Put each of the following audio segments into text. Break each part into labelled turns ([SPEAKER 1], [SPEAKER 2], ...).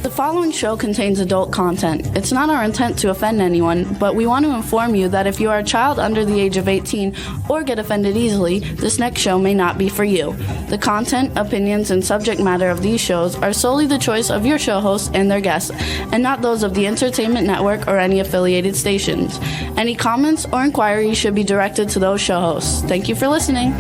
[SPEAKER 1] The following show contains adult content. It's not our intent to offend anyone, but we want to inform you that if you are a child under the age of 18 or get offended easily, this next show may not be for you. The content, opinions, and subject matter of these shows are solely the choice of your show hosts and their guests, and not those of the Entertainment Network or any affiliated stations. Any comments or inquiries should be directed to those show hosts. Thank you for listening.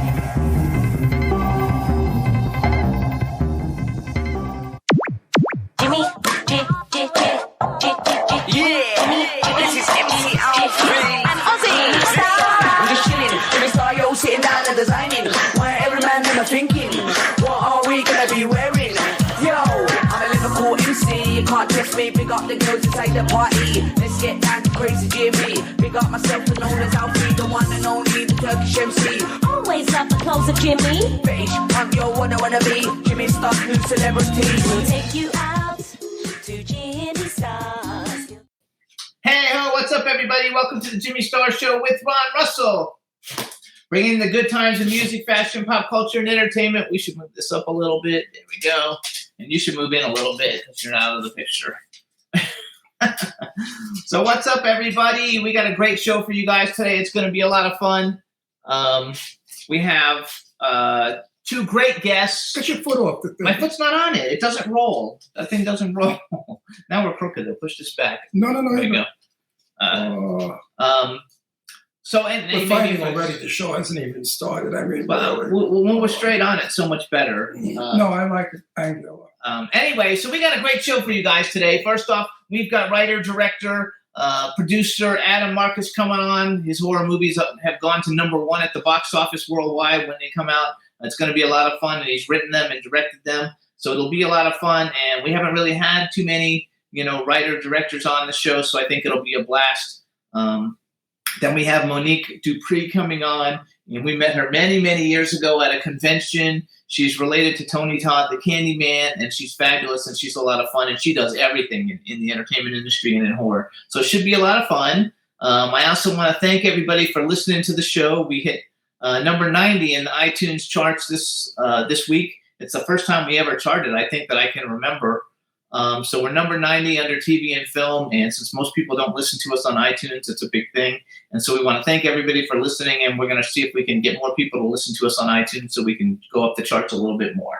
[SPEAKER 2] Sitting down and designing, why every man in a thinking, what are we gonna be wearing? Yo, I'm a Liverpool MC, you can't test me, big up the girls inside the party, let's get down to crazy Jimmy, big up myself and known as Alfie, the one and only, the Turkish MC.
[SPEAKER 3] Always love the clothes of Jimmy.
[SPEAKER 2] Bitch, I'm your wanna be, Jimmy Star's new celebrity.
[SPEAKER 3] We'll take you out to Jimmy Star's.
[SPEAKER 4] Hey ho, what's up everybody? Welcome to the Jimmy Star Show with Ron Russell. Bringing the good times in music, fashion, pop culture, and entertainment. We should move this up a little bit. There we go. And you should move in a little bit because you're not out of the picture. So what's up, everybody? We got a great show for you guys today. It's going to be a lot of fun. We have two great guests.
[SPEAKER 5] Get your foot off the thing.
[SPEAKER 4] My foot's not on it. It doesn't roll. That thing doesn't roll. Now we're crooked. They'll push this back.
[SPEAKER 5] No.
[SPEAKER 4] There you go. So
[SPEAKER 5] we're fighting already. The show hasn't even started. I mean,
[SPEAKER 4] when we're straight on it, so much better.
[SPEAKER 5] No, I like it angular.
[SPEAKER 4] Anyway, so we got a great show for you guys today. First off, we've got writer, director, producer Adam Marcus coming on. His horror movies have gone to #1 at the box office worldwide when they come out. It's going to be a lot of fun, and he's written them and directed them. So it'll be a lot of fun, and we haven't really had too many, writer directors on the show, so I think it'll be a blast. Then we have Monique Dupree coming on, and we met her many, many years ago at a convention. She's related to Tony Todd, the Candyman, and she's fabulous, and she's a lot of fun, and she does everything in the entertainment industry and in horror. So it should be a lot of fun. I also want to thank everybody for listening to the show. We hit number 90 in the iTunes charts this week. It's the first time we ever charted, I think, that I can remember. So we're number 90 under TV and film, and since most people don't listen to us on iTunes, it's a big thing. And so we want to thank everybody for listening, and we're going to see if we can get more people to listen to us on iTunes so we can go up the charts a little bit more.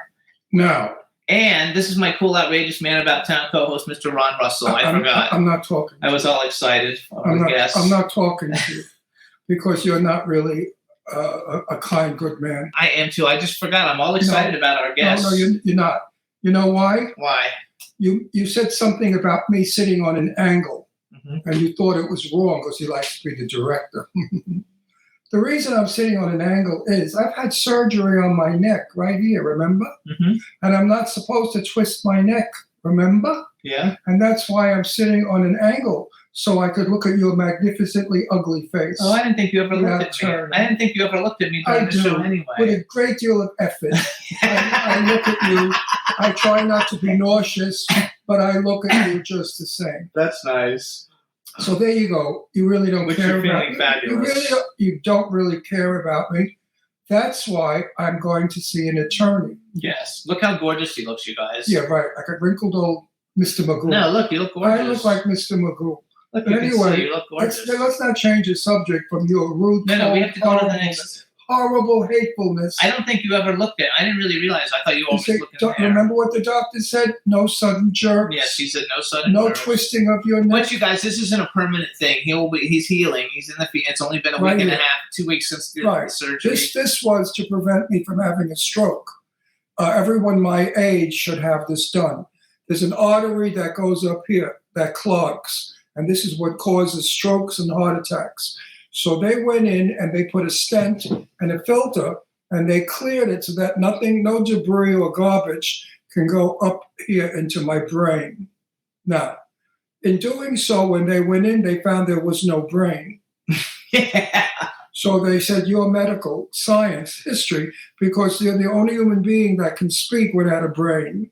[SPEAKER 5] No.
[SPEAKER 4] And this is my cool, outrageous man about town co-host, Mr. Ron Russell. I forgot.
[SPEAKER 5] I'm not talking.
[SPEAKER 4] I was all excited.
[SPEAKER 5] I'm not talking to you because you're not really a kind, good man.
[SPEAKER 4] I am too. I just forgot. I'm all excited about our guests.
[SPEAKER 5] No, you're not. You know why?
[SPEAKER 4] Why?
[SPEAKER 5] You said something about me sitting on an angle, and you thought it was wrong because you like to be the director. The reason I'm sitting on an angle is I've had surgery on my neck right here, remember? And I'm not supposed to twist my neck, remember?
[SPEAKER 4] Yeah.
[SPEAKER 5] And that's why I'm sitting on an angle, so I could look at your magnificently ugly face.
[SPEAKER 4] Oh, I didn't think you ever looked at me. I didn't think you ever looked at me during the show anyway.
[SPEAKER 5] With a great deal of effort. I look at you. I try not to be nauseous, but I look at you just the same.
[SPEAKER 4] That's nice.
[SPEAKER 5] So there you go. You really don't care about me.
[SPEAKER 4] Fabulous.
[SPEAKER 5] You don't really care about me. That's why I'm going to see an attorney.
[SPEAKER 4] Yes. Look how gorgeous he looks, you guys.
[SPEAKER 5] Yeah, right. Like a wrinkled old Mr. Magoo.
[SPEAKER 4] No, look, you look gorgeous.
[SPEAKER 5] I look like Mr. Magoo.
[SPEAKER 4] Look,
[SPEAKER 5] but anyway,
[SPEAKER 4] you look gorgeous.
[SPEAKER 5] Let's not change the subject from your rude,
[SPEAKER 4] No, we have to go to the next.
[SPEAKER 5] Horrible hatefulness.
[SPEAKER 4] I don't think you ever looked at it. I didn't really realize. I thought you always looked at it.
[SPEAKER 5] Remember what the doctor said? No sudden jerks.
[SPEAKER 4] Yes, he said no sudden
[SPEAKER 5] jerks. No
[SPEAKER 4] jerks.
[SPEAKER 5] Twisting of your neck.
[SPEAKER 4] But you guys, this isn't a permanent thing. He's healing. He's in the field. It's only been a week and a half, 2 weeks since the surgery.
[SPEAKER 5] This was to prevent me from having a stroke. Everyone my age should have this done. There's an artery that goes up here that clogs, and this is what causes strokes and heart attacks. So they went in and they put a stent and a filter, and they cleared it so that no debris or garbage can go up here into my brain. Now, in doing so, when they went in, they found there was no brain.
[SPEAKER 4] Yeah.
[SPEAKER 5] So they said, you're medical science, history, because you're the only human being that can speak without a brain.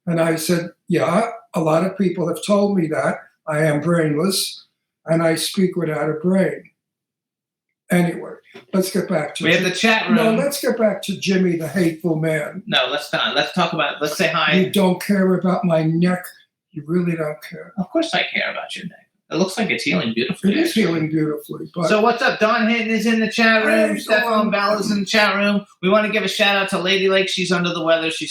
[SPEAKER 5] And I said, yeah, a lot of people have told me that. I am brainless, and I speak without a brain. Anyway, let's get back to
[SPEAKER 4] We have the chat room.
[SPEAKER 5] No, let's get back to Jimmy, the hateful man.
[SPEAKER 4] No, let's not. Let's talk about it. Let's say hi.
[SPEAKER 5] You don't care about my neck. You really don't care.
[SPEAKER 4] Of course I care about your neck. It looks like it's healing beautifully.
[SPEAKER 5] It is
[SPEAKER 4] actually.
[SPEAKER 5] healing beautifully. But
[SPEAKER 4] So what's up? Don Hinton is in the chat room.
[SPEAKER 5] Hey,
[SPEAKER 4] Stefan
[SPEAKER 5] Dawn.
[SPEAKER 4] Bella's in the chat room. We want to give a shout out to Lady Lake. She's under the weather. She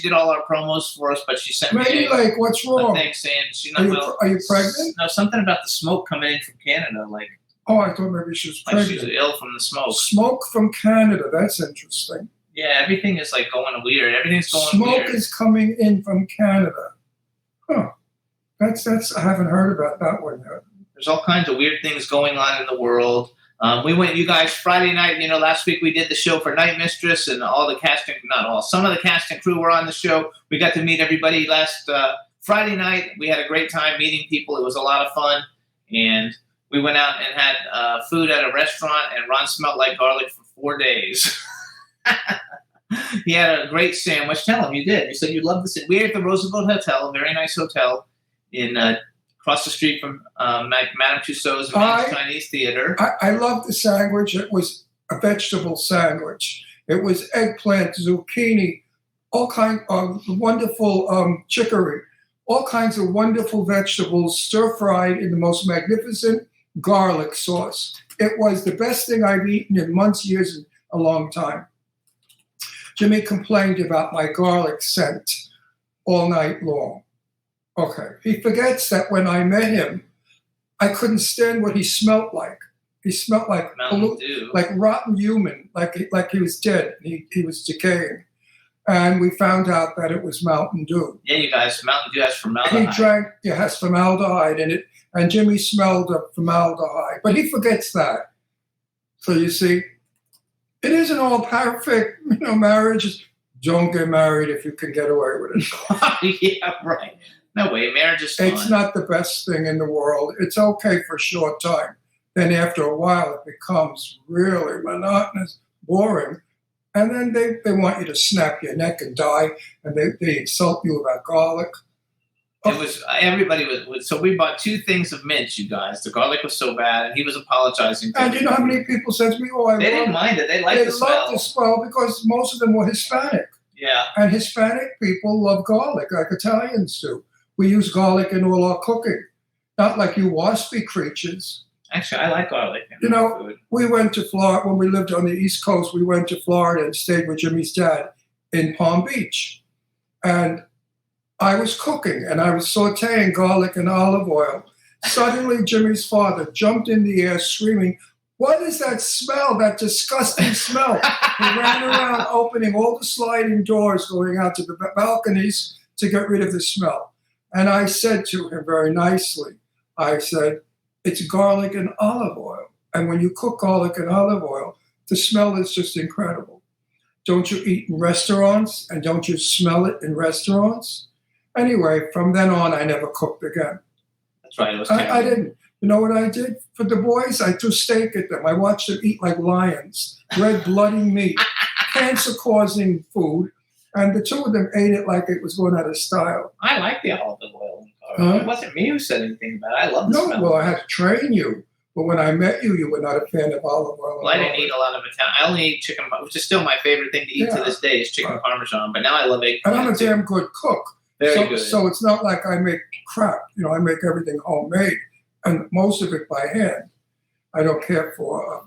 [SPEAKER 4] did all our promos for us, but she sent me
[SPEAKER 5] Lady Lake, what's
[SPEAKER 4] a
[SPEAKER 5] wrong?
[SPEAKER 4] thing saying she's
[SPEAKER 5] Are
[SPEAKER 4] not
[SPEAKER 5] you,
[SPEAKER 4] well.
[SPEAKER 5] are you pregnant?
[SPEAKER 4] No, something about the smoke coming in from Canada.
[SPEAKER 5] Oh, I thought maybe she was
[SPEAKER 4] Like she's
[SPEAKER 5] pregnant.
[SPEAKER 4] ill from the smoke.
[SPEAKER 5] Smoke from Canada. That's interesting.
[SPEAKER 4] Yeah, everything is like going weird. Everything's going
[SPEAKER 5] Smoke
[SPEAKER 4] weird.
[SPEAKER 5] is coming in from Canada. Huh. That's. I haven't heard about that one yet.
[SPEAKER 4] There's all kinds of weird things going on in the world. We went, you guys, Friday night, last week we did the show for Night Mistress and all the casting, not all, some of the cast and crew were on the show. We got to meet everybody last Friday night. We had a great time meeting people. It was a lot of fun. And we went out and had food at a restaurant, and Ron smelled like garlic for 4 days. He had a great sandwich. Tell him you did. You said you loved the sandwich. We were at the Roosevelt Hotel, a very nice hotel in across the street from Madame Tussauds Chinese Theater.
[SPEAKER 5] I loved the sandwich. It was a vegetable sandwich. It was eggplant, zucchini, all kinds of wonderful chicory, all kinds of wonderful vegetables stir-fried in the most magnificent garlic sauce. It was the best thing I've eaten in months, years, and a long time. Jimmy complained about my garlic scent all night long. Okay. He forgets that when I met him, I couldn't stand what he smelled like. He smelled like rotten human, like he was dead. He was decaying. And we found out that it was Mountain Dew.
[SPEAKER 4] Yeah, you guys, Mountain Dew has formaldehyde.
[SPEAKER 5] He drank, it has formaldehyde in it, and Jimmy smelled of formaldehyde. But he forgets that. So you see, it isn't all perfect. Marriage. Don't get married if you can get away with it.
[SPEAKER 4] Yeah, right. No way, marriage is fun.
[SPEAKER 5] It's not the best thing in the world. It's okay for a short time. Then after a while, it becomes really monotonous, boring. And then they want you to snap your neck and die, and they insult you about garlic.
[SPEAKER 4] It was everybody was. So we bought 2 things of mint, you guys. The garlic was so bad, and he was apologizing.
[SPEAKER 5] And you know how many people said to me, "Oh,
[SPEAKER 4] they didn't mind it. They liked the smell."
[SPEAKER 5] They loved the smell because most of them were Hispanic.
[SPEAKER 4] Yeah.
[SPEAKER 5] And Hispanic people love garlic, like Italians do. We use garlic in all our cooking, not like you waspy creatures.
[SPEAKER 4] Actually, I like garlic.
[SPEAKER 5] Food. We went to Florida when we lived on the East Coast. We went to Florida and stayed with Jimmy's dad in Palm Beach, and I was cooking and I was sauteing garlic and olive oil. Suddenly, Jimmy's father jumped in the air screaming, "What is that smell, that disgusting smell?" He ran around opening all the sliding doors going out to the balconies to get rid of the smell. And I said to him very nicely, I said, "It's garlic and olive oil. And when you cook garlic and olive oil, the smell is just incredible. Don't you eat in restaurants and don't you smell it in restaurants?" Anyway, from then on, I never cooked again.
[SPEAKER 4] That's right. It was
[SPEAKER 5] I didn't. You know what I did? For the boys, I threw steak at them. I watched them eat like lions, red, bloody meat, cancer-causing food, and the 2 of them ate it like it was going out of style.
[SPEAKER 4] I like the olive oil. It wasn't me who said anything about it. I love the smell.
[SPEAKER 5] Well, I had to train you. But when I met you, you were not a fan of olive oil.
[SPEAKER 4] Well, I didn't eat a lot of Italian. I only ate chicken, which is still my favorite thing to eat to this day is chicken parmesan. But now I love eggplant.
[SPEAKER 5] And I'm a damn good cook.
[SPEAKER 4] Very good.
[SPEAKER 5] So it's not like I make crap. I make everything homemade, and most of it by hand. I don't care for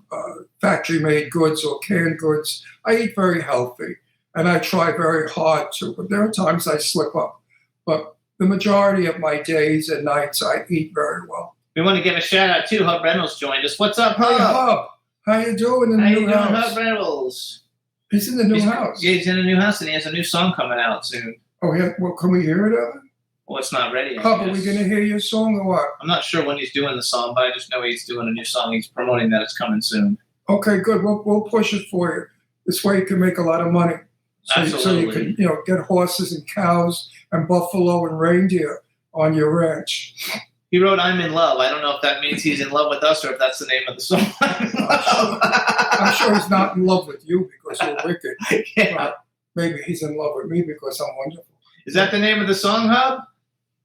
[SPEAKER 5] factory-made goods or canned goods. I eat very healthy, and I try very hard to. But there are times I slip up. But the majority of my days and nights, I eat very well.
[SPEAKER 4] We want to give a shout-out, too. Hub Reynolds joined us. What's up, Hub?
[SPEAKER 5] Hey, Hub. How you doing in the new house?
[SPEAKER 4] Hub Reynolds?
[SPEAKER 5] He's in the new house.
[SPEAKER 4] Yeah, he's in a new house, and he has a new song coming out soon.
[SPEAKER 5] Oh, yeah. Well, can we hear it, Evan?
[SPEAKER 4] Well, it's not ready.
[SPEAKER 5] Hub, are we going to hear your song or what?
[SPEAKER 4] I'm not sure when he's doing the song, but I just know he's doing a new song. He's promoting that it's coming soon.
[SPEAKER 5] Okay, good. We'll push it for you. This way you can make a lot of money.
[SPEAKER 4] Absolutely.
[SPEAKER 5] So you can, get horses and cows and buffalo and reindeer on your ranch.
[SPEAKER 4] He wrote "I'm in love." I don't know if that means he's in love with us or if that's the name of the song.
[SPEAKER 5] I'm sure he's not in love with you because you're wicked.
[SPEAKER 4] Yeah.
[SPEAKER 5] But maybe he's in love with me because I'm wonderful.
[SPEAKER 4] Is that the name of the song, Hub?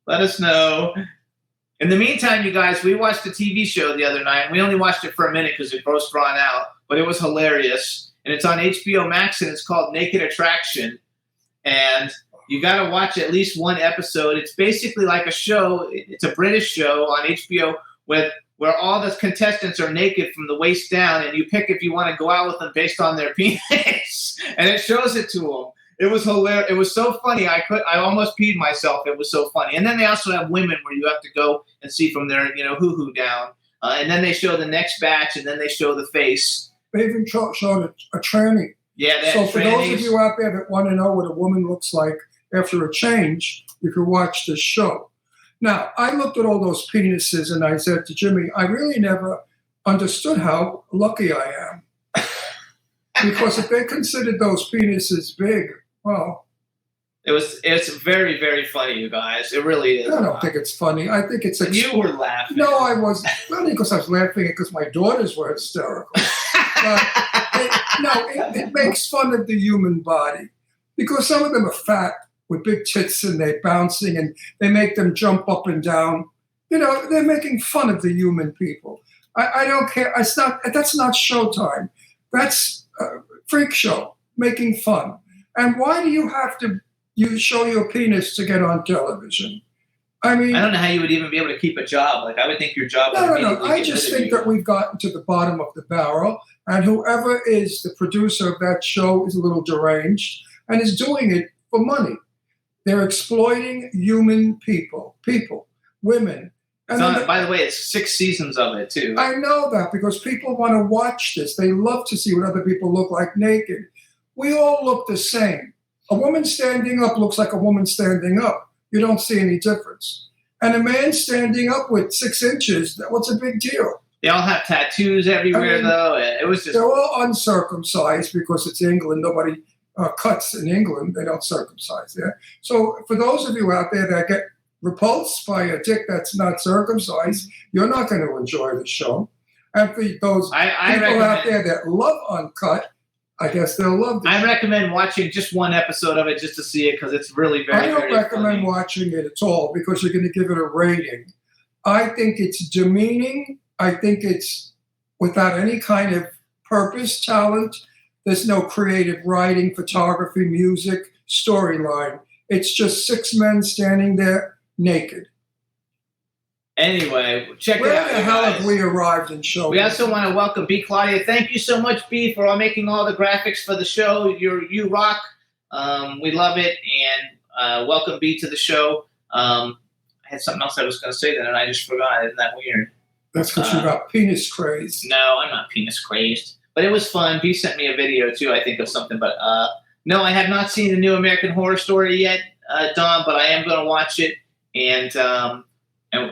[SPEAKER 4] Let us know. In the meantime, you guys, we watched a TV show the other night. We only watched it for a minute because it grossed Ron out, but it was hilarious. And it's on HBO Max, and it's called Naked Attraction. And You got to watch at least one episode. It's basically like a show. It's a British show on HBO where all the contestants are naked from the waist down, and you pick if you want to go out with them based on their penis, and it shows it to them. It was hilarious. It was so funny. I almost peed myself. It was so funny. And then they also have women where you have to go and see from their, hoo-hoo down. And then they show the next batch, and then they show the face.
[SPEAKER 5] They even showed a tranny.
[SPEAKER 4] Yeah,
[SPEAKER 5] so for those of you out there that want to know what a woman looks like after a change, you can watch this show. Now, I looked at all those penises, and I said to Jimmy, I really never understood how lucky I am. Because if they considered those penises big, well,
[SPEAKER 4] it's very, very funny, you guys. It really is.
[SPEAKER 5] I don't think it's funny. I think it's
[SPEAKER 4] you were laughing.
[SPEAKER 5] No, I wasn't. Not because I was laughing because my daughters were hysterical. But it makes fun of the human body because some of them are fat with big tits and they're bouncing and they make them jump up and down. They're making fun of the human people. I don't care. That's not Showtime. That's a freak show making fun. And why do you have to show your penis to get on television? I mean,
[SPEAKER 4] I don't know how you would even be able to keep a job. Like, I would think your job would
[SPEAKER 5] No. I just think that we've gotten to the bottom of the barrel, and whoever is the producer of that show is a little deranged and is doing it for money. They're exploiting human people, women. And
[SPEAKER 4] by the way, it's 6 seasons of it, too.
[SPEAKER 5] I know that because people want to watch this. They love to see what other people look like naked. We all look the same. A woman standing up looks like a woman standing up. You don't see any difference. And a man standing up with 6 inches, what's a big deal?
[SPEAKER 4] They all have tattoos everywhere, though. It was just...
[SPEAKER 5] They're all uncircumcised because it's England. Nobody cuts in England. They don't circumcise there. So for those of you out there that get repulsed by a dick that's not circumcised, you're not going to enjoy the show. And for those people out there that love uncut, I guess they'll love it.
[SPEAKER 4] I recommend watching just one episode of it just to see it because it's really very,
[SPEAKER 5] I don't
[SPEAKER 4] very
[SPEAKER 5] recommend
[SPEAKER 4] funny.
[SPEAKER 5] watching it at all because you're going to give it a rating. I think it's demeaning. I think it's without any kind of purpose, talent. There's no creative writing, photography, music, storyline. It's just 6 men standing there naked.
[SPEAKER 4] Anyway, check it out.
[SPEAKER 5] Where the hell have we arrived in show?
[SPEAKER 4] We also want to welcome B. Claudia. Thank you so much, B, for making all the graphics for the show. You rock. We love it. And welcome, B, to the show. I had something else I was going to say then, and I just forgot. Isn't that weird?
[SPEAKER 5] That's because you got penis crazed.
[SPEAKER 4] No, I'm not penis crazed. But it was fun. B sent me a video, too, I think, of something. But no, I have not seen the new American Horror Story yet, Don, but I am going to watch it. And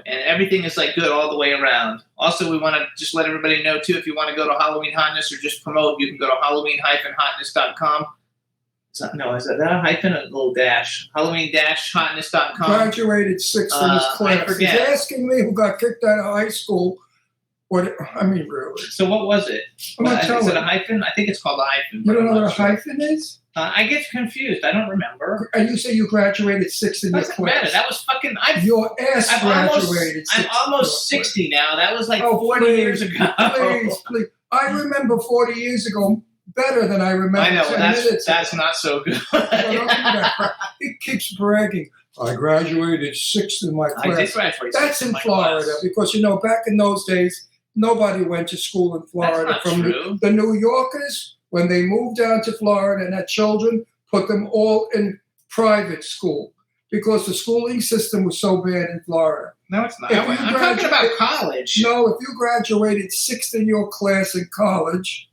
[SPEAKER 4] everything is like good all the way around. Also, we want to just let everybody know, too, if you want to go to Halloween Hotness or just promote, you can go to Halloween-hotness.com. Is that a hyphen or a little dash? Halloween-hotness.com.
[SPEAKER 5] Graduated 6th in his class.
[SPEAKER 4] I forget.
[SPEAKER 5] He's asking me who got kicked out of high school. Really.
[SPEAKER 4] So what was it? Is it a hyphen? I think it's called a hyphen.
[SPEAKER 5] You don't know what a hyphen is?
[SPEAKER 4] I get confused. I don't remember.
[SPEAKER 5] And you say you graduated 6th in your class.
[SPEAKER 4] Doesn't matter. That was fucking...
[SPEAKER 5] Your ass graduated 6th.
[SPEAKER 4] I'm almost 60 now. That was like 40 years ago.
[SPEAKER 5] Please. I remember 40 years ago better than I remember.
[SPEAKER 4] I know.
[SPEAKER 5] 10 minutes
[SPEAKER 4] That's not so good.
[SPEAKER 5] He keeps bragging. I graduated 6th in my class.
[SPEAKER 4] I did graduate.
[SPEAKER 5] That's in Florida because, back in those days, nobody went to school in Florida.
[SPEAKER 4] That's not true.
[SPEAKER 5] The New Yorkers, when they moved down to Florida and had children, put them all in private school because the schooling system was so bad in Florida.
[SPEAKER 4] No, it's not. I'm talking about college.
[SPEAKER 5] No, if you graduated 6th in your class in college,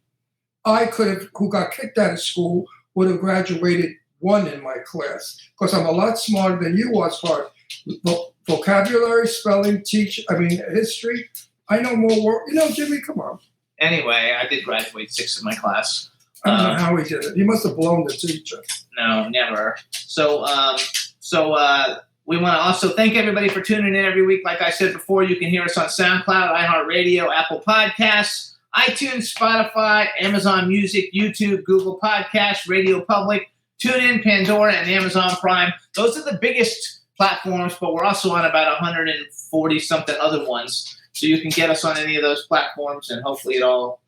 [SPEAKER 5] I could have, who got kicked out of school, would have graduated 1 in my class because I'm a lot smarter than you are as far as vocabulary, spelling, history. I know more. Jimmy, come on.
[SPEAKER 4] Anyway, I did graduate 6th in my class.
[SPEAKER 5] I don't know how he did it. He must have blown the teacher.
[SPEAKER 4] No, never. So we want to also thank everybody for tuning in every week. Like I said before, you can hear us on SoundCloud, iHeartRadio, Apple Podcasts, iTunes, Spotify, Amazon Music, YouTube, Google Podcasts, Radio Public, TuneIn, Pandora, and Amazon Prime. Those are the biggest platforms, but we're also on about 140-something other ones. So you can get us on any of those platforms, and hopefully it all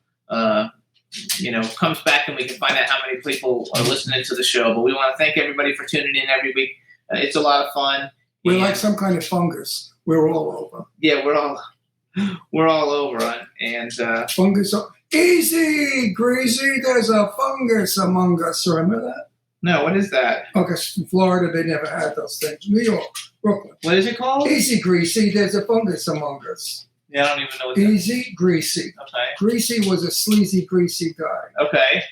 [SPEAKER 4] comes back and we can find out how many people are listening to the show. But we want to thank everybody for tuning in every week. It's a lot of fun.
[SPEAKER 5] We're like some kind of fungus. We're all over.
[SPEAKER 4] Yeah, we're all over. And
[SPEAKER 5] fungus. Easy, greasy. There's a fungus among us. Remember that?
[SPEAKER 4] No, what is that?
[SPEAKER 5] Okay, in Florida, they never had those things. New York, Brooklyn.
[SPEAKER 4] What is it called?
[SPEAKER 5] Easy, greasy. There's a fungus among us.
[SPEAKER 4] Yeah, I don't even know what
[SPEAKER 5] Easy, greasy.
[SPEAKER 4] Okay.
[SPEAKER 5] Greasy was a sleazy, greasy guy.
[SPEAKER 4] Okay.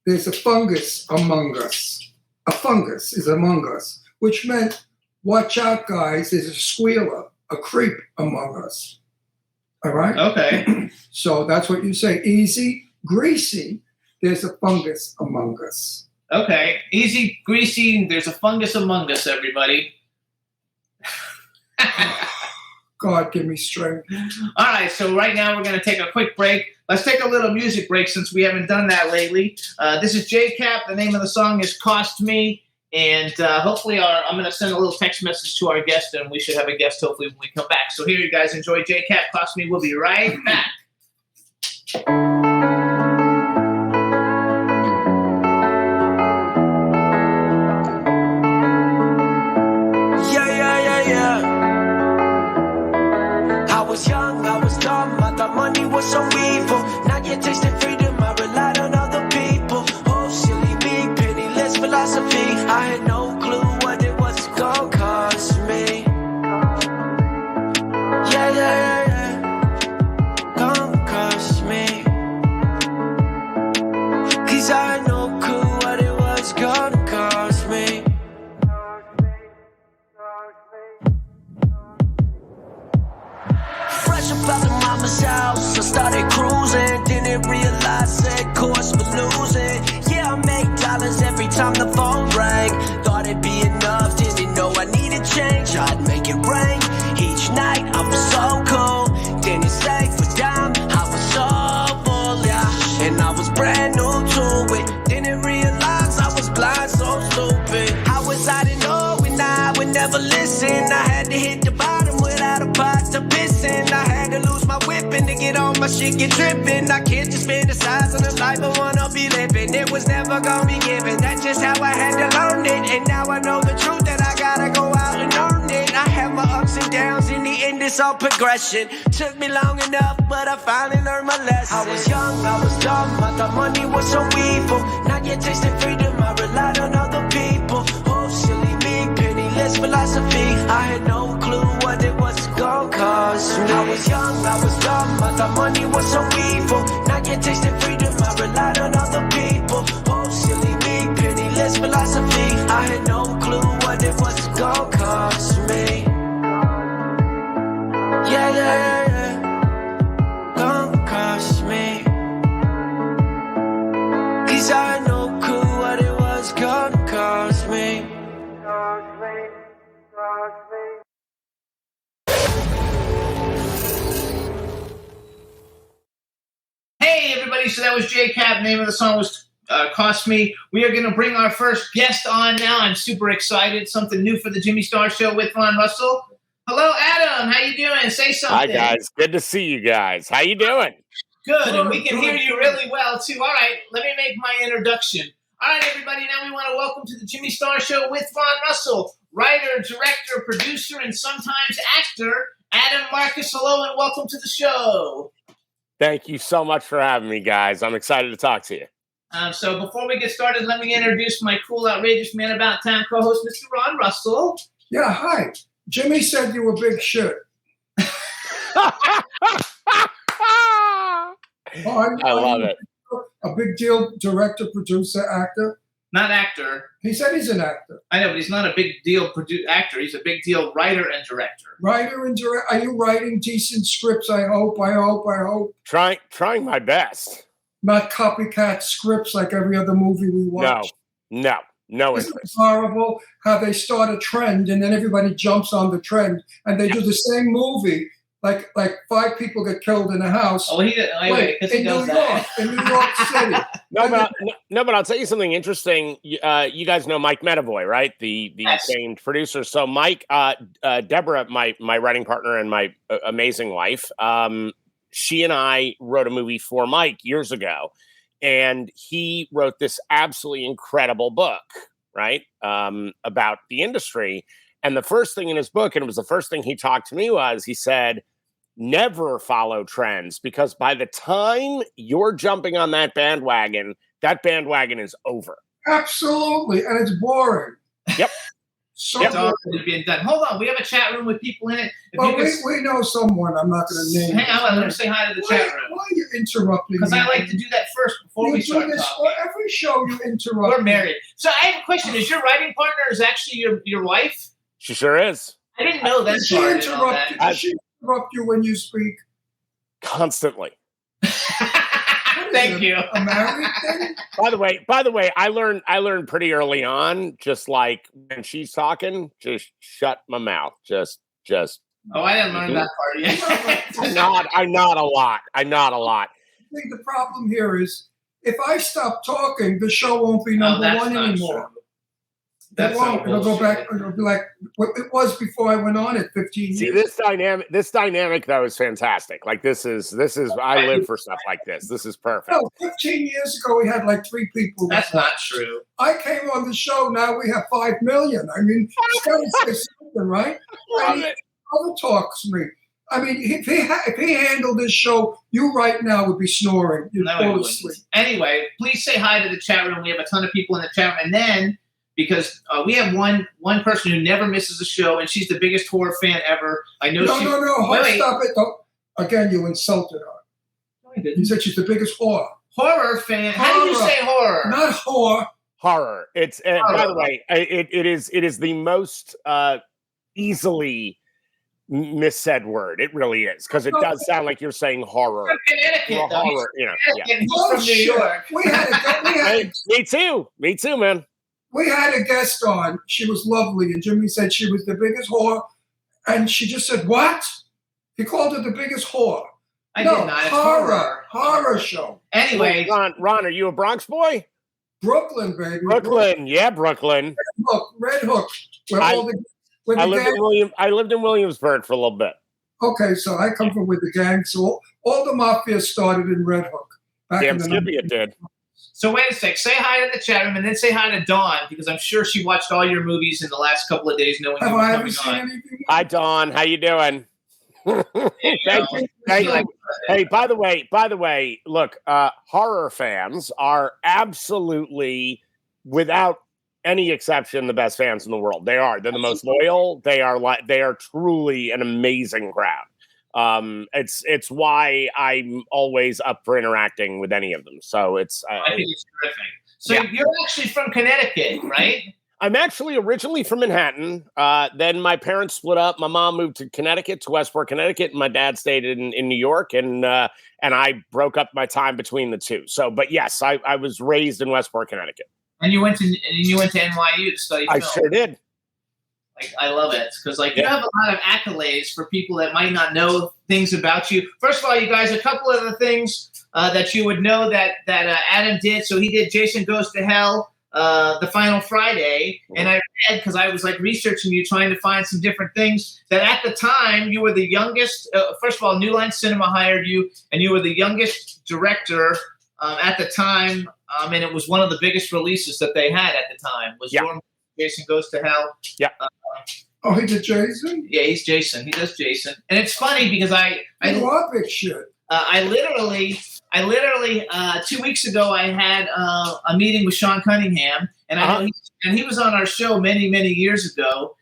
[SPEAKER 5] There's a fungus among us. A fungus is among us, which meant, watch out, guys. There's a squealer, a creep among us. All right?
[SPEAKER 4] Okay.
[SPEAKER 5] So that's what you say. Easy, greasy. There's a fungus among us.
[SPEAKER 4] Okay. Easy, greasy. There's a fungus among us, everybody.
[SPEAKER 5] God, give me strength.
[SPEAKER 4] All right, so right now we're going to take a quick break. Let's take a little music break since we haven't done that lately. This is JCap. The name of the song is Cost Me. And hopefully I'm going to send a little text message to our guest, and we should have a guest hopefully when we come back. So here you guys enjoy JCap, Cost Me. We'll be right back.
[SPEAKER 2] Money was so evil. Now you're tasting freedom. I relied on other people. Oh, silly me, penniless philosophy. I had no clue what it was gonna cost me. Yeah. Gonna cost me. 'Cause I had no clue what it was gonna cost me. Fresh up out the mama's house, I started cruising. Didn't realize that course for losing. Yeah, I make dollars every time the phone rang. Thought it'd be enough, didn't know I needed change. I'd make it rain. Each night I was so cool. Didn't save for dime, I was so full, yeah. And I was brand new to it. Didn't realize I was blind, so stupid. How was I to know when I would never listen? I had to hit the bottom without a pot to piss in. I had to lose my whipping to get all my shit get tripping. I can't just fantasize on the life I wanna be living. It was never gonna be given. That's just how I had to learn it. And now I know the truth that I gotta go out and earn it. I have my ups and downs. In the end, it's all progression. Took me long enough, but I finally learned my lesson. I was young, I was dumb. I thought money was so evil. Now you're tasting freedom. I relied on other people. Oh, silly me, penniless philosophy. I had no clue what it was gonna cost me. I was young, I was dumb. I thought money was so evil. Now you're tasting freedom. I relied on other people. Oh, silly me, penniless philosophy. I had no clue what it was gonna cost me. Yeah. Gonna cost me. 'Cause I had no clue what it was gonna cost me.
[SPEAKER 4] Hey, everybody. So that was JCap. Name of the song was Cost Me. We are going to bring our first guest on now. I'm super excited. Something new for the Jimmy Star Show with Ron Russell. Hello, Adam. How you doing? Say something.
[SPEAKER 6] Hi, guys. Good to see you guys. How you doing?
[SPEAKER 4] Good, and we can hear you really well, too. All right, let me make my introduction. All right, everybody, now we want to welcome to the Jimmy Star Show with Ron Russell, writer, director, producer, and sometimes actor, Adam Marcus. Hello, and welcome to the show.
[SPEAKER 6] Thank you so much for having me, guys. I'm excited to talk to you.
[SPEAKER 4] So before we get started, let me introduce my cool, outrageous man about town co-host, Mr. Ron Russell.
[SPEAKER 5] Yeah, hi. Jimmy said you were big shit.
[SPEAKER 6] I love it.
[SPEAKER 5] A big deal director, producer, actor.
[SPEAKER 4] Not actor.
[SPEAKER 5] He said he's an actor.
[SPEAKER 4] I know, but he's not a big deal actor. He's a big deal writer and director.
[SPEAKER 5] Writer and director. Are you writing decent scripts? I hope.
[SPEAKER 6] Trying my best.
[SPEAKER 5] Not copycat scripts like every other movie we watch.
[SPEAKER 6] No.
[SPEAKER 5] Isn't it horrible how they start a trend and then everybody jumps on the trend and they do the same movie? Like 5 people get killed in a house.
[SPEAKER 4] Oh, he did.
[SPEAKER 5] In New York City.
[SPEAKER 6] But I'll tell you something interesting. You guys know Mike Medavoy, right? The
[SPEAKER 4] yes.
[SPEAKER 6] famed producer. So Mike, Deborah, my writing partner and my amazing wife, she and I wrote a movie for Mike years ago. And he wrote this absolutely incredible book, right, about the industry. And the first thing in his book, and it was the first thing he talked to me, was he said, never follow trends, because by the time you're jumping on that bandwagon is over.
[SPEAKER 5] Absolutely. And it's boring.
[SPEAKER 6] Yep.
[SPEAKER 5] So
[SPEAKER 4] It's already been done. Hold on, we have a chat room with people in it. If
[SPEAKER 5] well,
[SPEAKER 4] you could-
[SPEAKER 5] we know someone. I'm not going to name.
[SPEAKER 4] hang on, let me say hi to the chat room.
[SPEAKER 5] Why are you interrupting?
[SPEAKER 4] Because I like to do that first before
[SPEAKER 5] You
[SPEAKER 4] we
[SPEAKER 5] do
[SPEAKER 4] start
[SPEAKER 5] this
[SPEAKER 4] talking.
[SPEAKER 5] for every show. You interrupt.
[SPEAKER 4] We're married. So I have a question. Is your writing partner is actually your wife?
[SPEAKER 6] She sure is.
[SPEAKER 4] I didn't know that.
[SPEAKER 5] Does she
[SPEAKER 4] part. I didn't know
[SPEAKER 5] interrupt?
[SPEAKER 4] that.
[SPEAKER 5] Does she interrupt you when you speak?
[SPEAKER 6] Constantly.
[SPEAKER 4] Thank you.
[SPEAKER 5] A married thing?
[SPEAKER 6] By the way, I learned pretty early on, just like when she's talking, just shut my mouth. Just
[SPEAKER 4] Oh, I didn't learn that part yet.
[SPEAKER 6] I nod a lot.
[SPEAKER 5] I think the problem here is if I stop talking, the show won't be
[SPEAKER 4] No,
[SPEAKER 5] number
[SPEAKER 4] that's
[SPEAKER 5] one
[SPEAKER 4] not
[SPEAKER 5] anymore.
[SPEAKER 4] true. That's
[SPEAKER 5] It won't.
[SPEAKER 4] so
[SPEAKER 5] It'll go back.
[SPEAKER 4] bullshit.
[SPEAKER 5] It'll be like what it was before I went on it 15
[SPEAKER 6] See,
[SPEAKER 5] years.
[SPEAKER 6] this dynamic though is fantastic. Like this is I live for stuff like this. This is perfect.
[SPEAKER 5] No, 15 years ago we had like 3 people.
[SPEAKER 4] That's not true.
[SPEAKER 5] I came on the show. Now we have 5 million. I mean, it's got to say something, right?
[SPEAKER 6] Love it.
[SPEAKER 5] Other talks me. I mean, if he handled this show, you right now would be snoring. You'd
[SPEAKER 4] No,
[SPEAKER 5] fall
[SPEAKER 4] it wouldn't.
[SPEAKER 5] asleep.
[SPEAKER 4] Anyway, please say hi to the chat room. We have a ton of people in the chat room. And then, because we have one person who never misses a show, and she's the biggest horror fan ever. I know
[SPEAKER 5] No.
[SPEAKER 4] Wait.
[SPEAKER 5] Stop it. Don't. Again, you insulted her.
[SPEAKER 4] No, I
[SPEAKER 5] You
[SPEAKER 4] didn't.
[SPEAKER 5] said she's the biggest whore.
[SPEAKER 4] Horror fan. How do you
[SPEAKER 5] Horror.
[SPEAKER 4] say horror?
[SPEAKER 5] Not whore.
[SPEAKER 6] Horror. It's by the way, it is the most easily missaid word. It really is, because it does sound like you're saying horror.
[SPEAKER 4] From Connecticut,
[SPEAKER 6] Or
[SPEAKER 4] though.
[SPEAKER 6] horror, you know. Yeah.
[SPEAKER 4] He's from New
[SPEAKER 5] Bullshit.
[SPEAKER 4] York.
[SPEAKER 6] Hey, me too, man.
[SPEAKER 5] We had a guest on. She was lovely, and Jimmy said she was the biggest whore, and she just said, "What?" He called her the biggest whore.
[SPEAKER 4] I
[SPEAKER 5] No,
[SPEAKER 4] did not. It's
[SPEAKER 5] horror show.
[SPEAKER 4] Anyway,
[SPEAKER 6] Ron, are you a Bronx boy?
[SPEAKER 5] Brooklyn, baby.
[SPEAKER 6] Brooklyn, yeah, Brooklyn.
[SPEAKER 5] Red Hook. Where
[SPEAKER 6] I-
[SPEAKER 5] all the where
[SPEAKER 6] I
[SPEAKER 5] the
[SPEAKER 6] lived in Williamsburg for a little bit.
[SPEAKER 5] Okay, so I come from with the gang. So all the mafia started in Red Hook. Back
[SPEAKER 6] Damn
[SPEAKER 5] in the
[SPEAKER 6] Skippy, it did.
[SPEAKER 4] so wait a sec. Say hi to the chat room, and then say hi to Dawn, because I'm sure she watched all your movies in the last couple of days, knowing you
[SPEAKER 5] Have
[SPEAKER 4] were
[SPEAKER 5] I ever
[SPEAKER 4] coming
[SPEAKER 5] seen
[SPEAKER 4] on.
[SPEAKER 5] anything?
[SPEAKER 6] Hi, Dawn. How you doing? Thank you. Thank you.
[SPEAKER 4] Like,
[SPEAKER 6] Hey, by the way, look, horror fans are absolutely, without any exception, the best fans in the world. They're the most loyal. They are truly an amazing crowd. It's why I'm always up for interacting with any of them. So
[SPEAKER 4] I think it's terrific. So
[SPEAKER 6] Yeah.
[SPEAKER 4] you're actually from Connecticut, right?
[SPEAKER 6] I'm actually originally from Manhattan. Then my parents split up. My mom moved to Connecticut, to Westport, Connecticut. And my dad stayed in New York, and I broke up my time between the two. So, but yes, I was raised in Westport, Connecticut.
[SPEAKER 4] And you went to NYU to study film.
[SPEAKER 6] I sure did.
[SPEAKER 4] Like, I love it because you have a lot of accolades for people that might not know things about you. First of all, you guys, a couple of the things that you would know that Adam did. So he did Jason Goes to Hell, The Final Friday, and I read, because I was researching you, trying to find some different things, that at the time you were the youngest. First of all, New Line Cinema hired you, and you were the youngest director at the time, and it was one of the biggest releases that they had at the time. Was your Jason Goes to Hell?
[SPEAKER 6] Yeah.
[SPEAKER 5] Oh, he did Jason?
[SPEAKER 4] Yeah, he's Jason. He does Jason, and it's funny because
[SPEAKER 5] You are big shit.
[SPEAKER 4] I literally 2 weeks ago I had a meeting with Sean Cunningham, and I know he was on our show many years ago.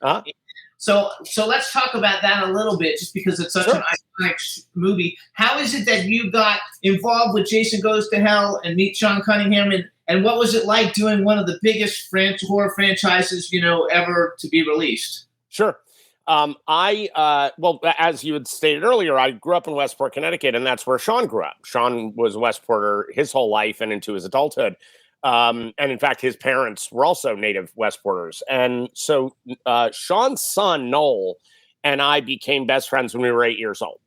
[SPEAKER 4] So let's talk about that a little bit, just because it's such an iconic movie. How is it that you got involved with Jason Goes to Hell and meet Sean Cunningham, and what was it like doing one of the biggest horror franchises ever to be released?
[SPEAKER 6] Sure. Well, as you had stated earlier, I grew up in Westport, Connecticut, and that's where Sean grew up. Sean was a Westporter his whole life and into his adulthood. And in fact, his parents were also native Westporters. And so Sean's son, Noel, and I became best friends when we were 8 years old.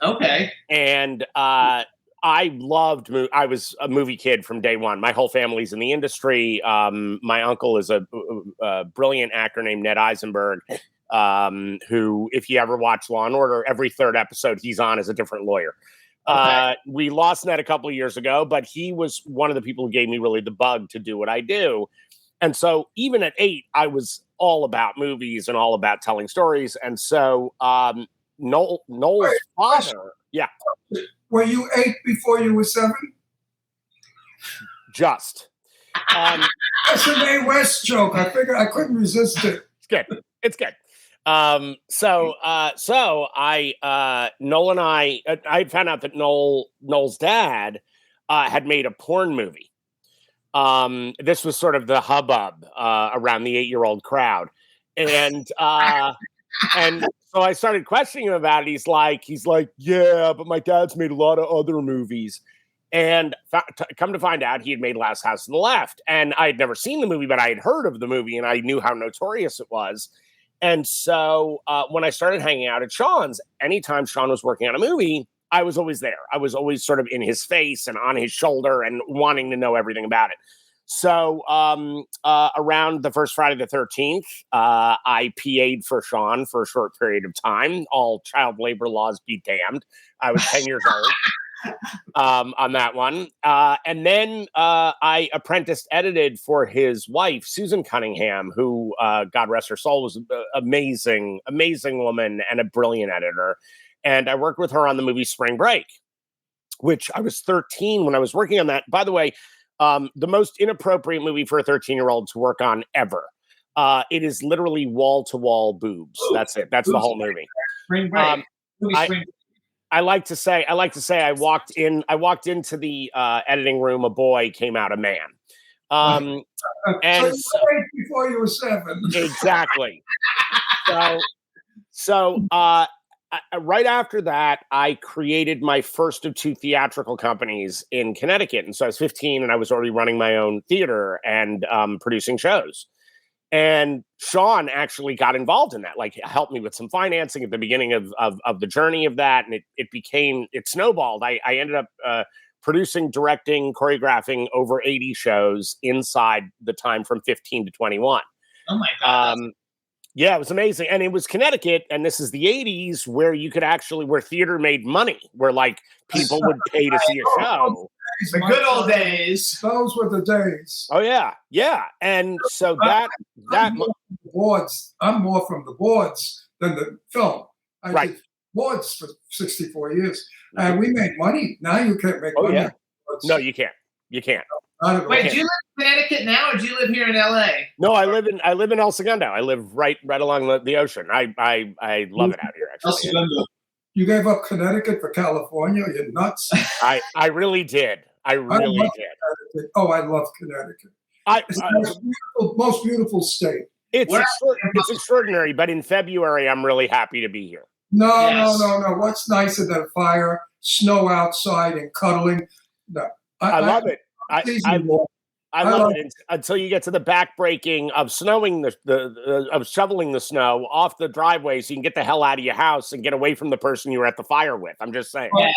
[SPEAKER 4] Okay.
[SPEAKER 6] And I loved I was a movie kid from day one. My whole family's in the industry. My uncle is a brilliant actor named Ned Eisenberg, who, if you ever watch Law and Order, every third episode he's on as a different lawyer. We lost Ned a couple of years ago, but he was one of the people who gave me really the bug to do what I do. And so even at 8, I was all about movies and all about telling stories. And so Noel's father, yeah.
[SPEAKER 5] Were you 8 before you were 7?
[SPEAKER 6] Just.
[SPEAKER 5] That's a Mae West joke. I figured I couldn't resist it.
[SPEAKER 6] It's good. So Noel and I found out that Noel's dad had made a porn movie. This was sort of the hubbub around the 8-year-old crowd. And so I started questioning him about it. He's like, yeah, but my dad's made a lot of other movies. And come to find out, he had made Last House on the Left. And I had never seen the movie, but I had heard of the movie and I knew how notorious it was. And so when I started hanging out at Sean's, anytime Sean was working on a movie, I was always there. I was always sort of in his face and on his shoulder and wanting to know everything about it. So around the first Friday the 13th, I PA'd for Sean for a short period of time. All child labor laws be damned. I was 10 years old on that one. And then I apprenticed edited for his wife, Susan Cunningham, who, God rest her soul, was an amazing woman and a brilliant editor. And I worked with her on the movie Spring Break, which I was 13 when I was working on that. By the way, the most inappropriate movie for a 13-year-old to work on ever. It is literally wall-to-wall boobs. That's it. That's the whole movie.
[SPEAKER 4] Spring Break.
[SPEAKER 6] I like to say I walked into the editing room, a boy came out a man. And
[SPEAKER 5] so before you were 7.
[SPEAKER 6] Exactly. So right after that, I created my first of 2 theatrical companies in Connecticut. And so I was 15 and I was already running my own theater and producing shows. And Sean actually got involved in that, like helped me with some financing at the beginning of the journey of that. And it snowballed. I ended up producing, directing, choreographing over 80 shows inside the time from 15 to 21.
[SPEAKER 4] Oh my God.
[SPEAKER 6] Yeah, it was amazing. And it was Connecticut, and this is the 80s where where theater made money, where like people would pay to see a show.
[SPEAKER 4] The good old days.
[SPEAKER 5] Those were the days.
[SPEAKER 6] Oh yeah. Yeah. And so that
[SPEAKER 5] boards. I'm more from the boards than the film. I did boards for 64 years. And we made money. Now you can't make money.
[SPEAKER 6] Yeah. No, you can't. You can't.
[SPEAKER 4] Wait, do you live in Connecticut now, or do you live here in LA?
[SPEAKER 6] No, I live in El Segundo. I live right along the ocean. I love it out here. Actually,
[SPEAKER 5] you gave up Connecticut for California? You're nuts.
[SPEAKER 6] I really did. I really did.
[SPEAKER 5] Connecticut. Oh, I love Connecticut. It's the most beautiful state.
[SPEAKER 6] It's extraordinary. But in February, I'm really happy to be here.
[SPEAKER 5] No. What's nicer than fire, snow outside, and cuddling? No,
[SPEAKER 6] I love it. I love it until you get to the backbreaking of of shoveling the snow off the driveway so you can get the hell out of your house and get away from the person you were at the fire with. I'm just saying.
[SPEAKER 4] Yes.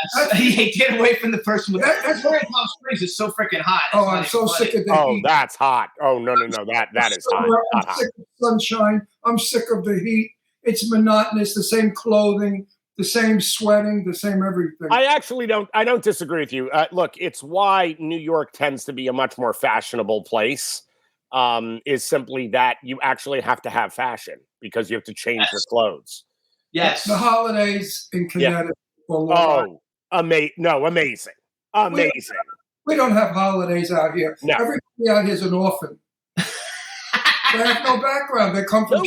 [SPEAKER 4] Get away from the person with that's where Palm Springs is so freaking hot.
[SPEAKER 5] I'm so sick of the heat.
[SPEAKER 6] That's hot. Oh, no. That is hot.
[SPEAKER 5] I'm sick of sunshine. I'm sick of the heat. It's monotonous, the same clothing, the same sweating, the same everything.
[SPEAKER 6] I don't disagree with you. Look, it's why New York tends to be a much more fashionable place, is simply that you actually have to have fashion because you have to change your clothes.
[SPEAKER 4] Yes.
[SPEAKER 5] The holidays in Connecticut.
[SPEAKER 6] Amazing.
[SPEAKER 5] We don't have holidays out here.
[SPEAKER 6] No.
[SPEAKER 5] Everybody out here is an orphan. They have no background. They come from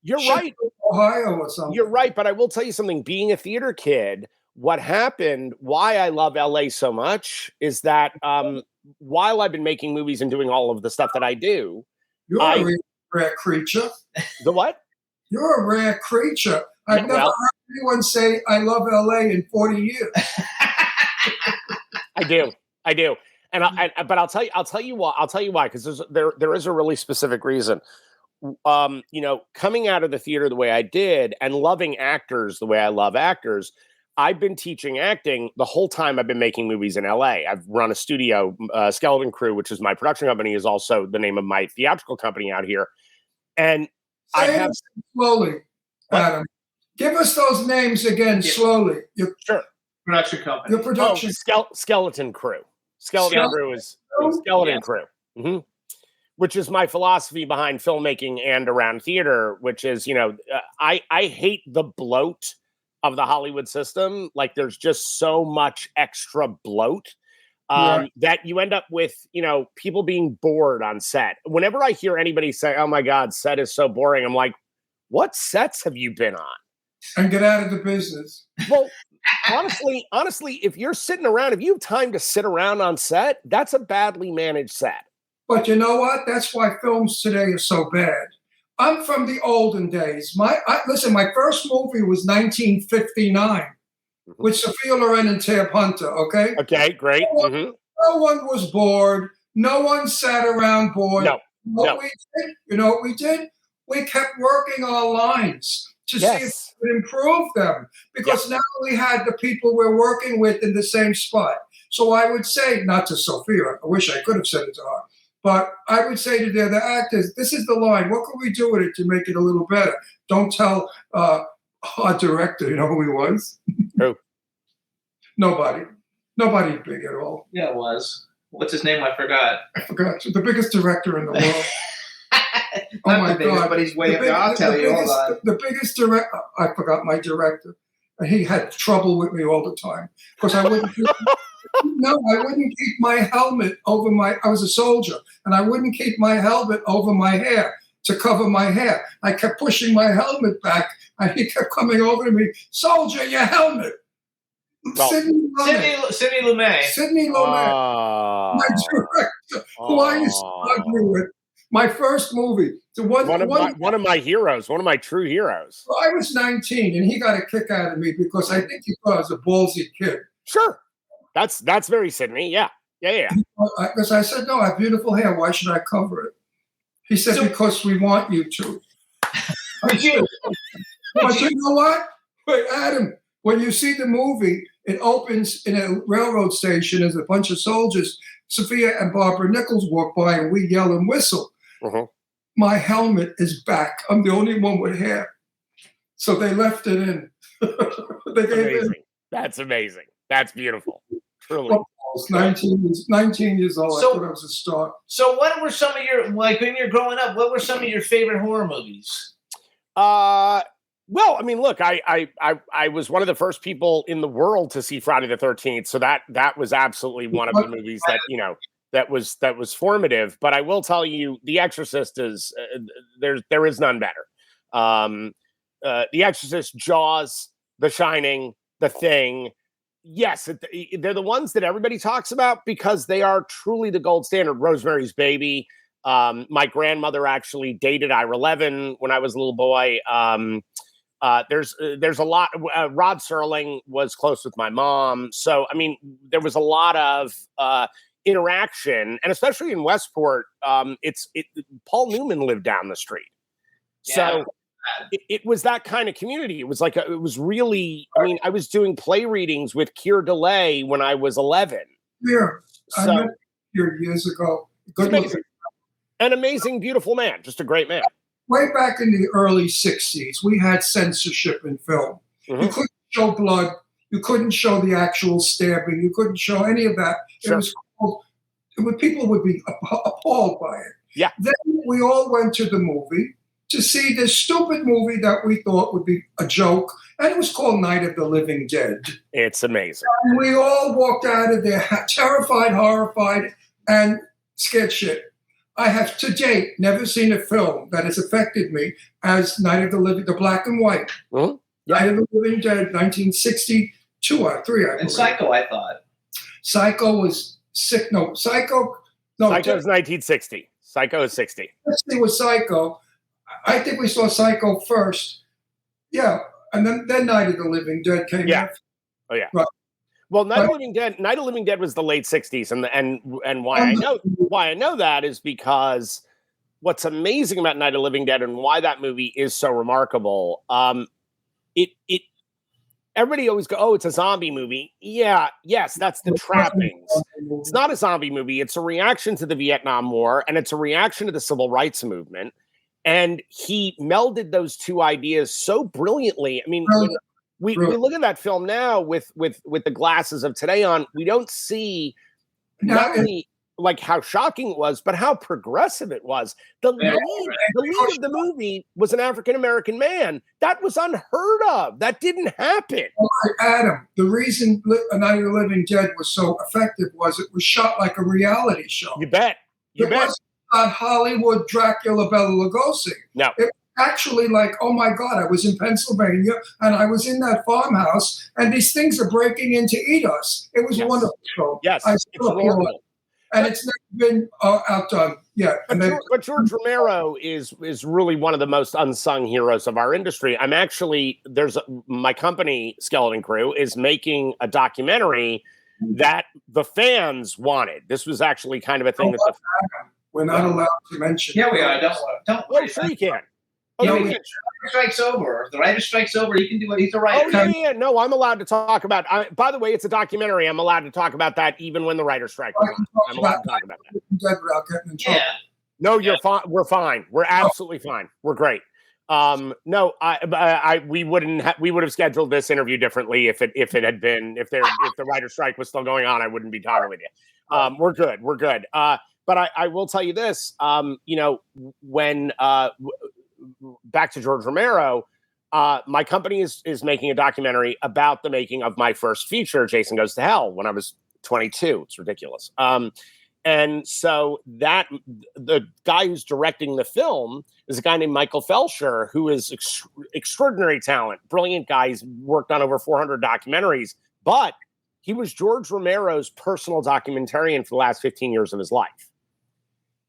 [SPEAKER 6] You're right.
[SPEAKER 5] Ohio or something.
[SPEAKER 6] You're right, but I will tell you something. Being a theater kid, what happened, why I love LA so much is that while I've been making movies and doing all of the stuff that I do,
[SPEAKER 5] you're a rare creature.
[SPEAKER 6] The what?
[SPEAKER 5] You're a rare creature. I've never heard anyone say I love LA in 40 years.
[SPEAKER 6] I do. But I'll tell you why, because there is a really specific reason. Coming out of the theater the way I did and loving actors the way I love actors, I've been teaching acting the whole time I've been making movies in LA. I've run a studio, Skeleton Crew, which is my production company, is also the name of my theatrical company out here. And
[SPEAKER 5] slowly, Adam. Give us those names again slowly.
[SPEAKER 6] Sure.
[SPEAKER 4] Production company.
[SPEAKER 5] Your production.
[SPEAKER 6] Skeleton Crew. Skeleton Crew is Skeleton Crew. Mm-hmm. Which is my philosophy behind filmmaking and around theater, which is, I hate the bloat of the Hollywood system. Like there's just so much extra bloat that you end up with, people being bored on set. Whenever I hear anybody say, oh my God, set is so boring, I'm like, what sets have you been on?
[SPEAKER 5] And get out of the business.
[SPEAKER 6] Well, honestly, if you're sitting around, if you have time to sit around on set, that's a badly managed set.
[SPEAKER 5] But you know what? That's why films today are so bad. I'm from the olden days. Listen, my first movie was 1959 with Sophia Loren and Tab Hunter, okay?
[SPEAKER 6] Okay, great.
[SPEAKER 5] No one was bored. No one sat around bored.
[SPEAKER 6] No.
[SPEAKER 5] You know what we did? We kept working our lines to see if we could improve them because now we had the people we're working with in the same spot. So I would say, not to Sophia, I wish I could have said it to her, but I would say to the other actors, this is the line. What can we do with it to make it a little better? Don't tell our director, you know who he was?
[SPEAKER 6] Who?
[SPEAKER 5] Nobody. Nobody big at all.
[SPEAKER 4] Yeah, it was. What's his name? I forgot.
[SPEAKER 5] The biggest director in the world. Oh my God!
[SPEAKER 4] But he's way up there. I'll tell you. Hold on.
[SPEAKER 5] The biggest director. I forgot my director. He had trouble with me all the time because I wouldn't. I wouldn't keep my helmet over my. I was a soldier, and I wouldn't keep my helmet over my hair to cover my hair. I kept pushing my helmet back, and he kept coming over to me. Soldier, your helmet. Sidney Lumet, my director, who I used to argue with. My first movie.
[SPEAKER 6] One of my heroes, one of my true heroes.
[SPEAKER 5] Well, I was 19, and he got a kick out of me because I think he thought I was a ballsy kid.
[SPEAKER 6] Sure. That's very Sidney. Yeah.
[SPEAKER 5] Because I said, no, I have beautiful hair. Why should I cover it? He said, because we want you to. But you know what? Wait, Adam, when you see the movie, it opens in a railroad station as a bunch of soldiers. Sophia and Barbara Nichols walk by, and we yell and whistle. My helmet is back. I'm the only one with hair. So they left it in. They gave it in.
[SPEAKER 6] That's amazing. That's beautiful. Truly.
[SPEAKER 5] I was 19 years old. I thought I was a star.
[SPEAKER 4] So what were some of your, like when you're growing up, what were some of your favorite horror movies?
[SPEAKER 6] Well, I mean, look, I was one of the first people in the world to see Friday the 13th. So that was absolutely one of the movies that, that was formative. But I will tell you, The Exorcist is there is none better. The Exorcist, Jaws, The Shining, The Thing. Yes, they're the ones that everybody talks about because they are truly the gold standard. Rosemary's Baby. My grandmother actually dated Ira Levin when I was a little boy. There's a lot. Rod Serling was close with my mom. So, I mean, there was a lot of interaction, and especially in Westport, Paul Newman lived down the street. So it was that kind of community. It was like, it was really, I mean, I was doing play readings with Keir DeLay when I was 11.
[SPEAKER 5] Yeah.
[SPEAKER 6] So,
[SPEAKER 5] I met here years ago. Good looking.
[SPEAKER 6] An amazing, beautiful man. Just a great man.
[SPEAKER 5] Way back in the early 60s, we had censorship in film. You couldn't show blood. You couldn't show the actual stabbing. You couldn't show any of that.
[SPEAKER 6] Sure.
[SPEAKER 5] People would be appalled by it.
[SPEAKER 6] Yeah.
[SPEAKER 5] Then we all went to the movie to see this stupid movie that we thought would be a joke, and it was called Night of the Living Dead.
[SPEAKER 6] It's amazing.
[SPEAKER 5] And we all walked out of there terrified, horrified, and scared shit. I have to date never seen a film that has affected me as Night of the Living, the black and white. Night of the Living Dead, 1962 or 3, I believe.
[SPEAKER 4] And Psycho, I thought.
[SPEAKER 5] Psycho was sick. No, Psycho. No,
[SPEAKER 6] Psycho is 1960. Psycho is 60.
[SPEAKER 5] 60 was Psycho. I think we saw Psycho first. Yeah, and then Night of the Living Dead came out.
[SPEAKER 6] Oh yeah.
[SPEAKER 5] Right.
[SPEAKER 6] Well, Night of the Living Dead was the late 60s, and why I know that is because what's amazing about Night of the Living Dead and why that movie is so remarkable. Everybody always go, oh, it's a zombie movie. Yeah, yes, that's the trappings. It's not a zombie movie. It's a reaction to the Vietnam War, and it's a reaction to the civil rights movement. And he melded those two ideas so brilliantly. I mean, we
[SPEAKER 5] Really.
[SPEAKER 6] look at that film now with the glasses of today on. We don't see
[SPEAKER 5] Now,
[SPEAKER 6] not only like how shocking it was, but how progressive it was. The lead of the movie was an African-American man. That was unheard of. That didn't happen.
[SPEAKER 5] Adam, the reason Night of the Living Dead was so effective was it was shot like a reality show.
[SPEAKER 6] You bet.
[SPEAKER 5] It wasn't on Hollywood Dracula Bela Lugosi.
[SPEAKER 6] No.
[SPEAKER 5] It was actually like, oh my God, I was in Pennsylvania and I was in that farmhouse and these things are breaking in to eat us. It was a wonderful show.
[SPEAKER 6] Yes,
[SPEAKER 5] I
[SPEAKER 6] it's
[SPEAKER 5] still applaud
[SPEAKER 6] wonderful.
[SPEAKER 5] it. And it's never been outdone yet.
[SPEAKER 6] But George Romero is really one of the most unsung heroes of our industry. I'm actually my company Skeleton Crew is making a documentary that the fans wanted. This was actually kind of a thing that
[SPEAKER 5] we're not allowed to mention.
[SPEAKER 4] Yeah, we are. Don't.
[SPEAKER 6] Oh, sure you can. Oh,
[SPEAKER 4] You know,
[SPEAKER 6] you
[SPEAKER 4] if
[SPEAKER 6] can.
[SPEAKER 4] the writer strikes over. If the writer strikes over, he can do what he's a writer.
[SPEAKER 6] Oh, yeah. No, I'm allowed to talk about. By the way, it's a documentary. I'm allowed to talk about that even when the writer strike. I'm allowed to talk about that.
[SPEAKER 5] Without getting in trouble.
[SPEAKER 4] Yeah.
[SPEAKER 6] No, you're fine. We're fine. We're absolutely fine. We're great. No, we would have scheduled this interview differently if the writer strike was still going on. I wouldn't be talking with you. We're good. We're good. But I will tell you this. When back to George Romero, my company is making a documentary about the making of my first feature, Jason Goes to Hell, when I was 22. It's ridiculous. And so the guy who's directing the film is a guy named Michael Felsher, who is extraordinary talent, brilliant guy. He's worked on over 400 documentaries, but he was George Romero's personal documentarian for the last 15 years of his life.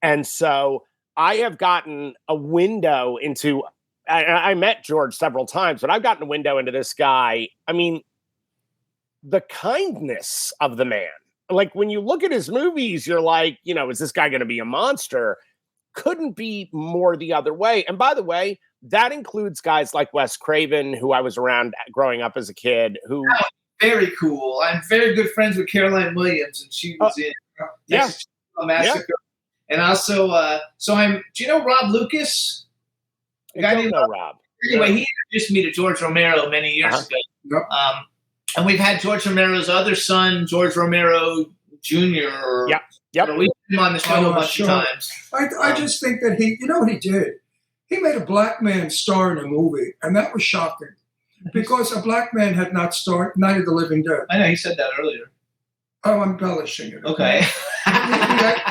[SPEAKER 6] And so I have gotten a window into, I met George several times, but I've gotten a window into this guy. I mean, the kindness of the man. Like when you look at his movies, you're like, is this guy going to be a monster? Couldn't be more the other way. And by the way, that includes guys like Wes Craven, who I was around growing up as a kid. Who
[SPEAKER 4] very cool. I'm very good friends with Caroline Williams, and she was in Texas Chainsaw Massacre. Yeah. And also, do you know Rob Lucas?
[SPEAKER 6] I don't know Rob.
[SPEAKER 4] Anyway, he introduced me to George Romero many years ago.
[SPEAKER 5] Yep.
[SPEAKER 4] And we've had George Romero's other son, George Romero Jr.
[SPEAKER 6] Yep.
[SPEAKER 4] We've been on the show a bunch of times.
[SPEAKER 5] I just think that what he did? He made a black man star in a movie, and that was shocking. Because a black man had not starred Night of the Living Dead.
[SPEAKER 4] I know, he said that earlier.
[SPEAKER 5] Oh, I'm embellishing it.
[SPEAKER 4] Okay.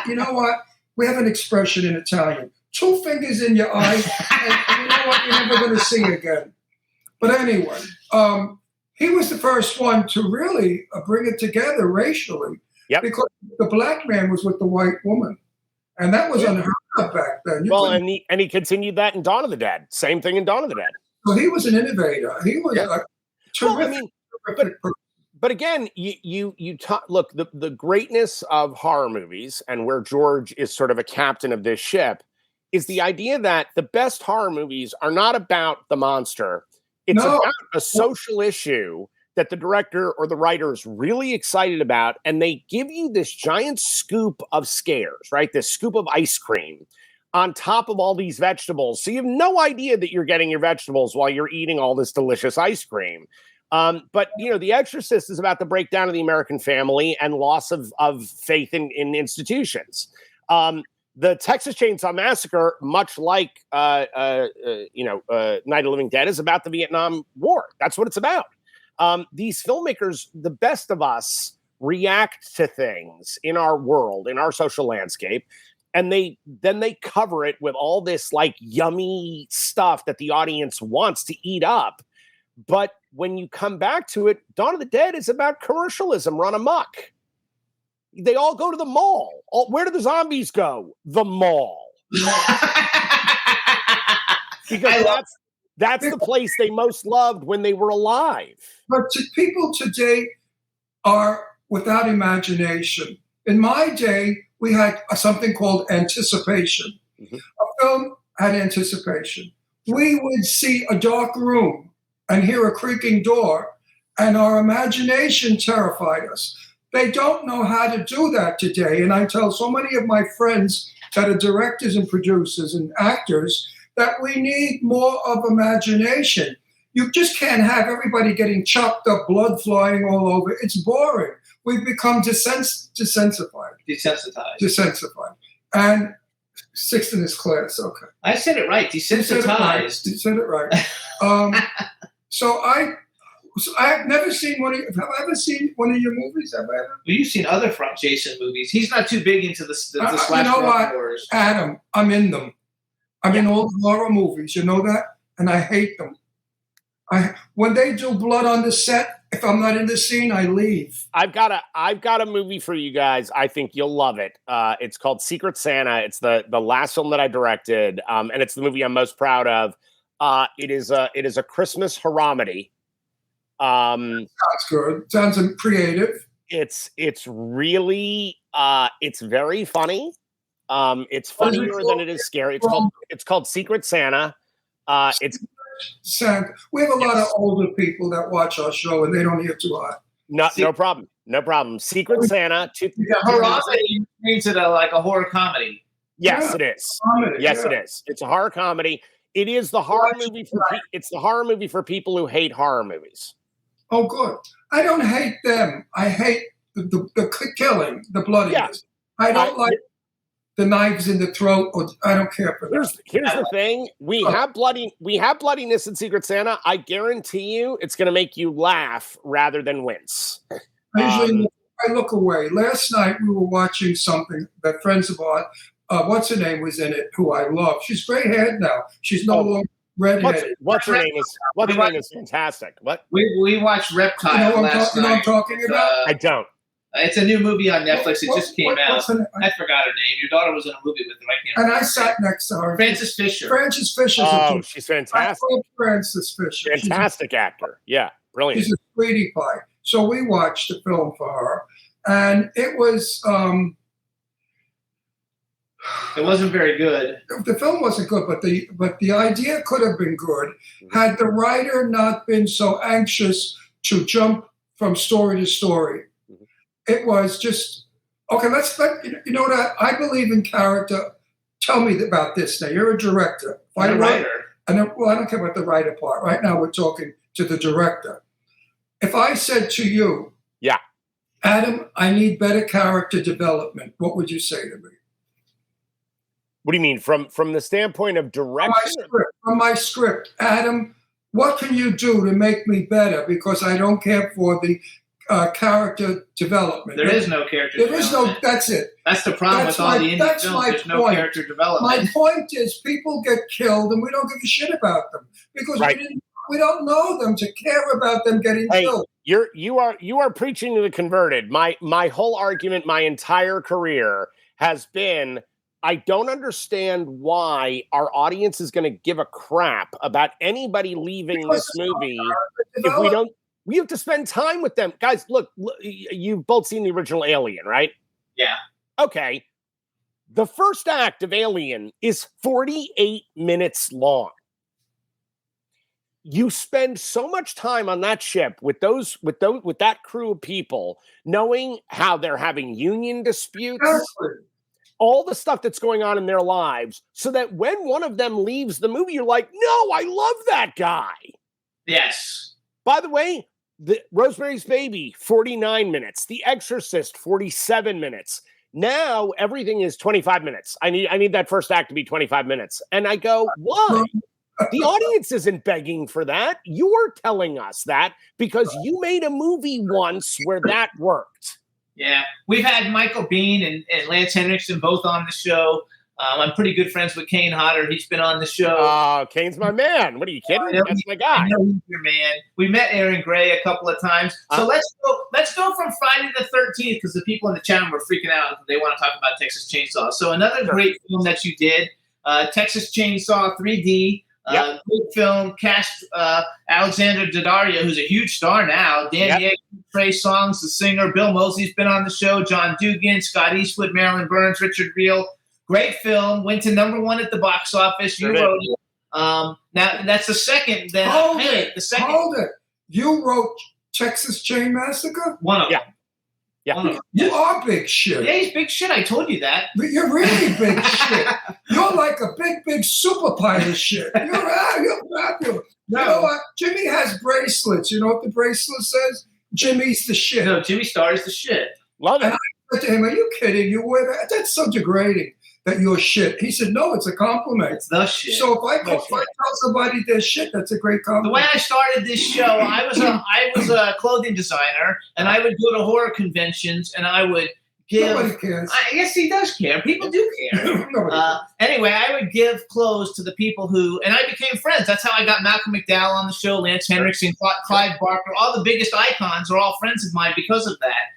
[SPEAKER 5] You know what? We have an expression in Italian. 2 fingers in your eye, and you know what? You're never going to see again. But anyway, he was the first one to really bring it together racially.
[SPEAKER 6] Yep.
[SPEAKER 5] Because the black man was with the white woman. And that was unheard of back then.
[SPEAKER 6] And he continued that in Dawn of the Dead. Same thing in Dawn of the Dead.
[SPEAKER 5] So he was an innovator. He was a terrific person.
[SPEAKER 6] But again, you talk. Look, the greatness of horror movies and where George is sort of a captain of this ship is the idea that the best horror movies are not about the monster. It's about a social issue that the director or the writer is really excited about, and they give you this giant scoop of scares, right? This scoop of ice cream on top of all these vegetables. So you have no idea that you're getting your vegetables while you're eating all this delicious ice cream. But The Exorcist is about the breakdown of the American family and loss of faith in institutions. The Texas Chainsaw Massacre, much like Night of the Living Dead, is about the Vietnam War. That's what it's about. These filmmakers, the best of us, react to things in our world, in our social landscape, and then they cover it with all this like yummy stuff that the audience wants to eat up. But when you come back to it, Dawn of the Dead is about commercialism run amok. They all go to the mall. Where do the zombies go? The mall. Because that's the place they most loved when they were alive.
[SPEAKER 5] But people today are without imagination. In my day, we had something called anticipation. Mm-hmm. A film had anticipation. We would see a dark room and hear a creaking door, and our imagination terrified us. They don't know how to do that today. And I tell so many of my friends that are directors and producers and actors that we need more of imagination. You just can't have everybody getting chopped up, blood flying all over. It's boring. We've become desensitized. And sixth in his class. Okay.
[SPEAKER 4] I said it right. Desensitized.
[SPEAKER 5] You said it right. So I've never seen one of. Have I ever seen one of your movies? Have I ever?
[SPEAKER 4] Well, you've seen other Jason movies. He's not too big into the slash
[SPEAKER 5] you know what,
[SPEAKER 4] wars.
[SPEAKER 5] Adam? I'm in them. I'm in all the horror movies. You know that, and I hate them. When they do blood on the set, if I'm not in the scene, I leave.
[SPEAKER 6] I've got a movie for you guys. I think you'll love it. It's called Secret Santa. It's the last film that I directed, and it's the movie I'm most proud of. It is a Christmas haramedy.
[SPEAKER 5] Sounds good. Sounds creative.
[SPEAKER 6] It's really it's very funny. It's funnier than it is scary. It's called Secret Santa. It's
[SPEAKER 5] Santa. We have a lot of older people that watch our show, and they don't hear too hot.
[SPEAKER 6] No problem. Secret Santa.
[SPEAKER 4] Haramedy means it like a horror comedy.
[SPEAKER 6] Yes, it is. It is. It's a horror comedy. It is the horror movie for. It's the horror movie for people who hate horror movies.
[SPEAKER 5] Oh, good. I don't hate them. I hate the killing, the bloodiness. I don't like the knives in the throat. Or I don't care for that.
[SPEAKER 6] Here's the thing: we have bloodiness in Secret Santa. I guarantee you, it's going to make you laugh rather than wince.
[SPEAKER 5] I look away. Last night we were watching something that friends of ours. What's her name was in it? Who I love. She's gray-haired now. She's no longer redheaded.
[SPEAKER 6] What's her name is fantastic. What?
[SPEAKER 4] We watched Reptile last night.
[SPEAKER 5] You know what I'm talking about?
[SPEAKER 6] I don't.
[SPEAKER 4] It's a new movie on Netflix. It just came out. I forgot her name. Your daughter was in a movie with her.
[SPEAKER 5] And I sat next to her.
[SPEAKER 4] Frances Fisher.
[SPEAKER 5] Frances Fisher.
[SPEAKER 6] Oh, she's fantastic.
[SPEAKER 5] I love Frances Fisher.
[SPEAKER 6] Fantastic actor. Yeah, brilliant.
[SPEAKER 5] She's a sweetie pie. So we watched the film for her, and it was.
[SPEAKER 4] It wasn't very good.
[SPEAKER 5] The film wasn't good, but the idea could have been good had the writer not been so anxious to jump from story to story. It was just okay. You know what? I believe in character. Tell me about this. Now you're a director.
[SPEAKER 4] I'm a writer.
[SPEAKER 5] I don't care about the writer part. Right now, we're talking to the director. If I said to you,
[SPEAKER 6] "Yeah,
[SPEAKER 5] Adam, I need better character development," what would you say to me?
[SPEAKER 6] What do you mean from the standpoint of direction?
[SPEAKER 5] From my script, Adam, what can you do to make me better? Because I don't care for the character development.
[SPEAKER 4] There is no character development.
[SPEAKER 5] There is no. That's it.
[SPEAKER 4] That's the problem with all the indie films. There's no character development.
[SPEAKER 5] My point is, people get killed, and we don't give a shit about them because we don't know them to care about them getting killed.
[SPEAKER 6] You are preaching to the converted. My whole argument, my entire career has been. I don't understand why our audience is going to give a crap about anybody leaving this movie if we don't. We have to spend time with them. Guys, look, you've both seen the original Alien, right?
[SPEAKER 4] Yeah.
[SPEAKER 6] Okay. The first act of Alien is 48 minutes long. You spend so much time on that ship with that crew of people, knowing how they're having union disputes.
[SPEAKER 5] Exactly.
[SPEAKER 6] All the stuff that's going on in their lives, so that when one of them leaves the movie, you're like, no, I love that guy.
[SPEAKER 4] Yes.
[SPEAKER 6] By the way, the Rosemary's Baby, 49 minutes. The Exorcist, 47 minutes. Now everything is 25 minutes. I need that first act to be 25 minutes. And I go, why? The audience isn't begging for that. You're telling us that because you made a movie once where that worked.
[SPEAKER 4] Yeah, we've had Michael Biehn and Lance Henriksen both on the show. I'm pretty good friends with Kane Hodder. He's been on the show.
[SPEAKER 6] Oh, Kane's my man. What are you kidding? That's my guy.
[SPEAKER 4] I know he's your man. We met Aaron Gray a couple of times. So let's go from Friday the 13th because the people in the chat were freaking out. They want to talk about Texas Chainsaw. So another great film that you did, Texas Chainsaw 3D. Good film, cast Alexander Daddario, who's a huge star now. Dan Diego, Trey Songz, the singer. Bill Moseley's been on the show. John Dugan, Scott Eastwood, Marilyn Burns, Richard Reel. Great film. Went to #1 at the box office. You wrote it. Now, that's the second.
[SPEAKER 5] Hold it. You wrote Texas Chain Massacre?
[SPEAKER 4] One of them.
[SPEAKER 6] Yeah.
[SPEAKER 5] You are big shit.
[SPEAKER 4] Yeah, he's big shit. I told you that.
[SPEAKER 5] But you're really big shit. You're like a big super pile of shit. You're fabulous.
[SPEAKER 4] No.
[SPEAKER 5] You know what? Jimmy has bracelets. You know what the bracelet says? Jimmy's the shit.
[SPEAKER 4] No, Jimmy Star is the shit.
[SPEAKER 6] Love it.
[SPEAKER 5] And I said to him, are you kidding? You wear that? That's so degrading that you're shit. He said, no, it's a compliment.
[SPEAKER 4] It's the shit.
[SPEAKER 5] So if I tell somebody they're shit, that's a great compliment.
[SPEAKER 4] The way I started this show, I was a clothing designer, and I would go to horror conventions, and I would give.
[SPEAKER 5] Nobody cares.
[SPEAKER 4] Yes, he does care. People do care. Anyway, I would give clothes to the people who, and I became friends. That's how I got Malcolm McDowell on the show, Lance Henriksen, Clive Barker, all the biggest icons are all friends of mine because of that.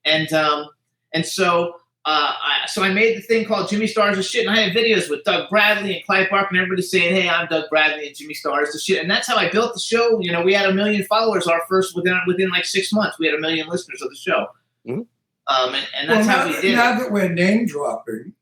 [SPEAKER 4] And so I made the thing called Jimmy Star's the shit, and I had videos with Doug Bradley and Clive Barker and everybody saying, hey, I'm Doug Bradley and Jimmy Star's the shit. And that's how I built the show. You know, we had 1 million followers our first within like 6 months. We had 1 million listeners of the show. Mm-hmm. And that's how we did it.
[SPEAKER 5] Now that we're name dropping,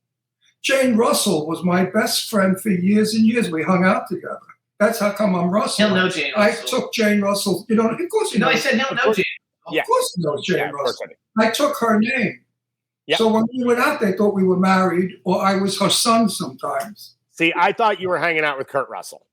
[SPEAKER 5] Jane Russell was my best friend for years and years. We hung out together. That's how come I'm Russell.
[SPEAKER 4] He'll know Jane Russell.
[SPEAKER 5] I took Jane Russell. You know, of course he knows.
[SPEAKER 4] No, I said he'll know Jane.
[SPEAKER 5] Of course he knows Jane Russell. I took her name.
[SPEAKER 6] Yep.
[SPEAKER 5] So when we went out, they thought we were married, or I was her son sometimes.
[SPEAKER 6] See, I thought you were hanging out with Kurt Russell.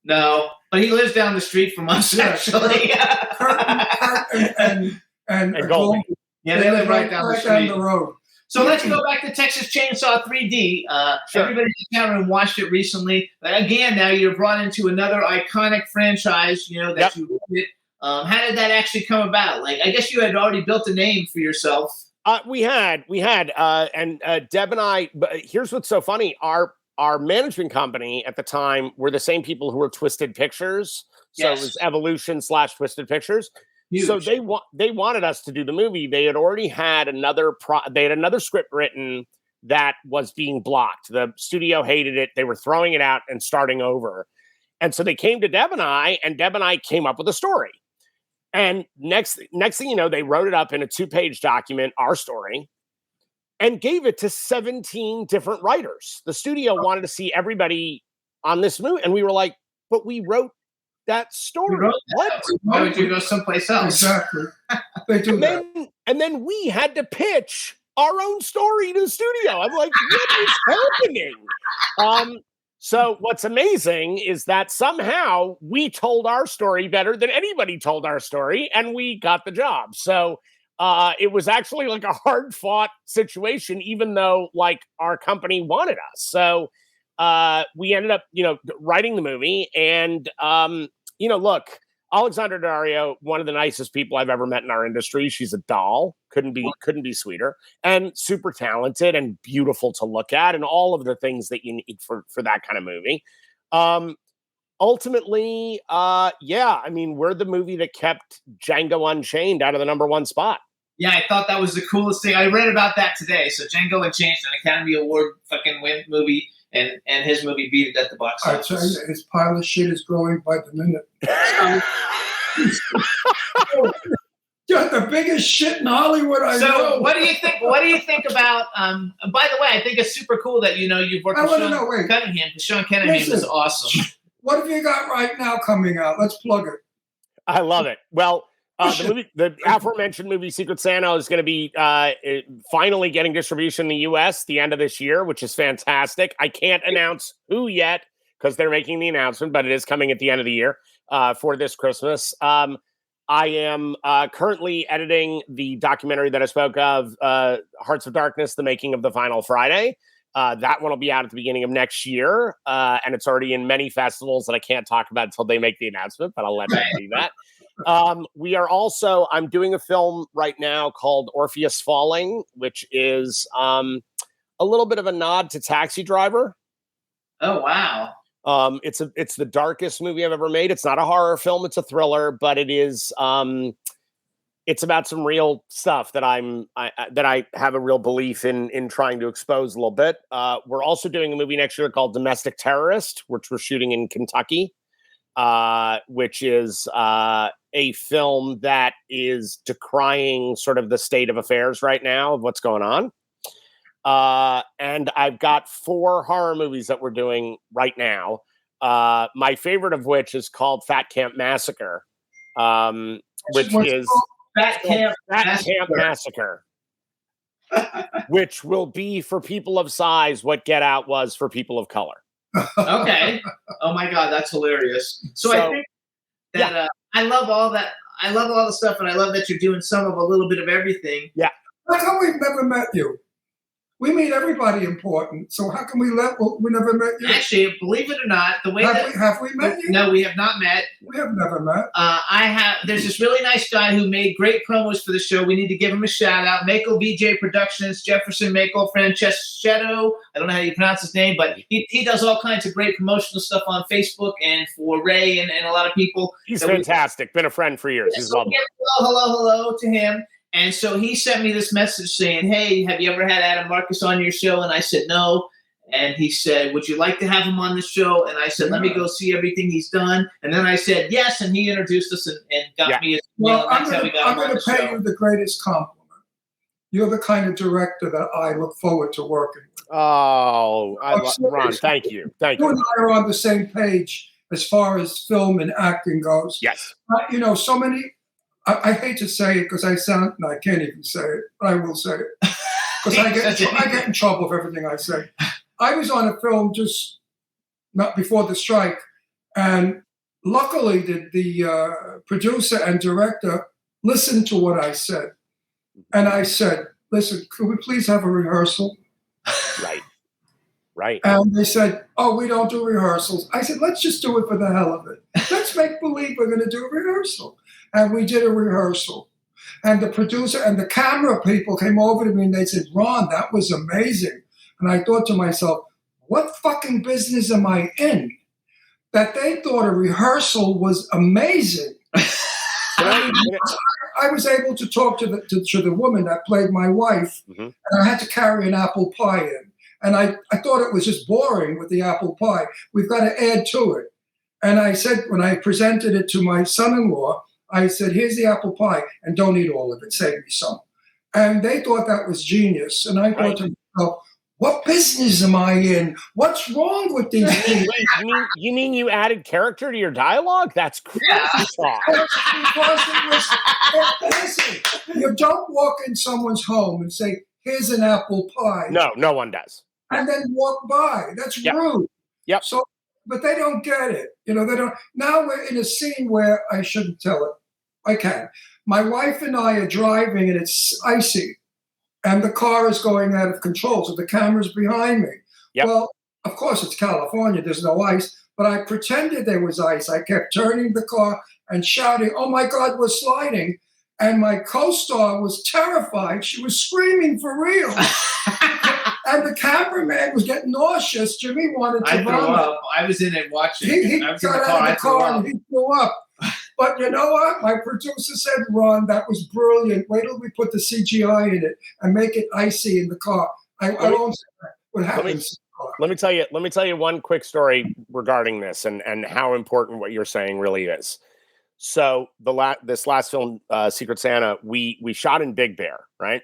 [SPEAKER 4] No, but he lives down the street from us, actually.
[SPEAKER 5] Kurt and Goldie.
[SPEAKER 4] Yeah, they live right down the street.
[SPEAKER 5] Down the road.
[SPEAKER 4] So let's go back to Texas Chainsaw 3D. Sure. Everybody in the camera watched it recently. Again, now you're brought into another iconic franchise, you know, that you did. How did that actually come about? Like, I guess you had already built a name for yourself.
[SPEAKER 6] We had, and Deb and I. But here's what's so funny: our management company at the time were the same people who were Twisted Pictures, so it was Evolution / Twisted Pictures. Huge. So they wanted us to do the movie. They had already had another script written that was being blocked. The studio hated it. They were throwing it out and starting over. And so they came to Deb and I came up with a story. And next thing you know, they wrote it up in a 2-page document, our story, and gave it to 17 different writers. The studio wanted to see everybody on this movie. And we were like, but we wrote that story. What?
[SPEAKER 4] Why would you go someplace else?
[SPEAKER 5] Exactly. They do that.
[SPEAKER 6] And then we had to pitch our own story to the studio. I'm like, what is happening? So what's amazing is that somehow we told our story better than anybody told our story, and we got the job. So it was actually like a hard-fought situation, even though like our company wanted us. So we ended up, writing the movie, and look, Alexandra Dario, one of the nicest people I've ever met in our industry. She's a doll. Couldn't be sweeter, and super talented and beautiful to look at, and all of the things that you need for that kind of movie. Ultimately, we're the movie that kept Django Unchained out of the #1 spot.
[SPEAKER 4] Yeah, I thought that was the coolest thing. I read about that today. So Django Unchained, an Academy Award fucking win movie, and his movie beat it at the box office.
[SPEAKER 5] I tell you, his pile of shit is growing by the minute. Just the biggest shit in Hollywood I know.
[SPEAKER 4] So what do you think? What do you think about? By the way, I think it's super cool that you've worked with Sean Cunningham. Because Sean Cunningham is awesome.
[SPEAKER 5] What have you got right now coming out? Let's plug it.
[SPEAKER 6] I love it. Well, the aforementioned movie Secret Santa is going to be finally getting distribution in the U.S. the end of this year, which is fantastic. I can't announce who yet because they're making the announcement, but it is coming at the end of the year for this Christmas. I am currently editing the documentary that I spoke of, Hearts of Darkness, The Making of the Final Friday. That one will be out at the beginning of next year, and it's already in many festivals that I can't talk about until they make the announcement, but I'll let them do that. I'm doing a film right now called Orpheus Falling, which is a little bit of a nod to Taxi Driver.
[SPEAKER 4] Oh, wow.
[SPEAKER 6] It's the darkest movie I've ever made. It's not a horror film. It's a thriller, but it is, it's about some real stuff that I have a real belief in trying to expose a little bit. We're also doing a movie next year called Domestic Terrorist, which we're shooting in Kentucky, which is a film that is decrying sort of the state of affairs right now of what's going on. And I've got 4 horror movies that we're doing right now. My favorite of which is called Fat Camp Massacre, which is
[SPEAKER 4] Fat Camp
[SPEAKER 6] Massacre, which will be for people of size what Get Out was for people of color.
[SPEAKER 4] Okay. Oh my God, that's hilarious. So I think that I love all that. I love all the stuff, and I love that you're doing some of a little bit of everything.
[SPEAKER 6] Yeah.
[SPEAKER 5] How come we've never met you? We meet everybody important, so how come we never met you?
[SPEAKER 4] Actually, believe it or not, the way
[SPEAKER 5] have we met you?
[SPEAKER 4] No, we have not met.
[SPEAKER 5] We have never met.
[SPEAKER 4] There's this really nice guy who made great promos for the show. We need to give him a shout out. Mako VJ Productions, Jefferson Mako Francesco. I don't know how you pronounce his name, but he does all kinds of great promotional stuff on Facebook and for Ray and a lot of people.
[SPEAKER 6] He's fantastic. Been a friend for years. He's lovely.
[SPEAKER 4] Hello to him. And so he sent me this message saying, hey, have you ever had Adam Marcus on your show? And I said, no. And he said, would you like to have him on the show? And I said, let me go see everything he's done. And then I said, yes. And he introduced us and got me his email.
[SPEAKER 5] I'm going to pay you the greatest compliment. You're the kind of director that I look forward to working with.
[SPEAKER 6] Oh, Ron, thank you.
[SPEAKER 5] You and I are on the same page as far as film and acting goes.
[SPEAKER 6] Yes.
[SPEAKER 5] So many... I hate to say it because I can't even say it, but I will say it. Because I get in trouble for everything I say. I was on a film just not before the strike, and luckily the producer and director listened to what I said. And I said, listen, could we please have a rehearsal?
[SPEAKER 6] Right.
[SPEAKER 5] And they said, oh, we don't do rehearsals. I said, let's just do it for the hell of it. Let's make believe we're going to do a rehearsal. And we did a rehearsal. And the producer and the camera people came over to me and they said, Ron, that was amazing. And I thought to myself, what fucking business am I in? That they thought a rehearsal was amazing. I was able to talk to the woman that played my wife, and I had to carry an apple pie in. And I thought it was just boring with the apple pie. We've got to add to it. And I said, when I presented it to my son-in-law, I said, here's the apple pie, and don't eat all of it, save me some. And they thought that was genius. And I thought to myself, what business am I in? What's wrong with these people?
[SPEAKER 6] Wait, you mean you added character to your dialogue? That's crazy.
[SPEAKER 5] Listen, you don't walk in someone's home and say, here's an apple pie.
[SPEAKER 6] No one does.
[SPEAKER 5] And then walk by. That's rude.
[SPEAKER 6] Yep.
[SPEAKER 5] So, but they don't get it. They don't. Now we're in a scene where I shouldn't tell it. I can. My wife and I are driving and it's icy. And the car is going out of control. So the camera's behind me.
[SPEAKER 6] Yep.
[SPEAKER 5] Well, of course, it's California. There's no ice. But I pretended there was ice. I kept turning the car and shouting, oh, my God, we're sliding. And my co-star was terrified. She was screaming for real. And the cameraman was getting nauseous. Jimmy wanted to vomit.
[SPEAKER 4] I was in it watching.
[SPEAKER 5] He got out of the car and he threw up. But you know what? My producer said, Ron, that was brilliant. Wait till we put the CGI in it and make it icy in the car. I won't say that. What happens?
[SPEAKER 6] Let me tell you one quick story regarding this and how important what you're saying really is. So this last film, Secret Santa, we shot in Big Bear, right?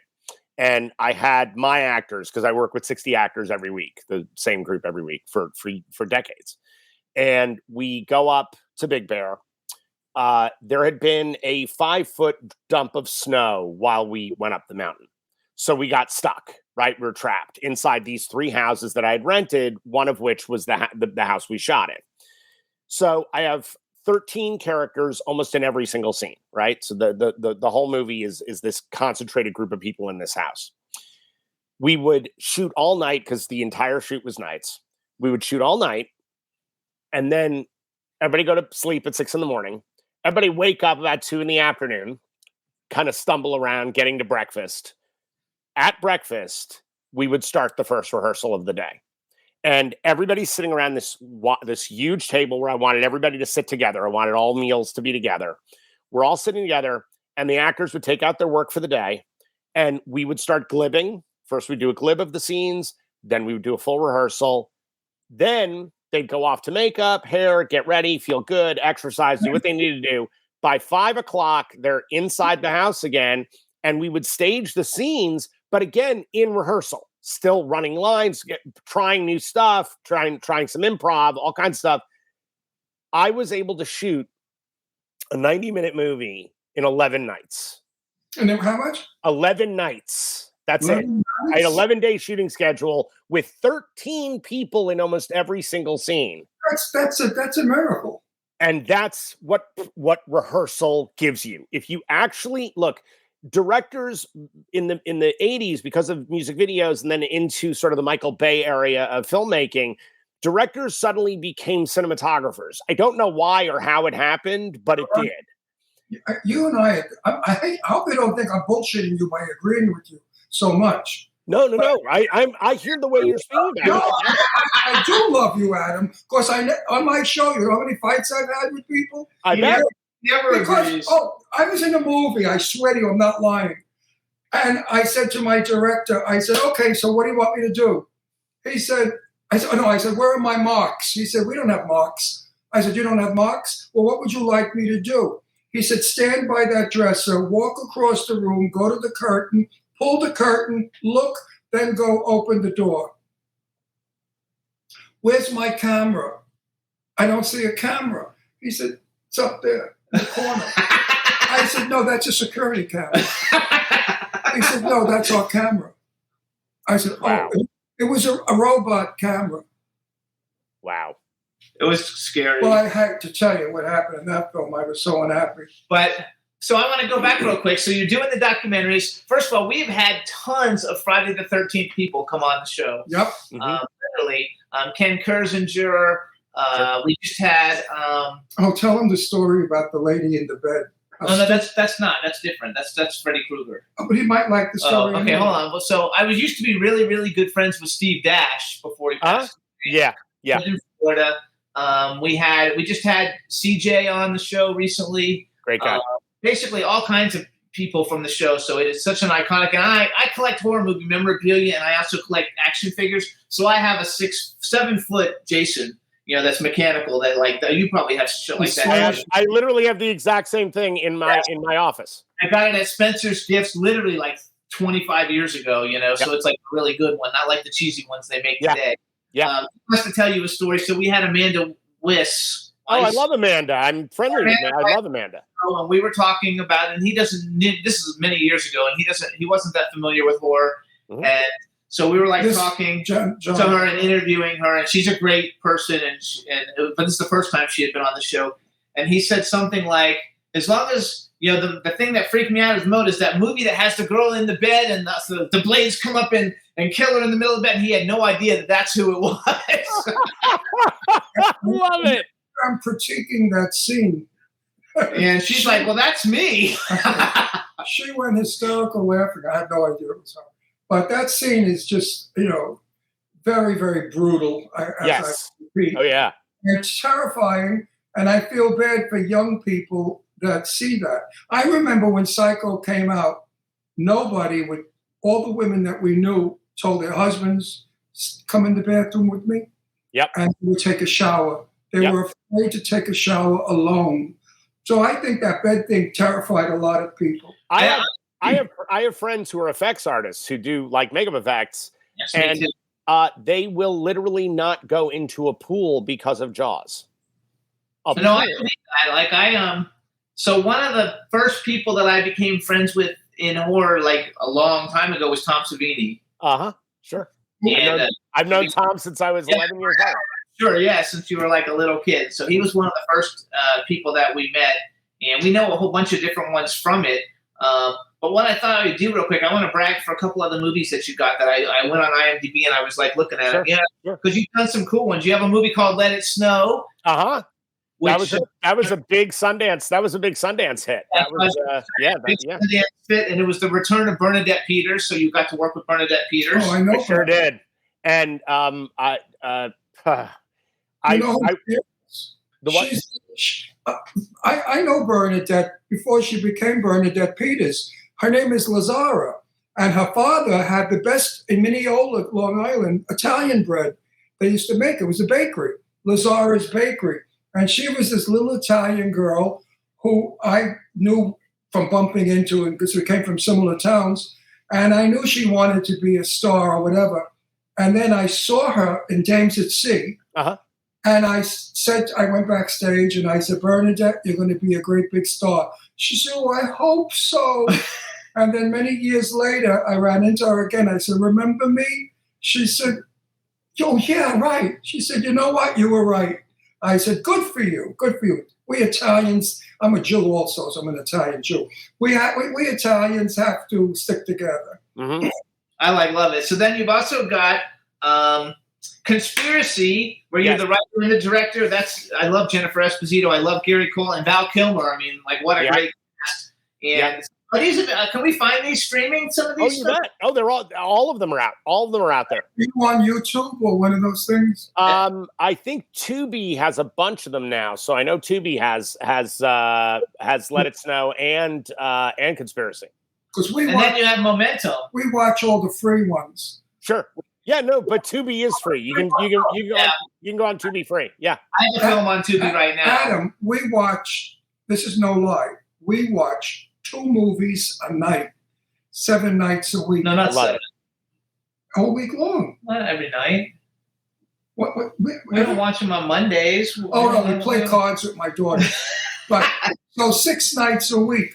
[SPEAKER 6] And I had my actors, because I work with 60 actors every week, the same group every week for decades. And we go up to Big Bear. There had been a 5-foot dump of snow while we went up the mountain. So we got stuck, right? We were trapped inside these 3 houses that I had rented, one of which was the house we shot in. So I have 13 characters almost in every single scene, right? So the whole movie is this concentrated group of people in this house. We would shoot all night because the entire shoot was nights. We would shoot all night, and then everybody go to sleep at 6 a.m. Everybody wake up about 2 p.m, kind of stumble around getting to breakfast. At breakfast, we would start the first rehearsal of the day. And everybody's sitting around this huge table where I wanted everybody to sit together. I wanted all meals to be together. We're all sitting together, and the actors would take out their work for the day, and we would start glibbing. First, we'd do a glib of the scenes. Then we would do a full rehearsal. Then they'd go off to makeup, hair, get ready, feel good, exercise, do what they needed to do. By 5 o'clock, they're inside the house again, and we would stage the scenes, but again, in rehearsal. Still running lines, trying new stuff, trying some improv, all kinds of stuff. I was able to shoot a 90-minute movie in 11 nights.
[SPEAKER 5] And then how much?
[SPEAKER 6] 11 nights. That's
[SPEAKER 5] 11
[SPEAKER 6] it. I had
[SPEAKER 5] nights?
[SPEAKER 6] 11-day shooting schedule with 13 people in almost every single scene.
[SPEAKER 5] That's a miracle.
[SPEAKER 6] And that's what rehearsal gives you. If you actually look, directors in the 80s, because of music videos and then into sort of the Michael Bay area of filmmaking, directors suddenly became cinematographers. I don't know why or how it happened, but it did.
[SPEAKER 5] You and I hope you don't think I'm bullshitting you by agreeing with you so much.
[SPEAKER 6] No. I hear the way you're speaking about
[SPEAKER 5] No,
[SPEAKER 6] it.
[SPEAKER 5] I do love you, Adam. Of course, on my show, you know how many fights I've had with people?
[SPEAKER 6] I bet.
[SPEAKER 4] Never agrees.
[SPEAKER 5] I was in a movie. I swear to you, I'm not lying. And I said to my director, I said, okay, so what do you want me to do? I said, where are my marks? He said, we don't have marks. I said, you don't have marks? Well, what would you like me to do? He said, stand by that dresser, walk across the room, go to the curtain, pull the curtain, look, then go open the door. Where's my camera? I don't see a camera. He said, it's up there in the corner. I said, no, that's a security camera. He said, no, that's our camera. I said,
[SPEAKER 6] Wow.
[SPEAKER 5] It was a robot camera.
[SPEAKER 6] Wow.
[SPEAKER 4] It was scary.
[SPEAKER 5] Well, I had to tell you what happened in that film. I was so unhappy.
[SPEAKER 4] But so I want to go back real quick. So you're doing the documentaries. First of all, we've had tons of Friday the 13th people come on the show.
[SPEAKER 5] Yep.
[SPEAKER 4] Literally. Ken Kersinger. We just had.
[SPEAKER 5] Tell him the story about the lady in the bed.
[SPEAKER 4] No, that's not. That's different. That's Freddy Krueger.
[SPEAKER 5] But he might like the story.
[SPEAKER 4] Okay, hold on. Well, so I used to be really, really good friends with Steve Dash before he passed.
[SPEAKER 6] Yeah.
[SPEAKER 4] In Florida. We just had CJ on the show recently.
[SPEAKER 6] Great guy.
[SPEAKER 4] Basically all kinds of people from the show. So it is such an iconic, and I collect horror movie memorabilia, and I also collect action figures. So I have a 7-foot Jason, that's mechanical. That you probably have shit like that.
[SPEAKER 6] I literally have the exact same thing in my office.
[SPEAKER 4] I got it at Spencer's Gifts, literally like 25 years ago. So it's like a really good one, not like the cheesy ones they make today.
[SPEAKER 6] Yeah.
[SPEAKER 4] Just to tell you a story. So we had Amanda Wiss.
[SPEAKER 6] I love Amanda. I'm friendly with her. I love Amanda.
[SPEAKER 4] And we were talking about it, and he doesn't. This is many years ago, and he wasn't that familiar with horror, and so we were talking
[SPEAKER 5] John.
[SPEAKER 4] to her and interviewing her, and she's a great person, but this is the first time she had been on the show, and he said something like, as long as the thing that freaked me out most is that movie that has the girl in the bed and the blades come up and kill her in the middle of the bed, and he had no idea that that's who it was.
[SPEAKER 6] Love it.
[SPEAKER 5] I'm critiquing that scene.
[SPEAKER 4] And she's like, well, that's me.
[SPEAKER 5] She went hysterical laughing. I had no idea it was her. But that scene is just, very, very brutal.
[SPEAKER 6] Yes. Oh, yeah.
[SPEAKER 5] It's terrifying, and I feel bad for young people that see that. I remember when Psycho came out, all the women that we knew told their husbands, come in the bathroom with me.
[SPEAKER 6] Yep.
[SPEAKER 5] And we would take a shower. They were afraid to take a shower alone. So I think that bed thing terrified a lot of people.
[SPEAKER 6] I have friends who are effects artists who do like makeup effects, and they will literally not go into a pool because of Jaws.
[SPEAKER 4] I believe that. So one of the first people that I became friends with in horror, a long time ago, was Tom Savini.
[SPEAKER 6] Sure.
[SPEAKER 4] And
[SPEAKER 6] I've known Tom since I was 11 years old.
[SPEAKER 4] Sure, yeah, since you were like a little kid. So he was one of the first people that we met, and we know a whole bunch of different ones from it. But what I thought I would do real quick, I want to brag for a couple of the movies that you got that I went on IMDb and I was looking at them. Yeah, because you've done some cool ones. You have a movie called Let It Snow.
[SPEAKER 6] That was a big Sundance. That was a big Sundance hit. That was
[SPEAKER 4] Sundance hit, and it was the return of Bernadette Peters. So you got to work with Bernadette Peters.
[SPEAKER 5] Oh, I know.
[SPEAKER 6] I sure did. And I know Bernadette before she became Bernadette Peters. Her name is Lazara, and her father had the best in Mineola, Long Island, Italian bread. They used to make it. It was a bakery, Lazara's Bakery, and she was this little Italian girl who I knew from bumping into it because we came from similar towns, and I knew she wanted to be a star or whatever. And then I saw her in Dames at Sea. And I went backstage and I said, Bernadette, you're going to be a great big star. She said, oh, I hope so.
[SPEAKER 5] And then many years later, I ran into her again. I said, remember me? She said, oh, yeah, right. She said, you know what? You were right. I said, good for you. Good for you. We Italians, I'm a Jew also, so I'm an Italian Jew. We Italians have to stick together.
[SPEAKER 6] Mm-hmm.
[SPEAKER 4] I love it. So then you've also got Conspiracy, where you're the writer and the director. I love Jennifer Esposito. I love Gary Cole and Val Kilmer. I mean, like, what a great cast. And are these? Can we find these streaming? Some of these?
[SPEAKER 6] You bet. Oh, they're all of them are out. All of them are out there.
[SPEAKER 5] Are you on YouTube or one of those things?
[SPEAKER 6] I think Tubi has a bunch of them now. So I know Tubi has Let It Snow and Conspiracy.
[SPEAKER 4] Then you have Momentum.
[SPEAKER 5] We watch all the free ones.
[SPEAKER 6] Sure. Yeah, no, but Tubi is free. You can go on Tubi free. Yeah.
[SPEAKER 4] I have a film on Tubi right now.
[SPEAKER 5] Adam, we watch. This is no lie. We watch 2 movies a night, 7 nights a week.
[SPEAKER 4] No, not 7.
[SPEAKER 5] All week long.
[SPEAKER 4] Not every night.
[SPEAKER 5] We
[SPEAKER 4] don't watch them on Mondays.
[SPEAKER 5] Oh, no, we play cards with my daughter. But so 6 nights a week.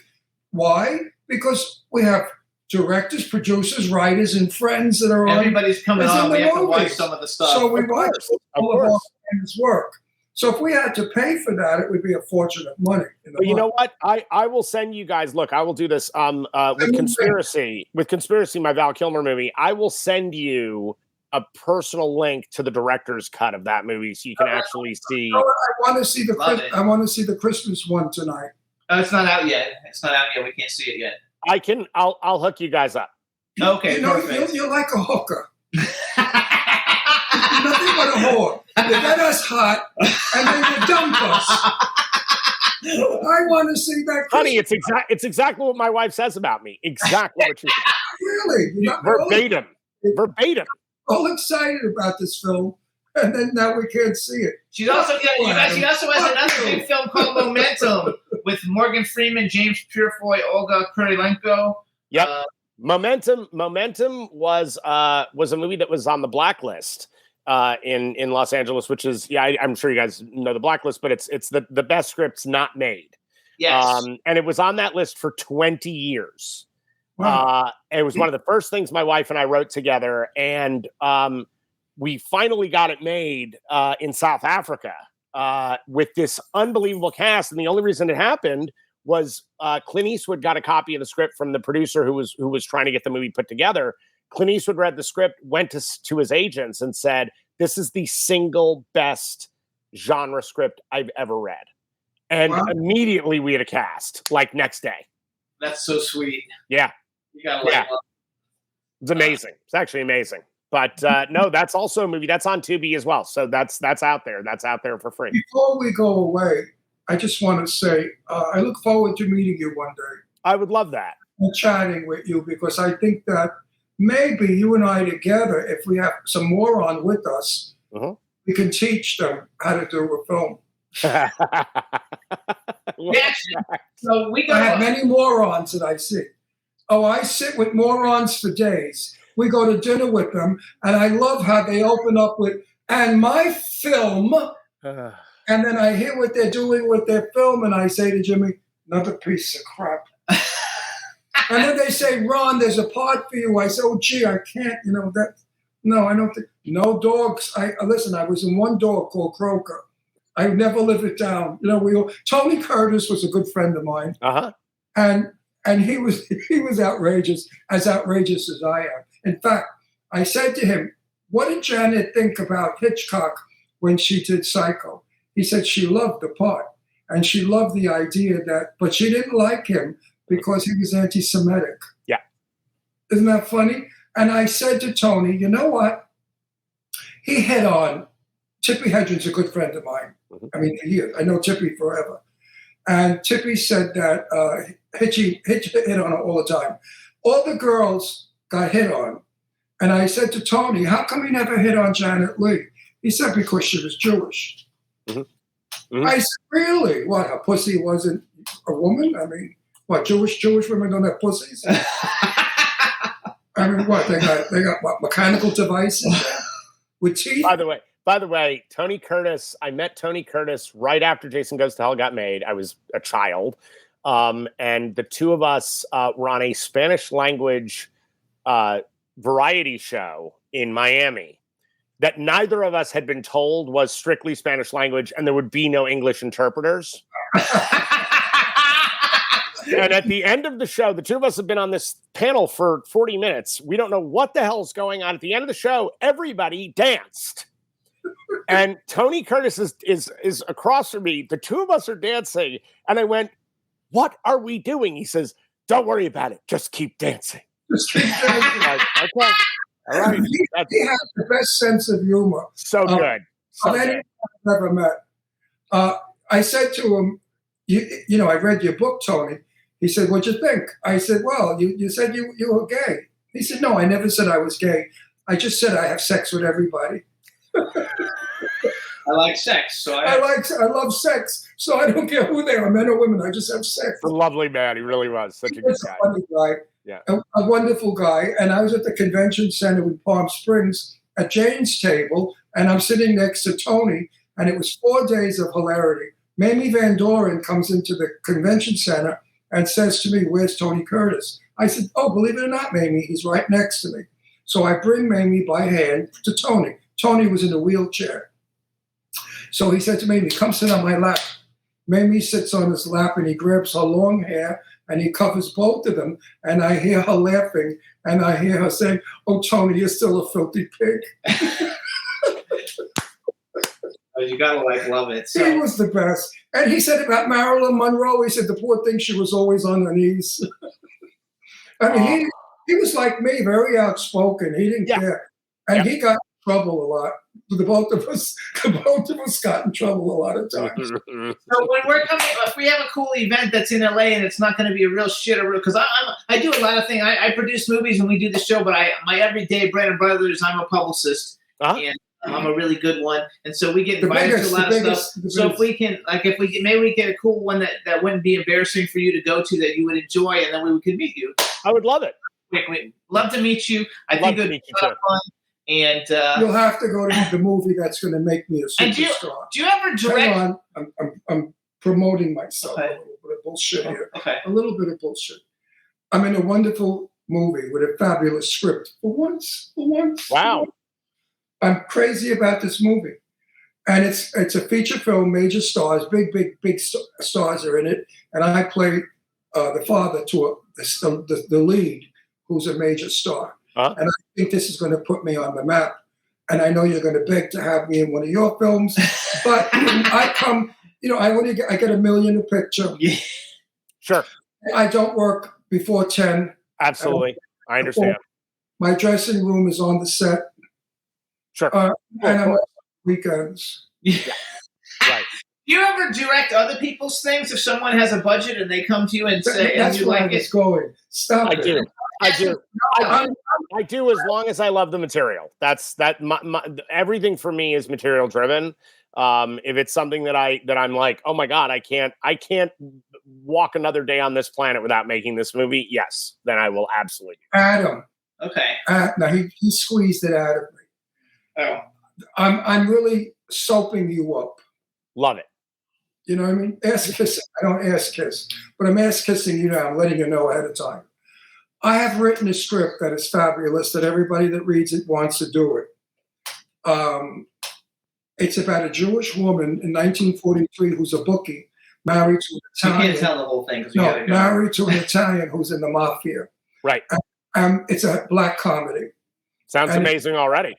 [SPEAKER 5] Why? Because we have directors, producers, writers, and friends that are
[SPEAKER 4] Everybody's coming on. We have to watch some of the stuff.
[SPEAKER 5] So we watch all of our friends' work. So if we had to pay for that, it would be a fortune of money.
[SPEAKER 6] But you know what? I will send you guys. Look, I will do this with Conspiracy. With Conspiracy, my Val Kilmer movie, I will send you a personal link to the director's cut of that movie, so you can actually see.
[SPEAKER 5] I want to see the Christmas one tonight.
[SPEAKER 4] It's not out yet. We can't see it yet.
[SPEAKER 6] I'll hook you guys up.
[SPEAKER 4] Okay, perfect.
[SPEAKER 5] You're like a hooker. Nothing but a whore. You get us hot, and then you dump us. I want to see that.
[SPEAKER 6] Honey, it's exactly what my wife says about me. Exactly what she says.
[SPEAKER 5] Really?
[SPEAKER 6] Verbatim.
[SPEAKER 5] All excited about this film, and then now we can't see it.
[SPEAKER 4] She also has another big film called Momentum with Morgan Freeman, James Purefoy, Olga Kurylenko.
[SPEAKER 6] Yep. Momentum was a movie that was on the blacklist in Los Angeles, which is I'm sure you guys know the blacklist, but it's the best scripts not made.
[SPEAKER 4] Yes.
[SPEAKER 6] And it was on that list for 20 years.
[SPEAKER 5] Wow.
[SPEAKER 6] It was one of the first things my wife and I wrote together, and we finally got it made in South Africa with this unbelievable cast. And the only reason it happened was Clint Eastwood got a copy of the script from the producer who was trying to get the movie put together. Clint Eastwood read the script, went to his agents and said, "This is the single best genre script I've ever read." And immediately we had a cast, like next day.
[SPEAKER 4] That's so sweet.
[SPEAKER 6] Yeah.
[SPEAKER 4] You gotta like
[SPEAKER 6] It's amazing. It's actually amazing. But no, that's also a movie that's on Tubi as well. So that's out there. That's out there for free.
[SPEAKER 5] Before we go away, I just want to say I look forward to meeting you one day.
[SPEAKER 6] I would love that.
[SPEAKER 5] And chatting with you, because I think that maybe you and I together, if we have some moron with us, we can teach them how to do a film.
[SPEAKER 4] Yes. So
[SPEAKER 5] I have many morons that I see. Oh, I sit with morons for days. We go to dinner with them, and I love how they open up with, and my film, and then I hear what they're doing with their film, and I say to Jimmy, another piece of crap. And then they say, Ron, there's a part for you. I say, oh, gee, I can't, that. No, I don't think, no dogs. Listen, I was in one dog called Croker. I never live it down. Tony Curtis was a good friend of mine. And he was outrageous as I am. In fact, I said to him, what did Janet think about Hitchcock when she did Psycho? He said she loved the part. And she loved the idea but she didn't like him because he was anti-Semitic.
[SPEAKER 6] Yeah.
[SPEAKER 5] Isn't that funny? And I said to Tony, you know what? He hit on, Tippy Hedren's a good friend of mine. I mean, he is. I know Tippy forever. And Tippy said that Hitch hit on her all the time. All the girls got hit on. And I said to Tony, how come he never hit on Janet Leigh? He said, because she was Jewish. I said, really? What, her pussy wasn't a woman? I mean, what, Jewish women don't have pussies? I mean, what, they got what, mechanical devices with teeth?
[SPEAKER 6] By the way, Tony Curtis, I met Tony Curtis right after Jason Goes to Hell got made. I was a child. and the two of us were on a Spanish language variety show in Miami that neither of us had been told was strictly Spanish language, and there would be no English interpreters. And at the end of the show, the two of us have been on this panel for 40 minutes. We don't know what the hell's going on. At the end of the show, everybody danced. And Tony Curtis is across from me. The two of us are dancing. And I went, "What are we doing?" He says, "Don't worry about it. Just keep dancing."
[SPEAKER 5] Just keep dancing.
[SPEAKER 6] Like, okay. All right.
[SPEAKER 5] He has the best sense of humor.
[SPEAKER 6] So good. So
[SPEAKER 5] Of
[SPEAKER 6] good.
[SPEAKER 5] anyone I've ever met. I said to him, you know, I read your book, Tony. He said, "What'd you think?" I said, "Well, you said you were gay." He said, "No, I never said I was gay. I just said I have sex with everybody."
[SPEAKER 4] I like sex, so
[SPEAKER 5] I love sex, so I don't care who they are, men or women. I just have sex.
[SPEAKER 6] A lovely man. He really was. Such a
[SPEAKER 5] He
[SPEAKER 6] good
[SPEAKER 5] was a
[SPEAKER 6] guy.
[SPEAKER 5] funny guy,
[SPEAKER 6] Yeah.
[SPEAKER 5] a wonderful guy. And I was at the convention center in Palm Springs at Jane's table, and I'm sitting next to Tony, and it was 4 days of hilarity. Mamie Van Doren comes into the convention center and says to me, "Where's Tony Curtis?" I said, "Oh, believe it or not, Mamie, he's right next to me." So I bring Mamie by hand to Tony. Tony was in a wheelchair. So he said to Mamie, "Come sit on my lap." Mamie sits on his lap and he grabs her long hair and he covers both of them. And I hear her laughing and I hear her saying, "Oh, Tony, you're still a filthy pig."
[SPEAKER 4] You gotta love it.
[SPEAKER 5] He
[SPEAKER 4] So
[SPEAKER 5] was the best. And he said about Marilyn Monroe, he said the poor thing, she was always on her knees. I mean, he was like me, very outspoken. He didn't care. And he got in trouble a lot. The both of us got in trouble a lot of times.
[SPEAKER 4] So when we're coming, if we have a cool event that's in LA and it's not going to be a real shit, because I do a lot of things. I produce movies and we do the show, but my everyday bread and butter is I'm a publicist, and I'm a really good one, and so we get invited to a lot of stuff. So if we can, maybe we get a cool one that wouldn't be embarrassing for you to go to, that you would enjoy, and then we could meet you.
[SPEAKER 6] I would love it.
[SPEAKER 4] We'd love to meet you. I think it would be a lot of fun. And
[SPEAKER 5] you'll have to go to the movie that's going to make me a superstar.
[SPEAKER 4] Do you ever direct?
[SPEAKER 5] Hang on, I'm promoting myself. A little bit of bullshit here.
[SPEAKER 4] Okay.
[SPEAKER 5] A little bit of bullshit. I'm in a wonderful movie with a fabulous script. For once.
[SPEAKER 6] Wow.
[SPEAKER 5] I'm crazy about this movie, and it's a feature film. Major stars, big stars are in it, and I play the father to the lead, who's a major star. And I think this is going to put me on the map. And I know you're going to beg to have me in one of your films, but I come, I get $1 million a picture.
[SPEAKER 4] Yeah.
[SPEAKER 6] Sure.
[SPEAKER 5] I don't work before 10.
[SPEAKER 6] Absolutely. I understand.
[SPEAKER 5] My dressing room is on the set.
[SPEAKER 6] Sure.
[SPEAKER 5] And I'm on weekends.
[SPEAKER 4] Yeah.
[SPEAKER 6] Right.
[SPEAKER 4] Do you ever direct other people's things if someone has a budget and they come to you and say,
[SPEAKER 5] "That's
[SPEAKER 4] and you
[SPEAKER 5] where
[SPEAKER 4] like
[SPEAKER 5] I was
[SPEAKER 4] it"?
[SPEAKER 5] Going. Stop it.
[SPEAKER 6] I do. I do as long as I love the material. That's everything for me is material driven. If it's something that I'm like, "Oh my God, I can't walk another day on this planet without making this movie," yes, then I will absolutely.
[SPEAKER 5] Adam.
[SPEAKER 4] Okay.
[SPEAKER 5] Now he squeezed it out of me.
[SPEAKER 4] Oh.
[SPEAKER 5] I'm really soaping you up.
[SPEAKER 6] Love it.
[SPEAKER 5] You know what I mean? Ass kissing. I don't ass kiss, but I'm ass kissing you now. I'm letting you know ahead of time. I have written a script that is fabulous, that everybody that reads it wants to do it. It's about a Jewish woman in 1943 who's a bookie, married to an Italian.
[SPEAKER 4] You can't tell the whole thing.
[SPEAKER 5] No, married to an Italian who's in the mafia.
[SPEAKER 6] Right.
[SPEAKER 5] It's a black comedy.
[SPEAKER 6] Sounds amazing already.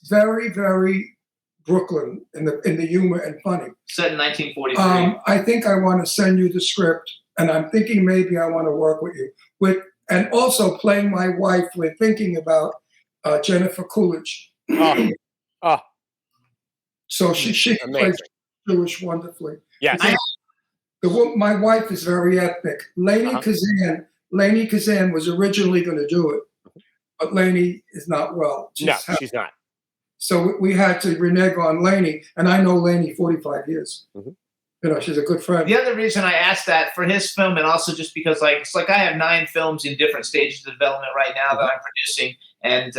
[SPEAKER 5] Very, very Brooklyn in the humor and funny.
[SPEAKER 4] Set in 1943.
[SPEAKER 5] I think I want to send you the script, and I'm thinking maybe I want to work with you. And also playing my wife, we're thinking about Jennifer Coolidge. So she plays Jewish wonderfully.
[SPEAKER 6] Yes.
[SPEAKER 5] My wife is very ethnic. Lainey Kazan was originally going to do it, but Lainey is not well.
[SPEAKER 6] She's not.
[SPEAKER 5] So we had to renege on Lainey, and I know Lainey 45 years. Mm-hmm. She's a good friend.
[SPEAKER 4] The other reason I asked that for his film, and also just because it's like I have 9 films in different stages of development right now that I'm producing, and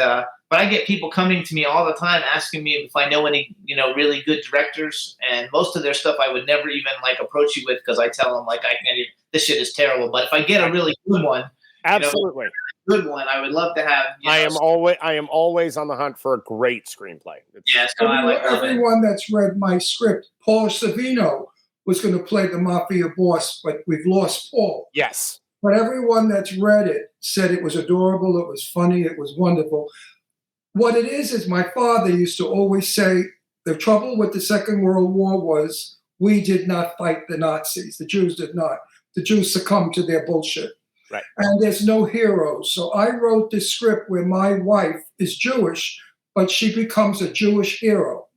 [SPEAKER 4] But I get people coming to me all the time asking me if I know any, really good directors, and most of their stuff I would never even approach you with because I tell them I can't even, this shit is terrible. But if I get a really good one,
[SPEAKER 6] absolutely
[SPEAKER 4] good one, I would love to have.
[SPEAKER 6] I am always on the hunt for a great screenplay.
[SPEAKER 5] Everyone that's read my script, Paul Savino was going to play the mafia boss, but we've lost Paul.
[SPEAKER 6] Yes.
[SPEAKER 5] But everyone that's read it said it was adorable, it was funny, it was wonderful. What it is my father used to always say, the trouble with the Second World War was we did not fight the Nazis. The Jews did not. The Jews succumbed to their bullshit.
[SPEAKER 6] Right.
[SPEAKER 5] And there's no heroes. So I wrote this script where my wife is Jewish, but she becomes a Jewish hero.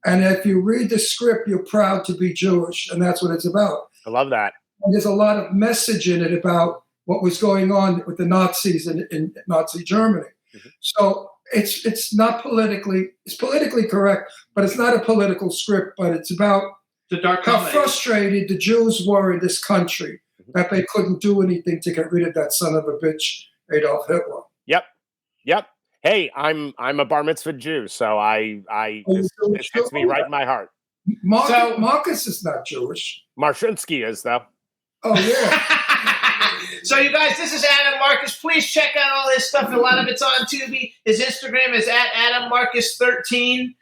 [SPEAKER 5] And if you read the script, you're proud to be Jewish. And that's what it's about.
[SPEAKER 6] I love that.
[SPEAKER 5] And there's a lot of message in it about what was going on with the Nazis in Nazi Germany. Mm-hmm. So it's not it's politically correct, but it's not a political script, but it's about how frustrated the Jews were in this country that they couldn't do anything to get rid of that son of a bitch, Adolf Hitler.
[SPEAKER 6] Yep. Hey, I'm a bar mitzvah Jew, so this hits me right in my heart.
[SPEAKER 5] Marcus is not Jewish.
[SPEAKER 6] Marshinsky is, though.
[SPEAKER 5] Oh, yeah.
[SPEAKER 4] So, you guys, this is Adam Marcus. Please check out all his stuff. A lot of it's on Tubi. His Instagram is @AdamMarcus13.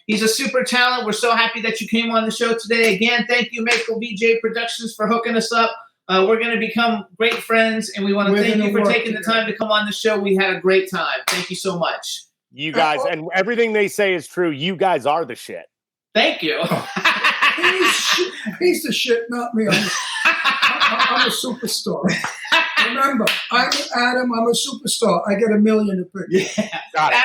[SPEAKER 4] He's a super talent. We're so happy that you came on the show today. Again, thank you, Michael VJ Productions, for hooking us up. We're going to become great friends, and we want to thank you for taking the time to come on the show. We had a great time. Thank you so much.
[SPEAKER 6] You guys, and everything they say is true. You guys are the shit.
[SPEAKER 4] Thank you.
[SPEAKER 5] He's the shit, not me. I'm a superstar. Remember, I'm Adam. I'm a superstar. I get $1 million a pick.
[SPEAKER 6] Yeah, got it.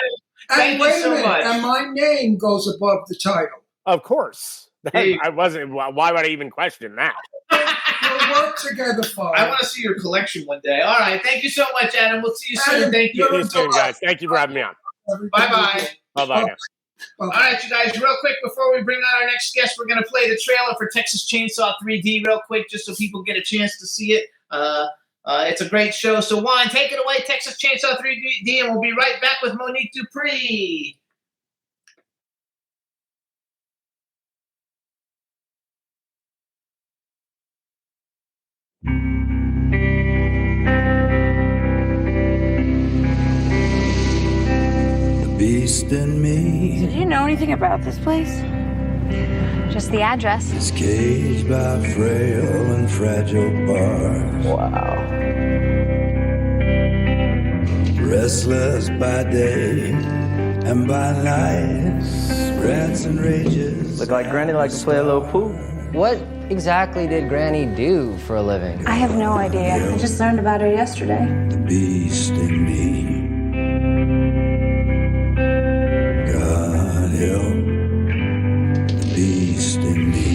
[SPEAKER 5] And wait a minute. Much. And my name goes above the title.
[SPEAKER 6] Of course. I wasn't. Why would I even question that?
[SPEAKER 5] We'll work together, Father.
[SPEAKER 4] I want to see your collection one day. All right. Thank you so much, Adam. We'll see you soon.
[SPEAKER 5] Adam,
[SPEAKER 4] thank you.
[SPEAKER 6] See you soon, guys. Thank you for having me on.
[SPEAKER 4] Bye-bye.
[SPEAKER 6] Bye-bye.
[SPEAKER 4] All right, you guys, real quick, before we bring on our next guest, we're going to play the trailer for Texas Chainsaw 3D real quick, just so people get a chance to see it. It's a great show. So, Juan, take it away, Texas Chainsaw 3D, and we'll be right back with Monique Dupree.
[SPEAKER 7] Beast in me.
[SPEAKER 8] Did you know anything about this place?
[SPEAKER 9] Just the address.
[SPEAKER 7] Is caged by frail and fragile bars.
[SPEAKER 8] Wow.
[SPEAKER 7] Restless by day and by night, rants and rages.
[SPEAKER 10] Look like Granny likes to play a little pool.
[SPEAKER 11] What exactly did Granny do for a living?
[SPEAKER 9] I have no idea. I just learned about her yesterday.
[SPEAKER 7] The beast in me. God help the beast in me.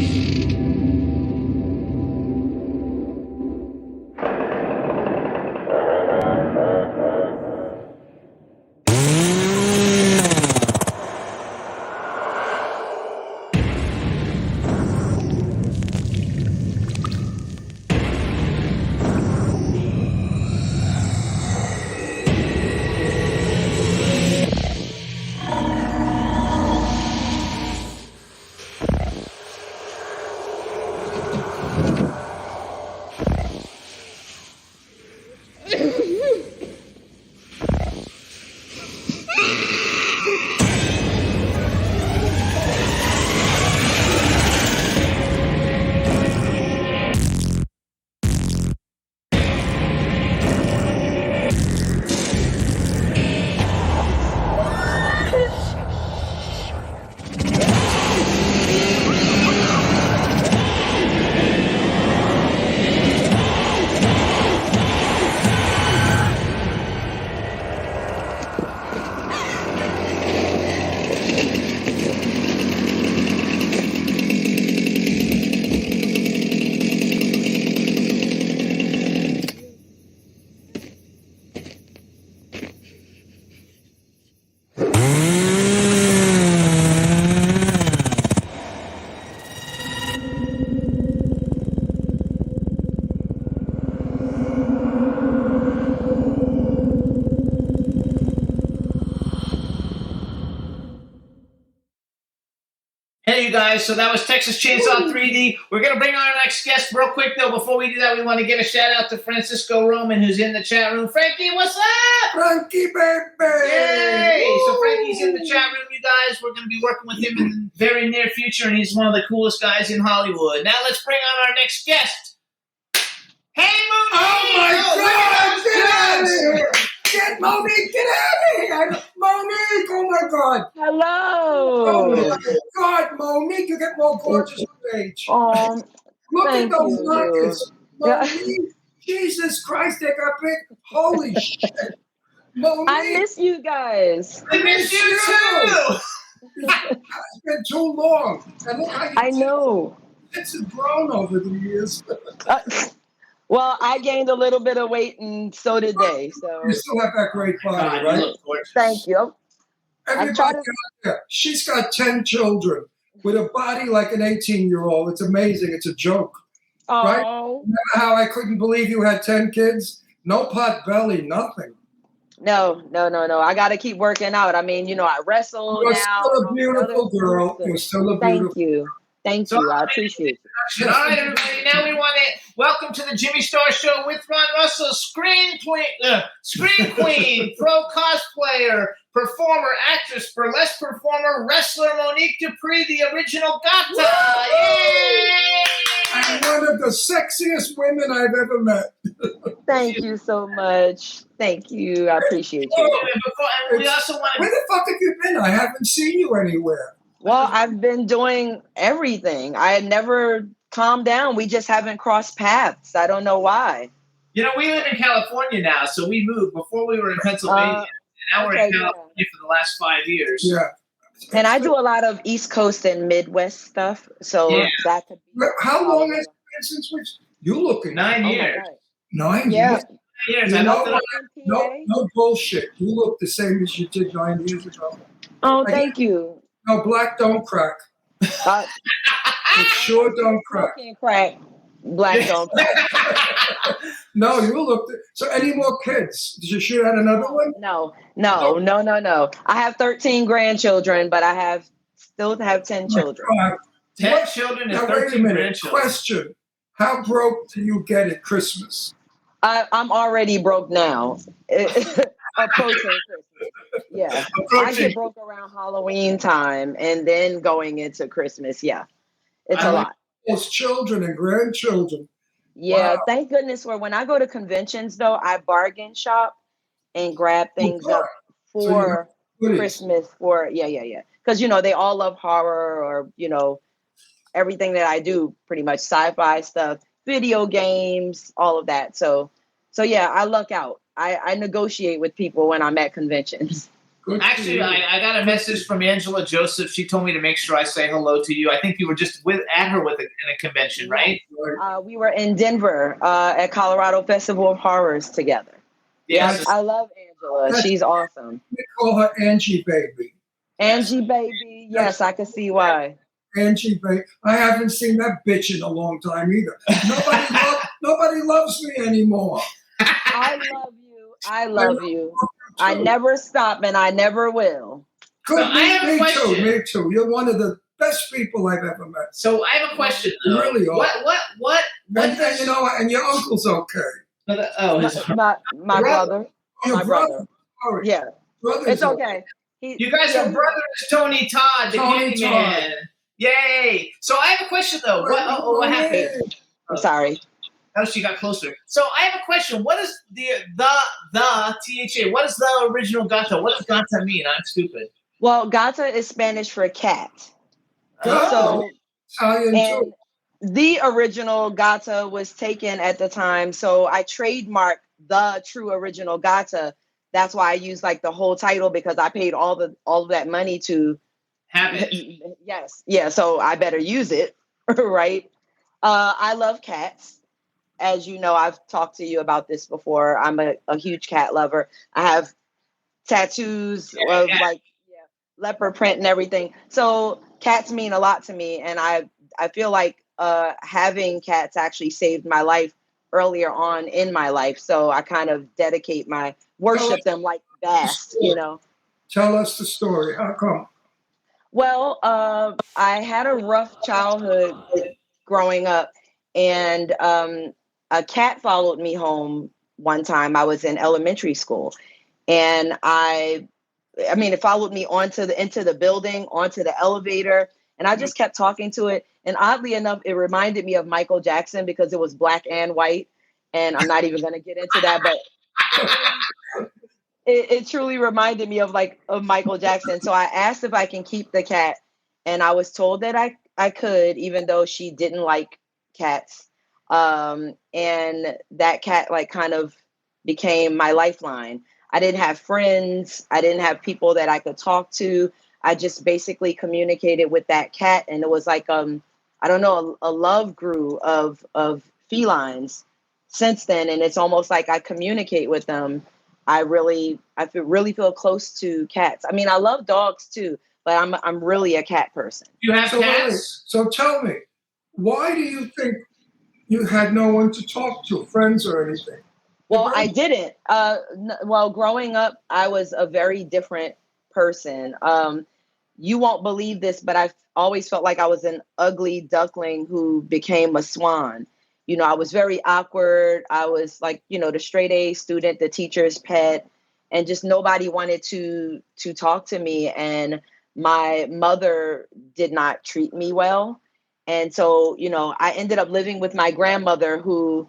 [SPEAKER 4] you guys. So that was Texas Chainsaw 3D. We're going to bring on our next guest real quick, though. Before we do that, we want to give a shout-out to Francisco Roman, who's in the chat room. Frankie, what's up?
[SPEAKER 5] Frankie, baby!
[SPEAKER 4] Yay! So Frankie's in the chat room, you guys. We're going to be working with him in the very near future, and he's one of the coolest guys in Hollywood. Now let's bring on our next guest. Hey, Monique!
[SPEAKER 5] Oh, my God! Get out of here! Get Monique! Get out of here! Monique! Oh, my God!
[SPEAKER 8] Hello.
[SPEAKER 5] Oh, my God, Monique! You get more gorgeous with age. Look at those markers. Monique! Jesus Christ, they got big. Holy shit. Monique!
[SPEAKER 8] I miss you guys.
[SPEAKER 4] I miss you, too!
[SPEAKER 5] It's been too long. And look how
[SPEAKER 8] I know.
[SPEAKER 5] It's grown over the years.
[SPEAKER 8] Well, I gained a little bit of weight, and so did they. So
[SPEAKER 5] You still have that great body,
[SPEAKER 4] God,
[SPEAKER 5] right?
[SPEAKER 4] you look gorgeous.
[SPEAKER 8] thank you.
[SPEAKER 5] Everybody out there, she's got 10 children with a body like an 18-year-old. It's amazing. It's a joke. Right?
[SPEAKER 8] Oh.
[SPEAKER 5] Remember how I couldn't believe you had 10 kids? No pot belly, nothing.
[SPEAKER 8] No. I got to keep working out. I mean, I wrestle
[SPEAKER 5] You're
[SPEAKER 8] now.
[SPEAKER 5] still a beautiful girl. You're still a beautiful
[SPEAKER 8] Thank you. Thank you. I appreciate it.
[SPEAKER 4] All right, everybody. Now we want to welcome to the Jimmy Star Show with Ron Russell, screen queen, pro cosplayer, performer, actress, burlesque performer, wrestler Monique Dupree, the original Gata. Yay!
[SPEAKER 5] And one of the sexiest women I've ever met.
[SPEAKER 8] Thank you so much. Thank you. I appreciate you.
[SPEAKER 4] And we also want
[SPEAKER 5] Where the fuck have you been? I haven't seen you anywhere.
[SPEAKER 8] Well, I've been doing everything. I had never calmed down. We just haven't crossed paths. I don't know why.
[SPEAKER 4] we live in California now, so we moved. Before we were in Pennsylvania, and now we're in California for the last 5 years.
[SPEAKER 5] Yeah.
[SPEAKER 8] And I do a lot of East Coast and Midwest stuff. So that could be.
[SPEAKER 5] How long has it been since you looking?
[SPEAKER 4] 9 years.
[SPEAKER 5] 9
[SPEAKER 8] Yeah.
[SPEAKER 5] years?
[SPEAKER 4] 9 years.
[SPEAKER 5] You
[SPEAKER 4] I
[SPEAKER 5] know
[SPEAKER 4] know
[SPEAKER 5] what? No bullshit. You look the same as you did 9 years ago.
[SPEAKER 8] Oh, thank you.
[SPEAKER 5] No, black don't crack. It sure don't crack.
[SPEAKER 8] Can't crack. Black don't crack.
[SPEAKER 5] No, you look. So, any more kids? Did you shoot out another one?
[SPEAKER 8] No. I have 13 grandchildren, but I still have 10 children.
[SPEAKER 4] 10 children and
[SPEAKER 5] Now,
[SPEAKER 4] 13
[SPEAKER 5] wait a minute.
[SPEAKER 4] grandchildren.
[SPEAKER 5] Question. How broke do you get at Christmas?
[SPEAKER 8] I'm already broke now. Approaching Christmas. Yeah. I get broke around Halloween time and then going into Christmas. Yeah. It's a lot.
[SPEAKER 5] Those children and grandchildren.
[SPEAKER 8] Yeah.
[SPEAKER 5] Wow.
[SPEAKER 8] Thank goodness for when I go to conventions, though, I bargain shop and grab things up for Christmas. Yeah. Because, they all love horror or, everything that I do, pretty much sci-fi stuff, video games, all of that. So yeah, I luck out. I negotiate with people when I'm at conventions.
[SPEAKER 4] Actually, I got a message from Angela Joseph. She told me to make sure I say hello to you. I think you were just at her in a convention, right?
[SPEAKER 8] We were in Denver at Colorado Festival of Horrors together.
[SPEAKER 4] Yes.
[SPEAKER 8] I love Angela. She's awesome.
[SPEAKER 5] We call her Angie Baby.
[SPEAKER 8] Angie Baby. Yes, I can see why.
[SPEAKER 5] Angie Baby. I haven't seen that bitch in a long time either. Nobody loves me anymore.
[SPEAKER 8] I love you. I never stop and I never will.
[SPEAKER 5] Good, me too. You're one of the best people I've ever met.
[SPEAKER 4] So I have a question.
[SPEAKER 5] You really are.
[SPEAKER 4] What
[SPEAKER 5] and your uncle's okay.
[SPEAKER 8] My brother.
[SPEAKER 5] Your
[SPEAKER 8] My brother.
[SPEAKER 5] Sorry.
[SPEAKER 8] Yeah.
[SPEAKER 5] Brother's
[SPEAKER 8] it's okay.
[SPEAKER 4] You guys are brothers, Tony Todd, the Candyman. Yay! So I have a question though. What happened?
[SPEAKER 8] I'm sorry.
[SPEAKER 4] Oh, she got closer. So I have a question. What is the THA? What is the original Gata? What does Gata mean? I'm stupid.
[SPEAKER 8] Well, Gata is Spanish for cat.
[SPEAKER 5] Oh.
[SPEAKER 8] And the original Gata was taken at the time, so I trademarked the true original Gata. That's why I use the whole title, because I paid all of that money to
[SPEAKER 4] have it.
[SPEAKER 8] Yes, yeah. So I better use it, right? I love cats. As you know, I've talked to you about this before. I'm a huge cat lover. I have tattoos of leopard print and everything. So cats mean a lot to me, and I feel like having cats actually saved my life earlier on in my life. So I kind of worship them like vast,
[SPEAKER 5] Tell us the story. How come?
[SPEAKER 8] Well, I had a rough childhood growing up, and a cat followed me home one time. I was in elementary school, and I mean, it followed me into the building, onto the elevator, and I just kept talking to it. And oddly enough, it reminded me of Michael Jackson because it was black and white. And I'm not even going to get into that, but it truly reminded me of Michael Jackson. So I asked if I can keep the cat, and I was told that I could, even though she didn't like cats. And that cat kind of became my lifeline. I didn't have friends. I didn't have people that I could talk to. I just basically communicated with that cat, and it was like I don't know, a love grew of felines since then, and it's almost like I communicate with them. Really feel close to cats. I mean, I love dogs too, but I'm really a cat person.
[SPEAKER 4] You have
[SPEAKER 5] So,
[SPEAKER 4] cats?
[SPEAKER 5] so tell me, why do you think you had no one to talk to, friends or anything?
[SPEAKER 8] Well, I didn't. Well, growing up, I was a very different person. You won't believe this, but I always felt like I was an ugly duckling who became a swan. You know, I was very awkward. I was like, the straight A student, the teacher's pet, and just nobody wanted to talk to me. And my mother did not treat me well. And so, I ended up living with my grandmother, who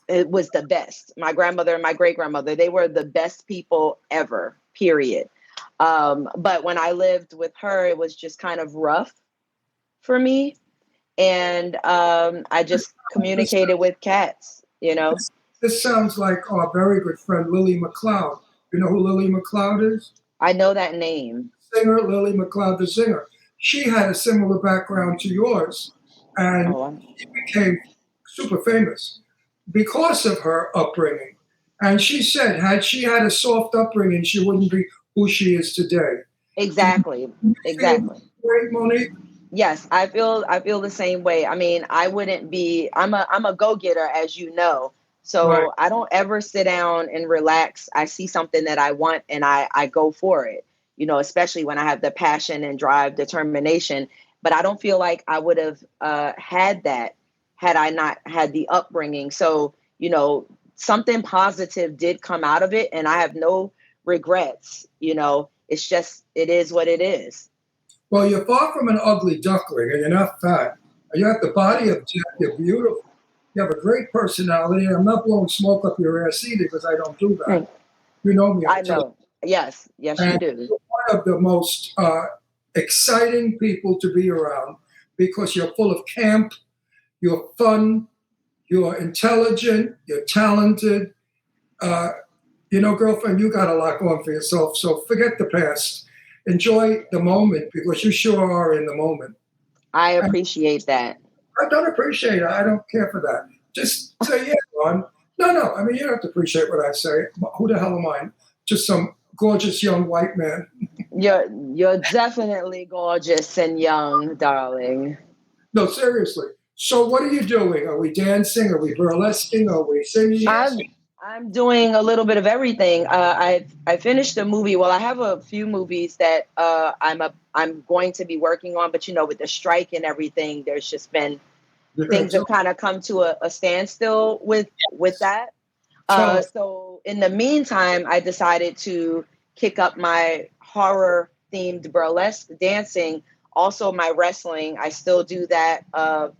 [SPEAKER 8] it was the best. My grandmother and my great grandmother, they were the best people ever, period. But when I lived with her, it was just kind of rough for me. And I just communicated with cats,
[SPEAKER 5] This sounds like our very good friend Lily McLeod. You know who Lily McLeod is?
[SPEAKER 8] I know that name.
[SPEAKER 5] Singer, Lily McLeod, the singer. She had a similar background to yours, and she became super famous because of her upbringing. And she said, had she had a soft upbringing, she wouldn't be who she is today.
[SPEAKER 8] Exactly. Exactly.
[SPEAKER 5] Right, Monique?
[SPEAKER 8] Yes, I feel the same way. I mean, I wouldn't be. I'm a go-getter, as you know. So
[SPEAKER 5] Right.
[SPEAKER 8] I don't ever sit down and relax. I see something that I want, and I go for it. Especially when I have the passion and drive, determination. But I don't feel like I would have had that had I not had the upbringing. So something positive did come out of it, and I have no regrets. It's just, it is what it is.
[SPEAKER 5] Well, you're far from an ugly duckling, and you're not fat. You have the body of Jack. You're beautiful. You have a great personality. And I'm not blowing smoke up your ass either, because I don't do that.
[SPEAKER 8] Right.
[SPEAKER 5] You know me.
[SPEAKER 8] I know. Yes, you do.
[SPEAKER 5] You're one of the most exciting people to be around, because you're full of camp, you're fun, you're intelligent, you're talented. Girlfriend, you got a lot going for yourself, so forget the past. Enjoy the moment, because you sure are in the moment.
[SPEAKER 8] I appreciate that.
[SPEAKER 5] I don't appreciate it. I don't care for that. Just say, yeah, Ron. No. I mean, you don't have to appreciate what I say. Who the hell am I? Just some gorgeous young white man.
[SPEAKER 8] You're definitely gorgeous and young, darling.
[SPEAKER 5] No, seriously. So what are you doing? Are we dancing? Are we burlesquing? Are we singing?
[SPEAKER 8] I'm doing a little bit of everything. I finished a movie. Well, I have a few movies that I'm going to be working on, but with the strike and everything, there's just been things have kind of come to a standstill with that. So in the meantime, I decided to kick up my horror themed burlesque dancing, also my wrestling. I still do that a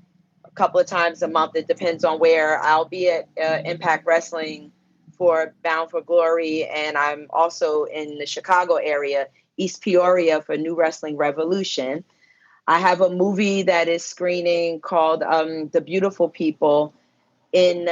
[SPEAKER 8] couple of times a month. It depends on where I'll be at Impact Wrestling for Bound for Glory, and I'm also in the Chicago area, East Peoria, for New Wrestling Revolution. I have a movie that is screening called The Beautiful People in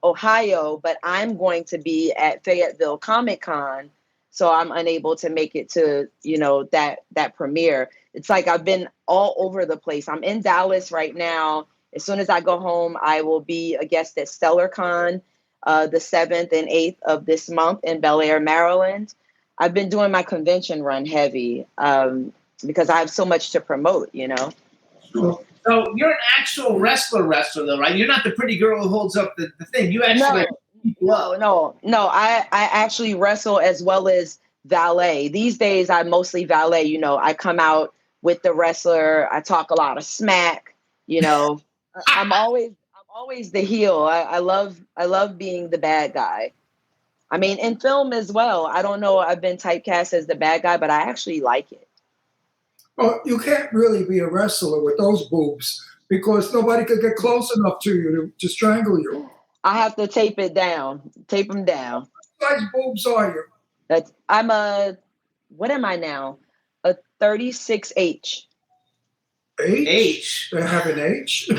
[SPEAKER 8] Ohio, but I'm going to be at Fayetteville Comic Con, so I'm unable to make it to that premiere. It's like I've been all over the place. I'm in Dallas right now. As soon as I go home, I will be a guest at StellarCon the 7th and 8th of this month in Bel Air, Maryland. I've been doing my convention run heavy because I have so much to promote,
[SPEAKER 5] Sure.
[SPEAKER 4] So you're an actual wrestler, though, right? You're not the pretty girl who holds up the thing. You actually
[SPEAKER 8] No. I actually wrestle as well as valet. These days, I mostly valet. I come out with the wrestler. I talk a lot of smack, you know. I'm always the heel. I love being the bad guy. I mean, in film as well. I don't know. I've been typecast as the bad guy, but I actually like it.
[SPEAKER 5] Well, you can't really be a wrestler with those boobs because nobody could get close enough to you to strangle you.
[SPEAKER 8] I have to tape them down.
[SPEAKER 5] What size boobs are you?
[SPEAKER 8] What am I now? A 36H.
[SPEAKER 5] H? They have an H?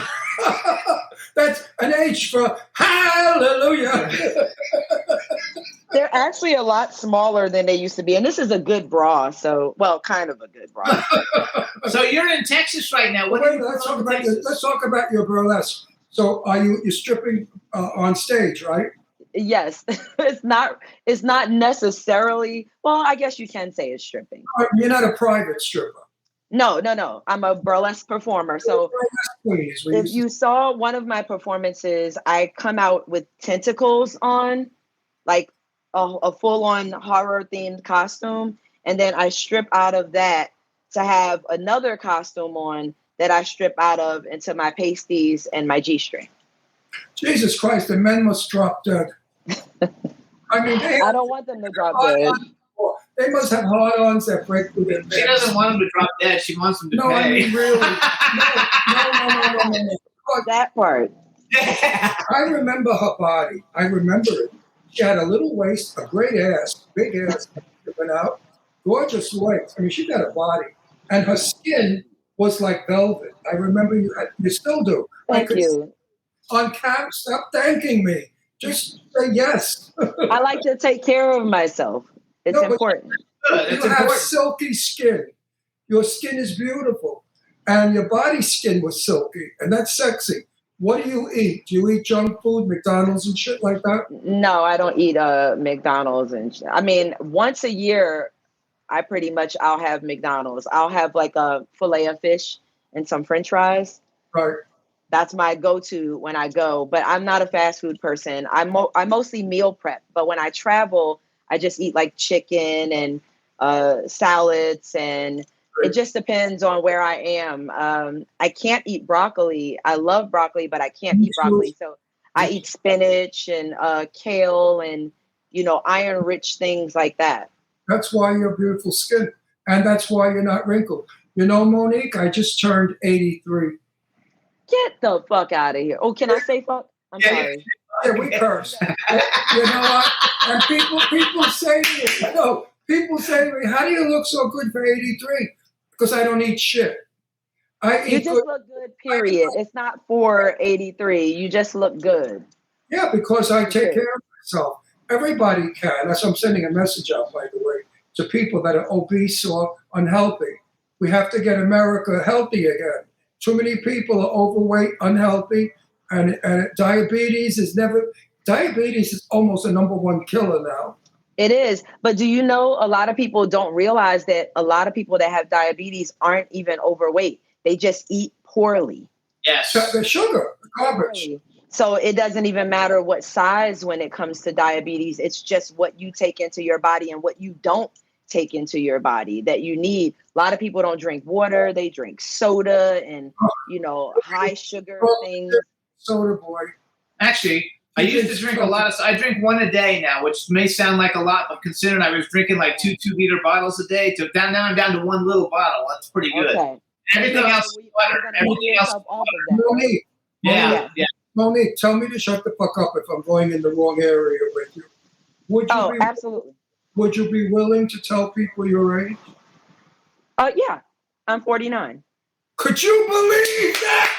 [SPEAKER 5] That's an H for hallelujah.
[SPEAKER 8] They're actually a lot smaller than they used to be. And this is a good bra. So, well, kind of a good bra.
[SPEAKER 4] So you're in Texas right now.
[SPEAKER 5] Let's talk about your burlesque. So you're stripping on stage, right?
[SPEAKER 8] Yes. It's not necessarily, well, I guess you can say it's stripping.
[SPEAKER 5] You're not a private stripper.
[SPEAKER 8] No. I'm a burlesque performer. So if you saw one of my performances, I come out with tentacles on, like a full-on horror-themed costume. And then I strip out of that to have another costume on that I strip out of into my pasties and my G-string.
[SPEAKER 5] Jesus Christ, the men must drop dead. I mean,
[SPEAKER 8] I don't want them to drop dead.
[SPEAKER 5] They must have hard-ons that break through their
[SPEAKER 4] She doesn't want them to drop dead. She wants them to pay.
[SPEAKER 5] I mean, really. No.
[SPEAKER 8] That part.
[SPEAKER 5] I remember her body. I remember it. She had a little waist, a great ass, big ass, went out, gorgeous legs. I mean, she got a body. And her skin was like velvet. I remember you still do.
[SPEAKER 8] Thank you.
[SPEAKER 5] On camp, stop thanking me. Just say yes.
[SPEAKER 8] I like to take care of myself. It's important.
[SPEAKER 5] You have silky skin. Your skin is beautiful. And your body skin was silky. And that's sexy. What do you eat? Do you eat junk food, McDonald's and shit like that?
[SPEAKER 8] No, I don't eat McDonald's and shit. I mean, once a year, I'll have McDonald's. I'll have like a fillet of fish and some French fries.
[SPEAKER 5] Right.
[SPEAKER 8] That's my go-to when I go. But I'm not a fast food person. I mostly meal prep. But when I travel, I just eat like chicken and salads, and it just depends on where I am. I can't eat broccoli. I love broccoli, but I can't eat broccoli. So I eat spinach and kale and, iron-rich things like that.
[SPEAKER 5] That's why you have beautiful skin. And that's why you're not wrinkled. You know, Monique, I just turned 83.
[SPEAKER 8] Get the fuck out of here. Oh, can I say fuck? I'm sorry.
[SPEAKER 5] Yeah, we curse. You know what? And people say to me, how do you look so good for 83? Because I don't eat shit.
[SPEAKER 8] You just look good, period. It's not for 83. You just look good.
[SPEAKER 5] Yeah, because I take care of myself. Everybody can. That's why I'm sending a message out, by the way, to people that are obese or unhealthy. We have to get America healthy again. Too many people are overweight, unhealthy, and diabetes is almost a number one killer now.
[SPEAKER 8] It is. But do you know a lot of people don't realize that a lot of people that have diabetes aren't even overweight. They just eat poorly.
[SPEAKER 4] Yes.
[SPEAKER 5] The sugar, the garbage.
[SPEAKER 8] So it doesn't even matter what size when it comes to diabetes. It's just what you take into your body and what you don't take into your body that you need. A lot of people don't drink water. They drink soda and, high sugar things.
[SPEAKER 5] Soda boy.
[SPEAKER 4] Actually, I used to drink I drink one a day now, which may sound like a lot, but considering I was drinking like 2-liter bottles a day, now I'm down to one little bottle. That's pretty good.
[SPEAKER 8] Okay.
[SPEAKER 4] Everything else is water.
[SPEAKER 5] Monique.
[SPEAKER 4] Yeah.
[SPEAKER 5] Monique, tell me to shut the fuck up if I'm going in the wrong area with you.
[SPEAKER 8] Absolutely.
[SPEAKER 5] Would you be willing to tell people your age?
[SPEAKER 8] Yeah. I'm 49.
[SPEAKER 5] Could you believe that?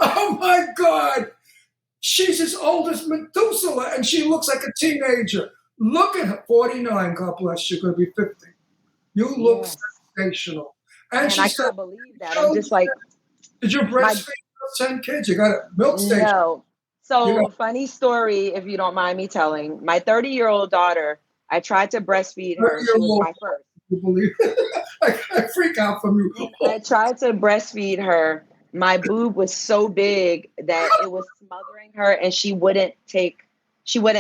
[SPEAKER 5] Oh my God. She's as old as Methuselah and she looks like a teenager. Look at her. 49, God bless you. Going to be 50. You look sensational. And
[SPEAKER 8] I can't believe that. I'm just like.
[SPEAKER 5] Did you breastfeed 10 kids? You got a milk station?
[SPEAKER 8] No. So, funny story, if you don't mind me telling. My 30-year-old daughter, I tried to breastfeed her. She was my first.
[SPEAKER 5] You believe it? I freak out from you.
[SPEAKER 8] I tried to breastfeed her. My boob was so big that it was smothering her, and she wouldn't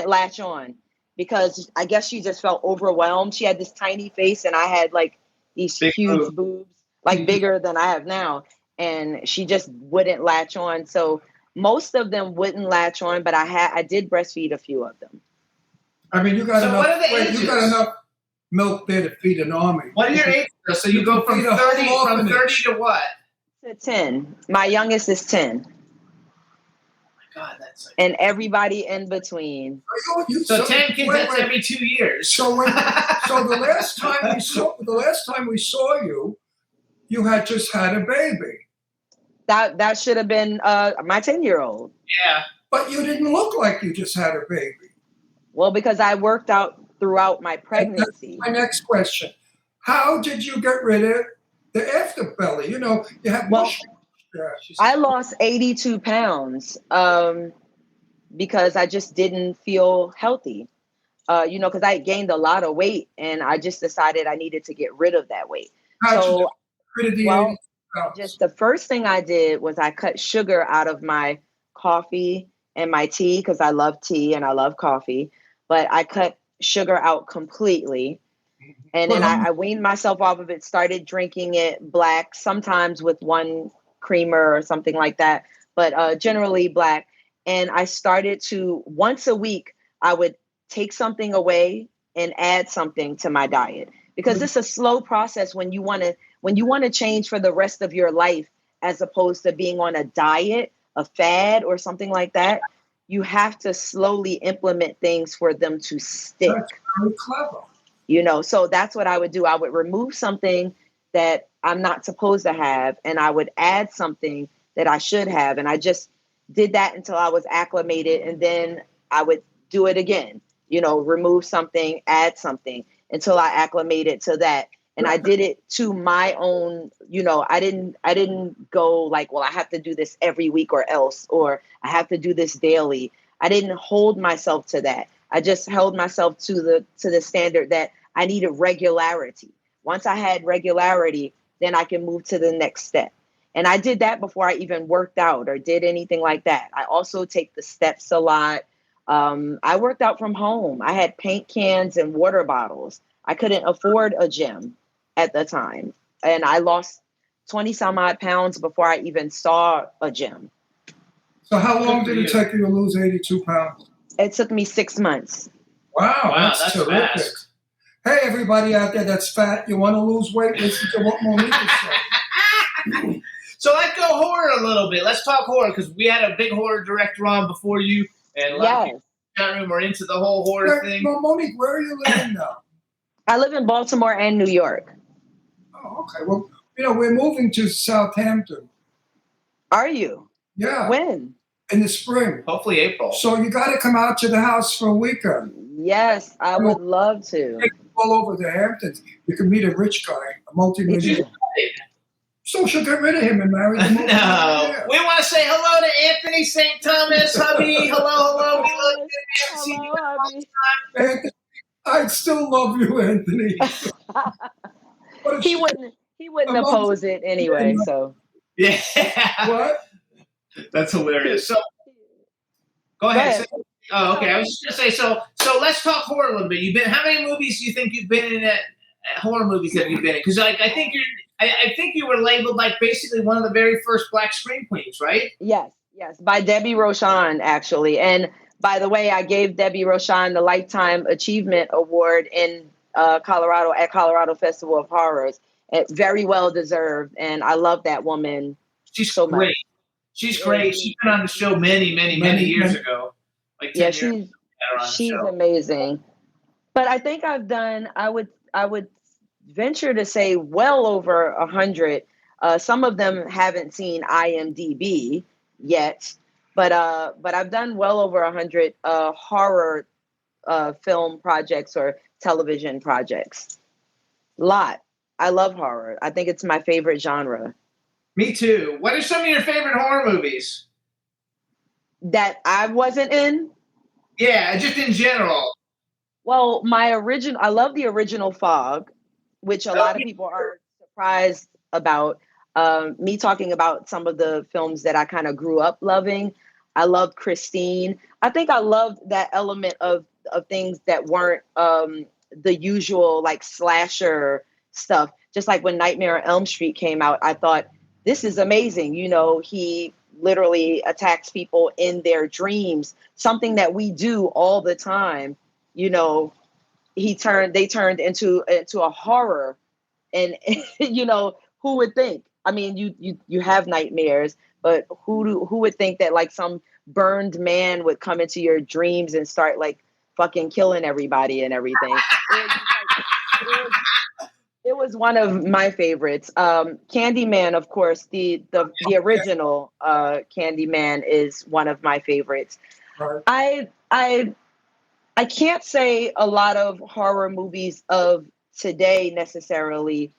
[SPEAKER 8] latch on because I guess she just felt overwhelmed. She had this tiny face, and I had like these huge boobs. like bigger than I have now. And she just wouldn't latch on. So most of them wouldn't latch on, but I did breastfeed a few of them.
[SPEAKER 5] I mean, you got
[SPEAKER 4] So
[SPEAKER 5] enough.
[SPEAKER 4] what are the
[SPEAKER 5] Wait,
[SPEAKER 4] ages?
[SPEAKER 5] you got enough milk there to feed an army.
[SPEAKER 4] What are your ages? So you go from
[SPEAKER 5] Feed a whole
[SPEAKER 4] 30
[SPEAKER 5] orphanage.
[SPEAKER 4] to what?
[SPEAKER 8] To 10. My youngest is 10.
[SPEAKER 4] God, that's like...
[SPEAKER 8] And everybody in between.
[SPEAKER 4] So 10 kids, that's every 2 years.
[SPEAKER 5] So the last time we saw you, you had just had a baby.
[SPEAKER 8] That should have been my 10-year-old.
[SPEAKER 4] Yeah.
[SPEAKER 5] But you didn't look like you just had a baby.
[SPEAKER 8] Well, because I worked out throughout my pregnancy.
[SPEAKER 5] That's my next question. How did you get rid of the afterbelly? You know, you have
[SPEAKER 8] I lost 82 pounds because I just didn't feel healthy. Because I gained a lot of weight and I just decided I needed to get rid of that weight.
[SPEAKER 5] How'd you get rid of the 82 pounds?
[SPEAKER 8] Just the first thing I did was I cut sugar out of my coffee and my tea because I love tea and I love coffee. But I cut sugar out completely. And then I weaned myself off of it, started drinking it black, sometimes with one creamer or something like that, but generally black. And I started to, once a week, I would take something away and add something to my diet. Because it's a slow process when you want to change for the rest of your life, as opposed to being on a diet, a fad or something like that. You have to slowly implement things for them to stick.
[SPEAKER 5] That's very clever.
[SPEAKER 8] So that's what I would do. I would remove something that I'm not supposed to have, and I would add something that I should have. And I just did that until I was acclimated, and then I would do it again. Remove something, add something until I acclimated to that. And I did it to my own, I didn't go like, well, I have to do this every week or else, or I have to do this daily. I didn't hold myself to that. I just held myself to the standard that I needed regularity. Once I had regularity, then I can move to the next step. And I did that before I even worked out or did anything like that. I also take the steps a lot. I worked out from home. I had paint cans and water bottles. I couldn't afford a gym at the time. And I lost 20 some odd pounds before I even saw a gym.
[SPEAKER 5] So how long did it take you to lose 82 pounds?
[SPEAKER 8] It took me 6 months.
[SPEAKER 5] Wow, that's terrific.
[SPEAKER 4] Fast.
[SPEAKER 5] Hey, everybody out there that's fat, you want to lose weight? Listen to what Monique is saying.
[SPEAKER 4] So let's go horror a little bit. Let's talk horror, because we had a big horror director on before you, and a lot of people in the chat room are into the whole horror thing.
[SPEAKER 5] Well, Monique, where are you living now?
[SPEAKER 8] I live in Baltimore and New York.
[SPEAKER 5] Oh, okay. Well, we're moving to Southampton.
[SPEAKER 8] Are you?
[SPEAKER 5] Yeah.
[SPEAKER 8] When?
[SPEAKER 5] In the spring.
[SPEAKER 4] Hopefully April.
[SPEAKER 5] So you got to come out to the house for a weekend.
[SPEAKER 8] Yes, I would love to.
[SPEAKER 5] All over the Hamptons. You can meet a rich guy, a multi-millionaire. So she'll get rid of him and marry the
[SPEAKER 4] No. We want to say hello to Anthony St. Thomas, hubby. Hello. We love you.
[SPEAKER 8] Hello, hubby.
[SPEAKER 5] Anthony, I still love you, Anthony.
[SPEAKER 8] He wouldn't oppose it anyway, so.
[SPEAKER 4] Yeah.
[SPEAKER 5] What?
[SPEAKER 4] That's hilarious. So, go ahead. Oh, okay. I was just gonna say. So let's talk horror a little bit. How many movies do you think you've been in? Horror movies have you been in? Because I think you were labeled like basically one of the very first Black scream queens, right?
[SPEAKER 8] Yes, by Debbie Rochon, actually. And by the way, I gave Debbie Rochon the Lifetime Achievement Award in Colorado at Colorado Festival of Horrors. Very well deserved, and I love that woman.
[SPEAKER 4] She's
[SPEAKER 8] so
[SPEAKER 4] great.
[SPEAKER 8] much.
[SPEAKER 4] She's great. She's been on the show many years ago. Like 10 years.
[SPEAKER 8] She's amazing. But I think I've done. I would venture to say well over 100. Some of them haven't seen IMDb yet, but I've done well over 100 horror film projects or television projects. Lot. I love horror. I think it's my favorite genre.
[SPEAKER 4] Me too. What are some of your favorite horror movies?
[SPEAKER 8] That I wasn't in?
[SPEAKER 4] Yeah, just in general.
[SPEAKER 8] Well, I love the original Fog, which a lot of people are surprised about. Me talking about some of the films that I kind of grew up loving. I loved Christine. I think I loved that element of things that weren't the usual like slasher stuff. just like when Nightmare on Elm Street came out, I thought, this is amazing. You know, he literally attacks people in their dreams, something that we do all the time. You know, they turned into a horror. And, you know, who would think? I mean, you have nightmares, but who would think that like some burned man would come into your dreams and start like fucking killing everybody and everything? It was one of my favorites. Candyman, of course, the original Candyman is one of my favorites. I can't say a lot of horror movies of today necessarily.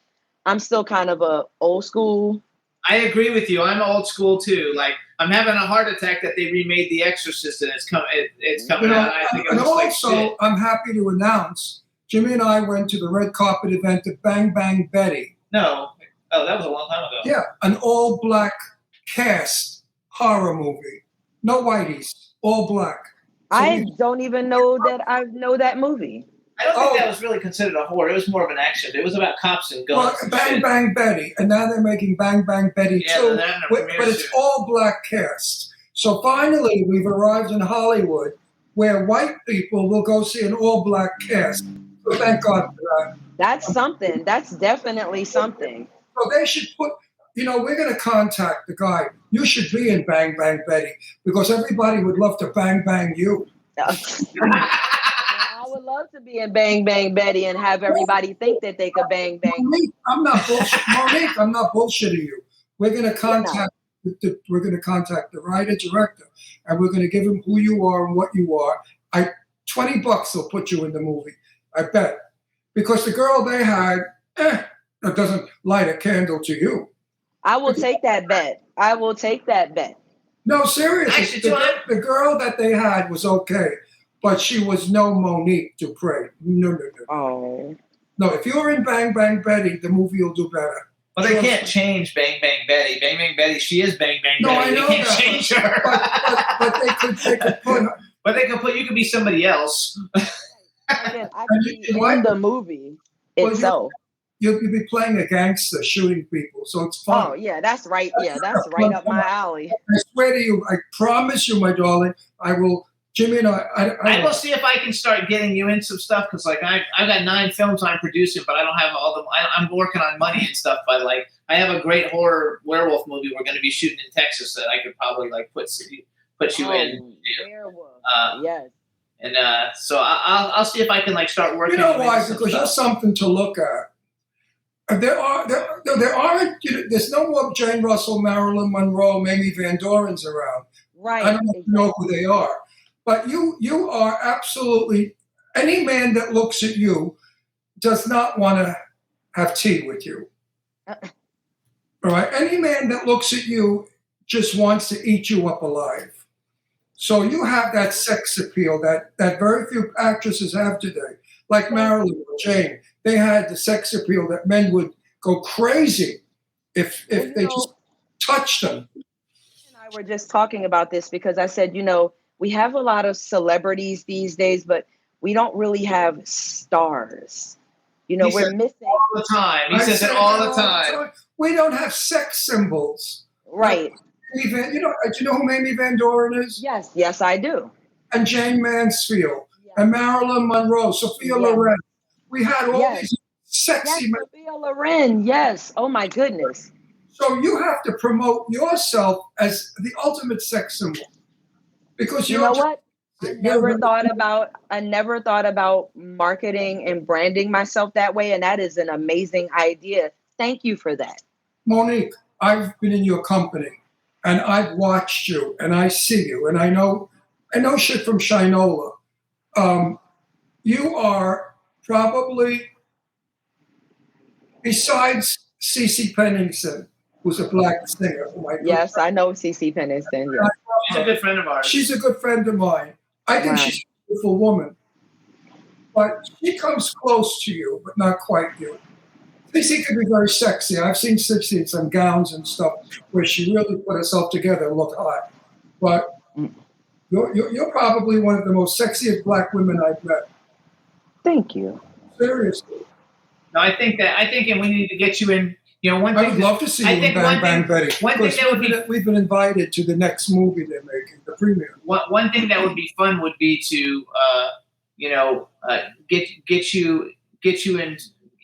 [SPEAKER 8] I'm still kind of a old school.
[SPEAKER 4] I agree with you. I'm old school too. Like I'm having a heart attack that they remade The Exorcist and it's coming out. I think
[SPEAKER 5] and also, I'm happy to announce Jimmy and I went to the red carpet event at Bang Bang Betty.
[SPEAKER 4] No. Oh, that was a long time ago.
[SPEAKER 5] Yeah, an all-black cast horror movie. No whiteys, all black. So
[SPEAKER 8] I don't even know that I know that movie.
[SPEAKER 4] I don't think that was really considered a horror. It was more of an action. It was about cops and guns.
[SPEAKER 5] Well, Bang Bang Betty, and now they're making Bang Bang Betty 2, but it's all black cast. So finally, we've arrived in Hollywood where white people will go see an all-black cast. So thank God for that.
[SPEAKER 8] That's something. That's definitely something.
[SPEAKER 5] So they should put, you know, we're going to contact the guy. You should be in Bang Bang Betty because everybody would love to bang bang you.
[SPEAKER 8] I would love to be in Bang Bang Betty and have everybody think that they could bang bang.
[SPEAKER 5] Monique, I'm not bullshitting you. We're going to contact. We're going to contact the writer director, and we're going to give him who you are and what you are. $20 will put you in the movie. I bet, because the girl they had that doesn't light a candle to you.
[SPEAKER 8] I will take that bet.
[SPEAKER 5] No, seriously, the girl that they had was okay. But she was no Monique Dupree. No.
[SPEAKER 8] Oh.
[SPEAKER 5] No, if you're in Bang Bang Betty, the movie will do better.
[SPEAKER 4] Well, they can't change Bang Bang Betty. Bang Bang Betty, she is Bang Bang Betty.
[SPEAKER 5] I know
[SPEAKER 4] they can't change her.
[SPEAKER 5] But they could put her.
[SPEAKER 4] But they could put, you could be somebody else.
[SPEAKER 8] I could be in the movie itself.
[SPEAKER 5] You'll be playing a gangster shooting people, so it's fun.
[SPEAKER 8] Oh, yeah, that's right. Yeah, that's right up my alley.
[SPEAKER 5] I swear to you, I promise you, my darling, I will. Jimmy and I
[SPEAKER 4] will see if I can start getting you in some stuff because, like, I've got 9 films I'm producing, but I don't have all them. I'm working on money and stuff. But like, I have a great horror werewolf movie we're going to be shooting in Texas that I could probably like put you in.
[SPEAKER 8] Werewolf.
[SPEAKER 4] Yes. And so I'll see if I can like start working.
[SPEAKER 5] You know why? Because you're something to look at. There aren't. There's no more Jane Russell, Marilyn Monroe, Mamie Van Dorens around.
[SPEAKER 8] Right.
[SPEAKER 5] I don't know who they are. But you are absolutely, any man that looks at you does not want to have tea with you. All right? Any man that looks at you just wants to eat you up alive. So you have that sex appeal that very few actresses have today. Like Marilyn or Jane, they had the sex appeal that men would go crazy if they just touched them.
[SPEAKER 8] And I were just talking about this because I said, we have a lot of celebrities these days, but we don't really have stars. We're missing
[SPEAKER 4] all the time. He says it all the time.
[SPEAKER 5] We don't have sex symbols.
[SPEAKER 8] Right.
[SPEAKER 5] Do you know who Mamie Van Doren is?
[SPEAKER 8] Yes, I do.
[SPEAKER 5] And Jane Mansfield. Yes. And Marilyn Monroe, Sophia Loren. We had all these sexy men.
[SPEAKER 8] Sophia Loren, yes. Oh, my goodness.
[SPEAKER 5] So you have to promote yourself as the ultimate sex symbol. Because
[SPEAKER 8] you know what? I never thought about marketing and branding myself that way, and that is an amazing idea. Thank you for that.
[SPEAKER 5] Monique, I've been in your company, and I've watched you, and I see you, and I know shit from Shinola. You are probably, besides Cece Pennington, who's a black singer.
[SPEAKER 8] Yes, I know Cece Pennington. Yes.
[SPEAKER 4] She's a good friend of ours.
[SPEAKER 5] She's a good friend of mine. I think she's a beautiful woman. But she comes close to you, but not quite you. Cece could be very sexy. I've seen Cece in some gowns and stuff where she really put herself together and looked hot. But you're probably one of the most sexiest black women I've met.
[SPEAKER 8] Thank you.
[SPEAKER 5] Seriously.
[SPEAKER 4] No, I think we need to get you in. You know, one thing
[SPEAKER 5] I would love to see you in Bang Bang Betty.
[SPEAKER 4] One thing that would be
[SPEAKER 5] we've been invited to the next movie they're making, the premiere.
[SPEAKER 4] One thing that would be fun would be to get you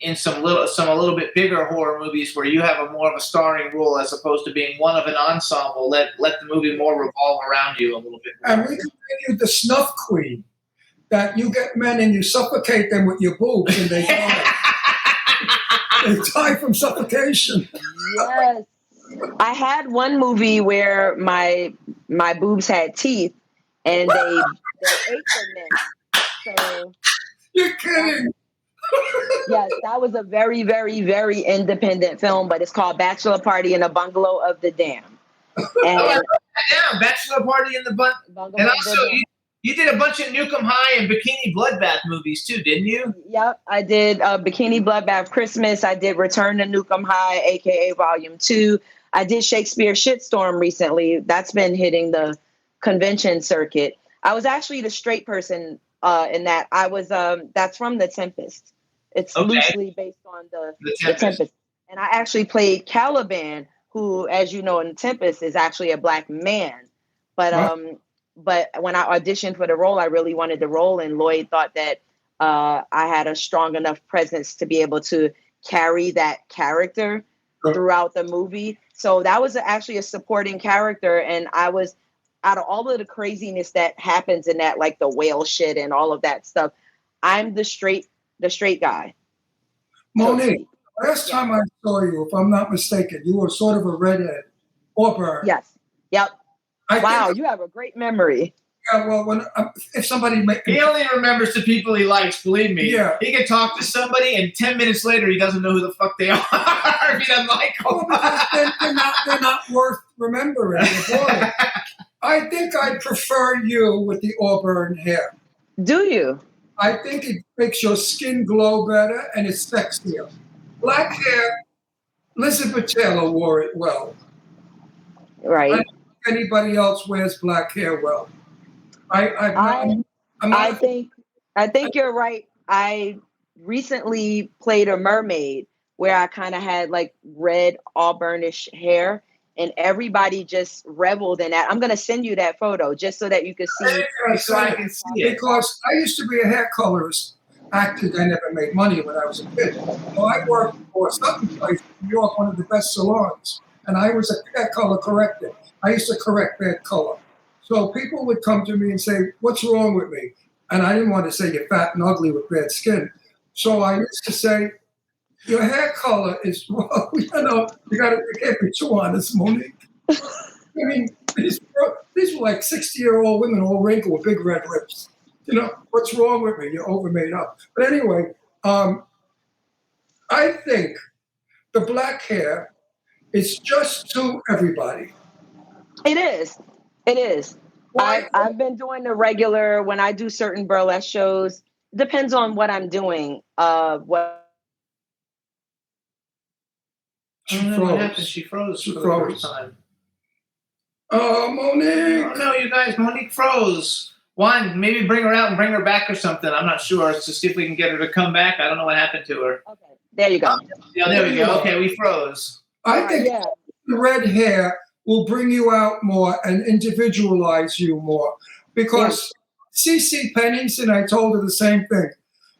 [SPEAKER 4] in some a little bit bigger horror movies where you have more of a starring role as opposed to being one of an ensemble. Let the movie more revolve around you a little bit more.
[SPEAKER 5] And we can make you the snuff queen, that you get men and you suffocate them with your boobs and they die. They die from suffocation.
[SPEAKER 8] Yes. I had one movie where my boobs had teeth and they ate the men. So
[SPEAKER 5] you're kidding.
[SPEAKER 8] Yes, that was a very, very, very independent film, but it's called Bachelor Party in a Bungalow of the Dam. And
[SPEAKER 4] Bachelor Party in the Bungalow. And also, you did a bunch of Nukem High and Bikini Bloodbath movies too, didn't you?
[SPEAKER 8] Yep, I did Bikini Bloodbath Christmas. I did Return to Nukem High, aka Volume 2. I did Shakespeare Shitstorm recently. That's been hitting the convention circuit. I was actually the straight person in that. I was that's from The Tempest. It's loosely based on the Tempest. And I actually played Caliban, who, as you know, in The Tempest is actually a black man. But when I auditioned for the role, I really wanted the role, and Lloyd thought that I had a strong enough presence to be able to carry that character throughout the movie. So that was actually a supporting character, and I was, out of all of the craziness that happens in that, like the whale shit and all of that stuff, I'm the straight guy.
[SPEAKER 5] Monique, last time I saw you, if I'm not mistaken, you were sort of a redhead, auburn.
[SPEAKER 8] Yes. Yep. Wow, you have a great memory.
[SPEAKER 5] Yeah, well, if somebody
[SPEAKER 4] he only remembers the people he likes. Believe me.
[SPEAKER 5] Yeah.
[SPEAKER 4] He can talk to somebody, and 10 minutes later, he doesn't know who the fuck they are. If he doesn't like them.
[SPEAKER 5] They're not worth remembering. I think I prefer you with the auburn hair.
[SPEAKER 8] Do you?
[SPEAKER 5] I think it makes your skin glow better, and it's sexier. Black hair, Elizabeth Taylor wore it well.
[SPEAKER 8] Right.
[SPEAKER 5] I don't think anybody else wears black hair well.
[SPEAKER 8] I think you're right. I recently played a mermaid where I kind of had like red auburnish hair, and everybody just reveled in that. I'm going to send you that photo just so that you can see.
[SPEAKER 5] So I can see it. Because I used to be a hair colorist. Actually, I never made money when I was a kid. So I worked for some place in New York, one of the best salons, and I was a hair color corrector. I used to correct bad color. So people would come to me and say, "What's wrong with me?" And I didn't want to say you're fat and ugly with bad skin. So I used to say, your hair color is, well, you can't be too honest, Monique. I mean, these were like 60-year-old women, all wrinkled with big red lips. You know, what's wrong with me? You're over made up. But anyway, I think the black hair is just to everybody.
[SPEAKER 8] It is. It is. I've been doing the regular, when I do certain burlesque shows, depends on what I'm doing.
[SPEAKER 4] She froze for the first time.
[SPEAKER 5] Oh, Monique.
[SPEAKER 4] Oh, no, you guys, Monique froze. Juan, maybe bring her out and bring her back or something. I'm not sure. To see if we can get her to come back. I don't know what happened to her.
[SPEAKER 8] Okay, there you go.
[SPEAKER 4] Yeah, there we go. Okay, we froze.
[SPEAKER 5] I think the red hair will bring you out more and individualize you more. Because CeCe Pennington, I told her the same thing.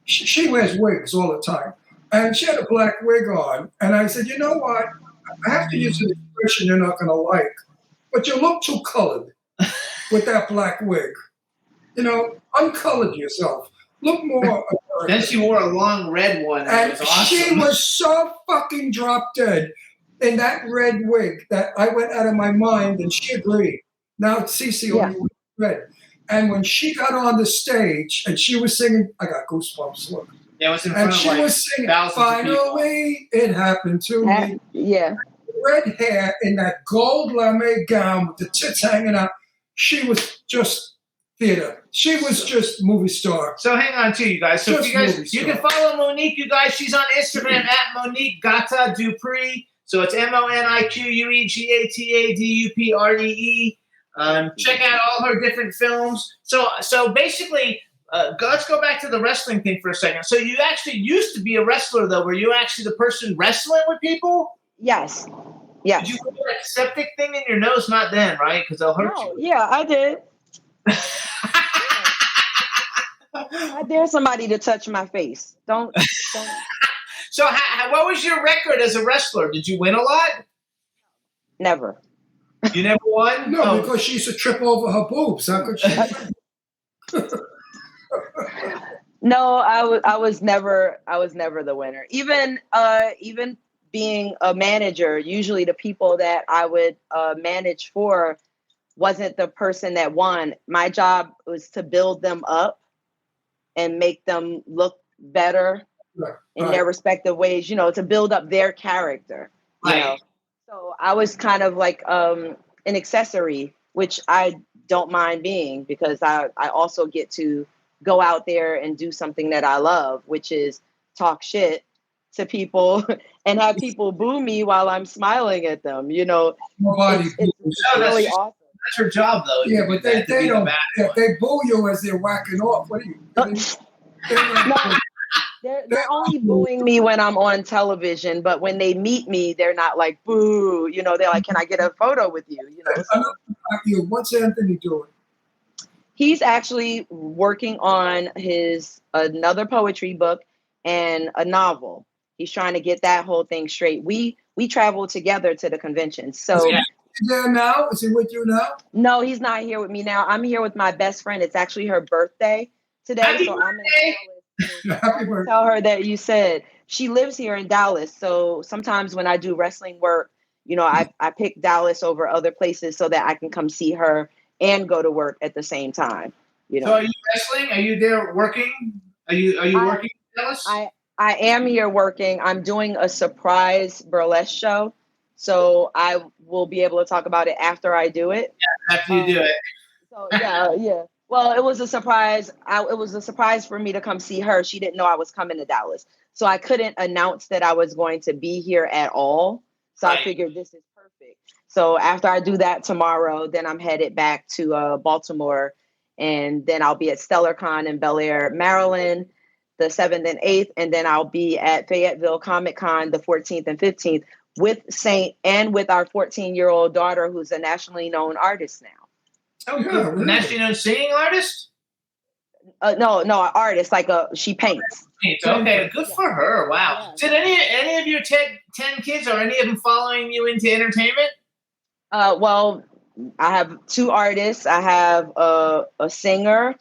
[SPEAKER 5] She wears wigs all the time. And she had a black wig on. And I said, you know what? I have to use an expression you're not going to like. But you look too colored with that black wig. You know, uncolored yourself. Look more.
[SPEAKER 4] Then she wore a long red one. And it was awesome.
[SPEAKER 5] She was so fucking drop dead in that red wig that I went out of my mind, and she agreed. Now CeCe only wears red. And when she got on the stage and she was singing, I got goosebumps. Look.
[SPEAKER 4] Yeah, it was in front of like
[SPEAKER 5] was singing,
[SPEAKER 4] thousands of people.
[SPEAKER 5] Finally, it happened to me.
[SPEAKER 8] Yeah.
[SPEAKER 5] Red hair in that gold lame gown with the tits hanging out. She was just theater. She was just movie star.
[SPEAKER 4] So hang on to you guys. So
[SPEAKER 5] Just
[SPEAKER 4] if you can follow Monique, you guys. She's on Instagram at Monique Gata Dupree. So it's MoniqueGataDupree. Check out all her different films. So basically, let's go back to the wrestling thing for a second. So you actually used to be a wrestler, though. Were you actually the person wrestling with people?
[SPEAKER 8] Yes. Yes.
[SPEAKER 4] Did you put that septic thing in your nose? Not then, right? Because they'll hurt you.
[SPEAKER 8] Yeah, I did. I dare somebody to touch my face. Don't.
[SPEAKER 4] So what was your record as a wrestler? Did you win a lot?
[SPEAKER 8] Never.
[SPEAKER 4] You never won?
[SPEAKER 5] No, because she used to trip over her boobs. How could she?
[SPEAKER 8] No, I was never the winner. Even being a manager, usually the people that I would manage for wasn't the person that won. My job was to build them up and make them look better in their respective ways, to build up their character. So I was kind of like an accessory, which I don't mind being, because I also get to go out there and do something that I love, which is talk shit to people and have people boo me while I'm smiling at them.
[SPEAKER 5] Nobody
[SPEAKER 8] it's really awesome.
[SPEAKER 4] That's her job, though.
[SPEAKER 5] Yeah, but they don't. They boo you as they're whacking off. What are you?
[SPEAKER 8] They're only booing me when I'm on television, but when they meet me, they're not like boo. They're like, "Can I get a photo with you?"
[SPEAKER 5] What's Anthony doing?
[SPEAKER 8] He's actually working on another poetry book and a novel. He's trying to get that whole thing straight. We travel together to the convention. So
[SPEAKER 5] is he there now? Is he with you now?
[SPEAKER 8] No, he's not here with me now. I'm here with my best friend. It's actually her birthday today.
[SPEAKER 4] Happy
[SPEAKER 8] so
[SPEAKER 4] birthday.
[SPEAKER 8] I'm in Dallas. Tell her that you said she lives here in Dallas. So sometimes when I do wrestling work, I pick Dallas over other places so that I can come see her and go to work at the same time.
[SPEAKER 4] So are you wrestling? Are you there working? Are you working in Dallas?
[SPEAKER 8] I am here working. I'm doing a surprise burlesque show. So I will be able to talk about it after I do it.
[SPEAKER 4] Yeah, after you do it.
[SPEAKER 8] So yeah. Well, it was a surprise. It was a surprise for me to come see her. She didn't know I was coming to Dallas. So I couldn't announce that I was going to be here at all. So I figured this is perfect. So after I do that tomorrow, then I'm headed back to Baltimore. And then I'll be at StellarCon in Bel Air, Maryland, the 7th and 8th. And then I'll be at Fayetteville Comic Con the 14th and 15th with Saint and with our 14-year-old daughter, who's a nationally known artist now.
[SPEAKER 4] Oh, good. Really? Nationally known singing artist?
[SPEAKER 8] No, an artist. She paints.
[SPEAKER 4] Okay, good for her. Wow. Yeah. Did any of your 10 kids, are any of them following you into entertainment?
[SPEAKER 8] Well, I have 2 artists. I have a singer.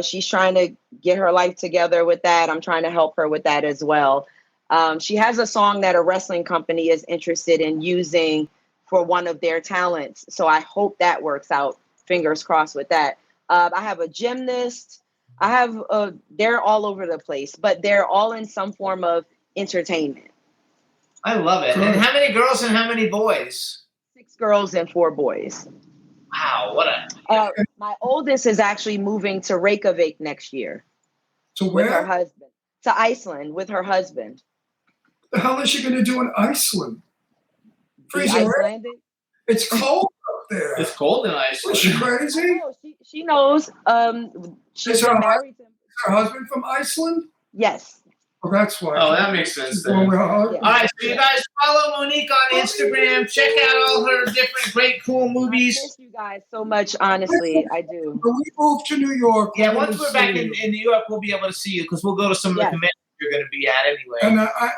[SPEAKER 8] She's trying to get her life together with that. I'm trying to help her with that as well. She has a song that a wrestling company is interested in using for one of their talents. So I hope that works out. Fingers crossed with that. I have a gymnast. They're all over the place, but they're all in some form of entertainment.
[SPEAKER 4] I love it. And how many girls and how many boys?
[SPEAKER 8] 6 girls and 4 boys.
[SPEAKER 4] Wow, what
[SPEAKER 8] my oldest is actually moving to Reykjavik next year.
[SPEAKER 5] To where?
[SPEAKER 8] With her husband. To Iceland with her husband.
[SPEAKER 5] The hell is she going to do in Iceland? Freezing, right? It's cold up there.
[SPEAKER 4] It's cold in Iceland.
[SPEAKER 5] Is she crazy?
[SPEAKER 8] No, she knows. She's married to
[SPEAKER 5] her husband from Iceland?
[SPEAKER 8] Yes.
[SPEAKER 5] Oh, that's why.
[SPEAKER 4] Oh, that makes sense then. All right, so you guys follow Monique on Instagram. Check out all her different great, cool movies.
[SPEAKER 8] I miss you guys so much, honestly. I do.
[SPEAKER 5] When we move to New York.
[SPEAKER 4] Yeah, once we're back in New York, we'll be able to see you because we'll go to some of the conventions you're going to be at anyway.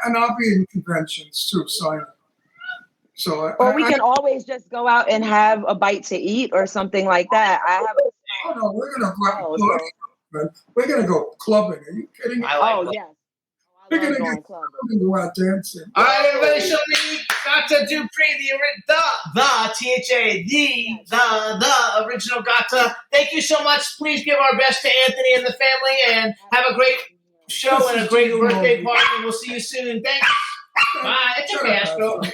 [SPEAKER 5] And I'll be in conventions too, so
[SPEAKER 8] or we can always just go out and have a bite to eat or something like that.
[SPEAKER 5] We're going to go out clubbing. We're going to go clubbing. Are you kidding me?
[SPEAKER 8] Yes.
[SPEAKER 5] We're going to go out dancing.
[SPEAKER 4] All right, everybody, show me Gata Dupree, the T-H-A, the original Gata. Thank you so much. Please give our best to Anthony and the family and have a great show and a great birthday party. And we'll see you soon. Thanks. Bye. It's okay, Astro. Bye,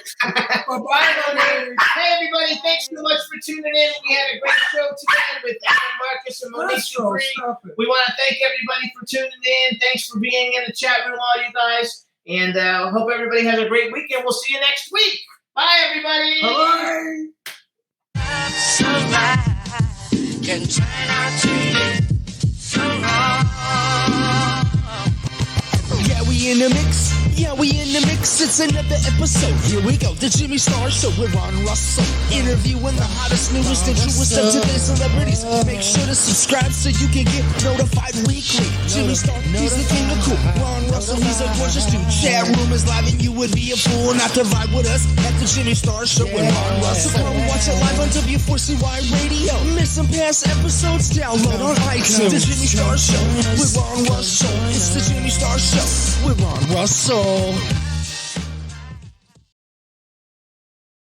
[SPEAKER 4] Monique. Hey, everybody. Thanks so much for tuning in. We had a great show today with Adam Marcus and Monique Dupree. We want to thank everybody for tuning in. Thanks for being in the chat room, all you guys. And hope everybody has a great weekend. We'll see you next week. Bye, everybody.
[SPEAKER 5] Bye.
[SPEAKER 2] So bad can turn out to be so wrong.
[SPEAKER 12] in the mix? Yeah, we in the mix. It's another episode. Here we go. The Jimmy Star Show with Ron Russell. Interviewing the hottest, newest, and truest of today's celebrities. Make sure to subscribe so you can get notified weekly. Jimmy Star, he's the king of cool. Ron Russell, he's a gorgeous dude. Chat room is live and you would be a fool not to vibe with us at the Jimmy Star Show with Ron Russell. Come watch it live on W4CY Radio. Miss some past episodes? Download on iTunes. The Jimmy Star Show with Ron Russell. It's the Jimmy Star Show with Ron Russell.